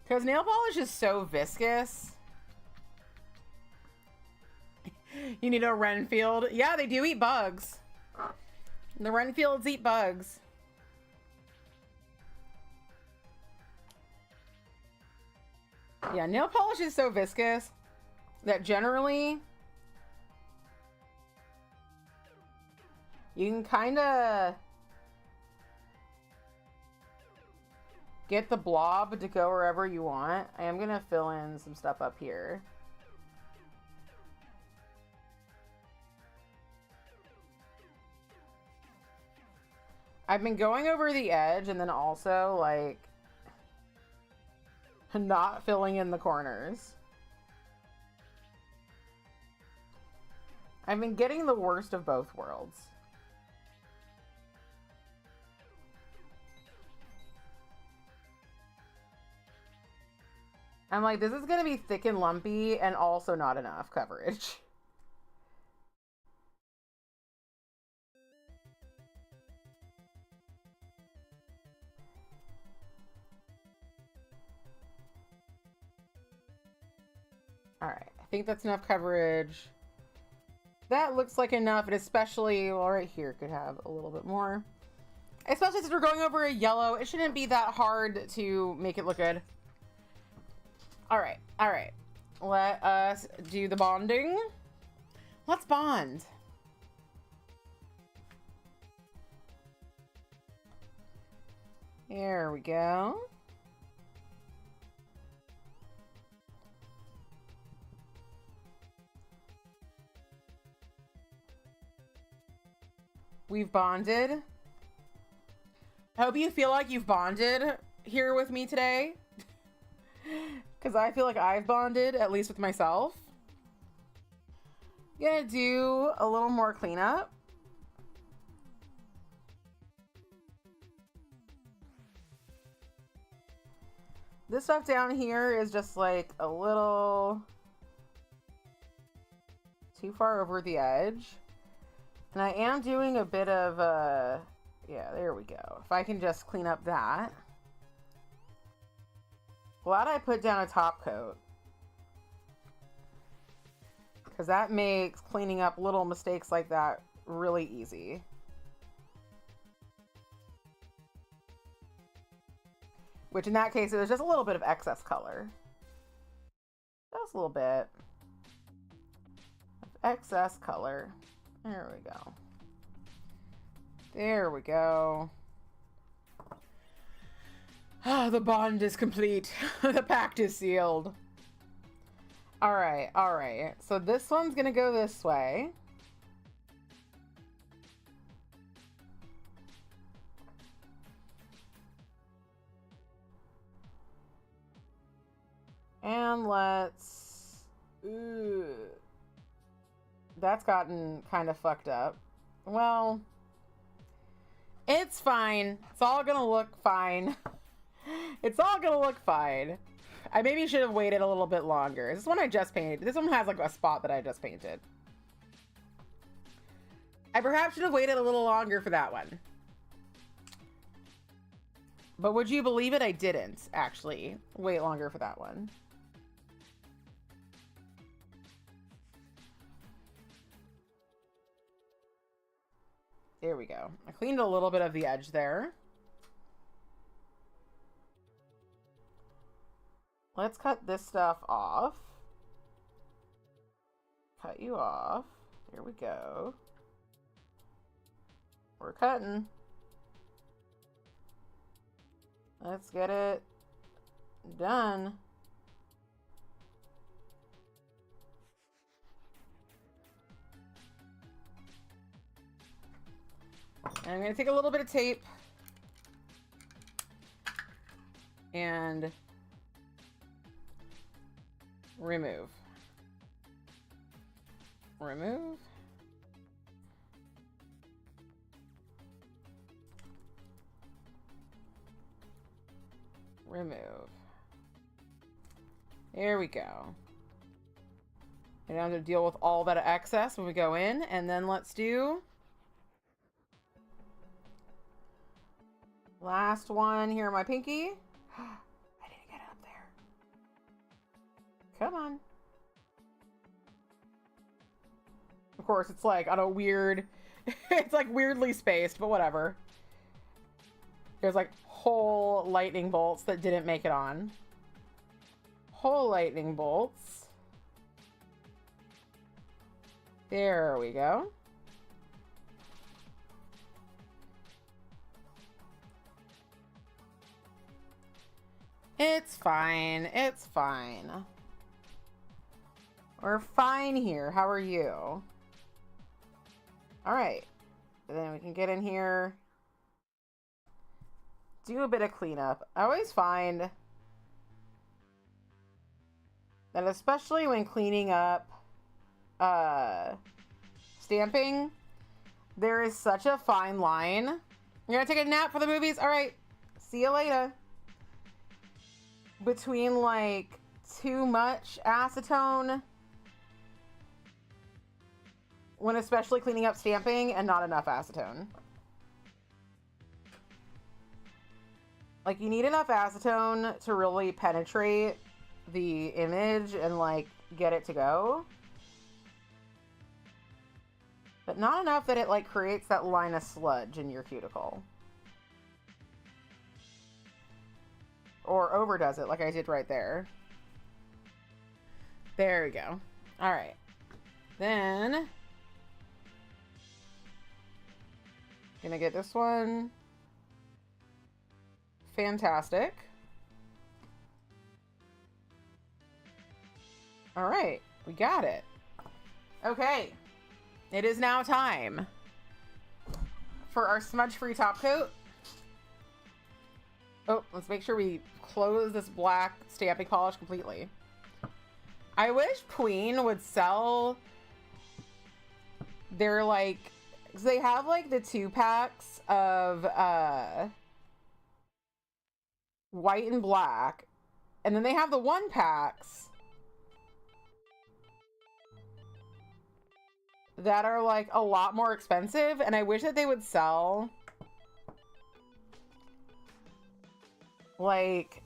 Because nail polish is so viscous. You need a Renfield. Yeah, they do eat bugs. The Renfields eat bugs. Yeah, nail polish is so viscous that generally you can kind of get the blob to go wherever you want. I am going to fill in some stuff up here. I've been going over the edge and then also like not filling in the corners. I've been getting the worst of both worlds. I'm like, this is going to be thick and lumpy and also not enough coverage. All right, I think that's enough coverage. That looks like enough, and especially, well, right here could have a little bit more. Especially since we're going over a yellow, it shouldn't be that hard to make it look good. All right, all right. Let us do the bonding. Let's bond. There we go. We've bonded. I hope you feel like you've bonded here with me today. Because I feel like I've bonded, at least with myself. Gonna do a little more cleanup. This stuff down here is just like a little too far over the edge. And I am doing a bit of, yeah, there we go. If I can just clean up that. Glad I put down a top coat. Because that makes cleaning up little mistakes like that really easy. Which in that case, it was just a little bit of excess color. Just a little bit. Excess color. There we go. There we go. Ah, the bond is complete. The pact is sealed. All right, all right. So this one's gonna go this way. And let's... Ooh. That's gotten kind of fucked up. Well, it's fine. It's all gonna look fine. It's all gonna look fine. I maybe should have waited a little bit longer. This one I just painted. This one has like a spot that I just painted. I perhaps should have waited a little longer for that one. But would you believe it? I didn't actually wait longer for that one. There we go. I cleaned a little bit of the edge there. Let's cut this stuff off. Cut you off. There we go. We're cutting. Let's get it done. And I'm going to take a little bit of tape and remove. Remove. Remove. There we go. We don't have to deal with all that excess when we go in. And then let's do last one here on my pinky. I didn't get it up there. Come on. Of course, it's like on a weird, it's like weirdly spaced, but whatever. There's like whole lightning bolts that didn't make it on. Whole lightning bolts. There we go. It's fine. It's fine. We're fine here. How are you? All right. Then we can get in here. Do a bit of cleanup. I always find that especially when cleaning up stamping, there is such a fine line. You're gonna take a nap for the movies? All right. See you later. Between like too much acetone when especially cleaning up stamping and not enough acetone. Like, you need enough acetone to really penetrate the image and like get it to go, but not enough that it like creates that line of sludge in your cuticle or overdoes it like I did right there. There we go. All right, then gonna get this one. Fantastic. All right, we got it. Okay, it is now time for our smudge-free top coat. Oh, let's make sure we close this black stamping polish completely. I wish Queen would sell their like, because they have like the 2-packs of white and black, and then they have the 1-packs that are like a lot more expensive, and I wish that they would sell like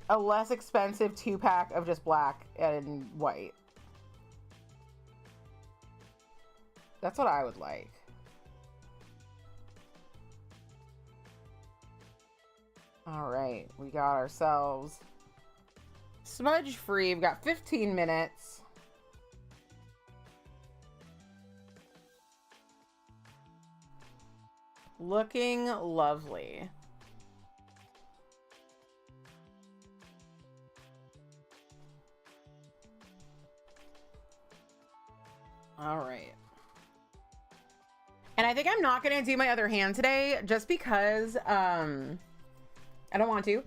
a less expensive 2-pack of just black and white. That's what I would like. All right, we got ourselves smudge free. We've got 15 minutes. Looking lovely. All right. And I think I'm not going to do my other hand today just because I don't want to.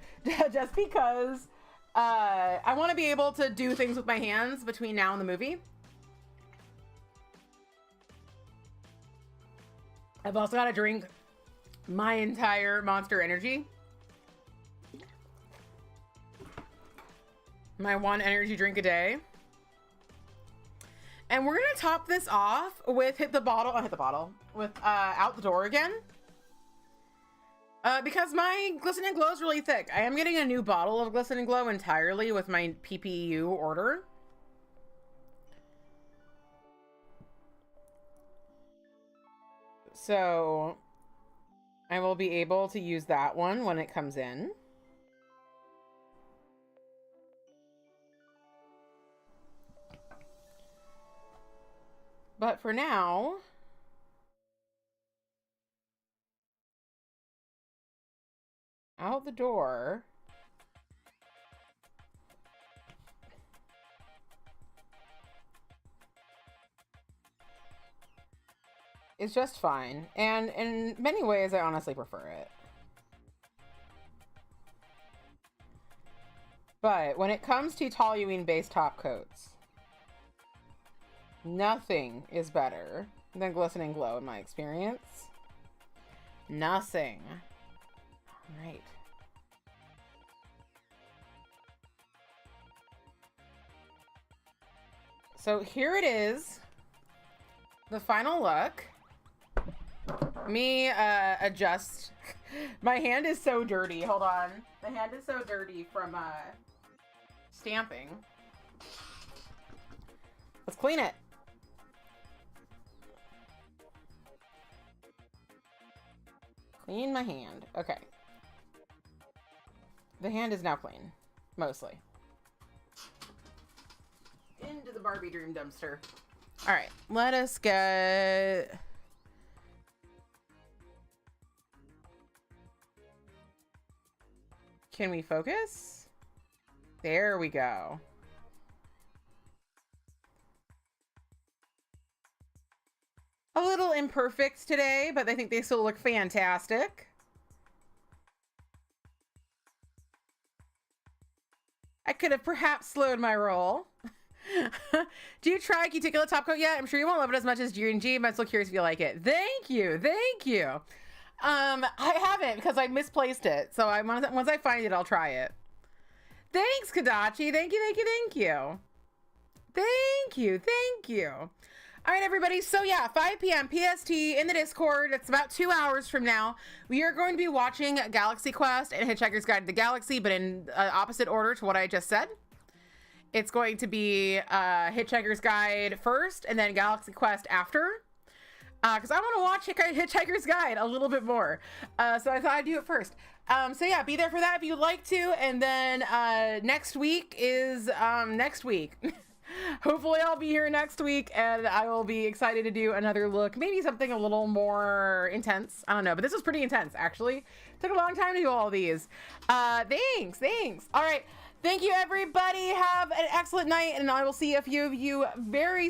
Just because I want to be able to do things with my hands between now and the movie. I've also got to drink my entire Monster Energy. My one energy drink a day. And we're going to top this off with Hit the Bottle, with Out the Door Again. Because my Glisten and Glow is really thick. I am getting a new bottle of Glisten and Glow entirely with my PPU order. So I will be able to use that one when it comes in. But for now, out the door. It's just fine. And in many ways, I honestly prefer it. But when it comes to toluene based top coats, nothing is better than Glistening Glow in my experience. Nothing. All right. So here it is. The final look. Me adjust. My hand is so dirty. Hold on. The hand is so dirty from stamping. Let's clean it. Clean my hand. Okay. The hand is now clean. Mostly. Into the Barbie Dream dumpster. All right. Let us get... Can we focus? There we go. A little imperfect today, but I think they still look fantastic. I could have perhaps slowed my roll. Do you try Cuticulate Top Coat yet? I'm sure you won't love it as much as G&G, but I'm still curious if you like it. Thank you. Thank you. I haven't because I misplaced it. So once I find it, I'll try it. Thanks, Kadachi. Thank you, thank you, thank you. Thank you, thank you. All right, everybody. So yeah, 5 p.m. PST in the Discord. It's about 2 hours from now. We are going to be watching Galaxy Quest and Hitchhiker's Guide to the Galaxy, but in opposite order to what I just said. It's going to be Hitchhiker's Guide first and then Galaxy Quest after. Because I want to watch Hitchhiker's Guide a little bit more. So I thought I'd do it first. So yeah, be there for that if you'd like to. And then next week is next week. Hopefully I'll be here next week and I will be excited to do another look. Maybe something a little more intense. I don't know, but this was pretty intense, actually. It took a long time to do all these. Thanks. All right. Thank you, everybody. Have an excellent night, and I will see a few of you very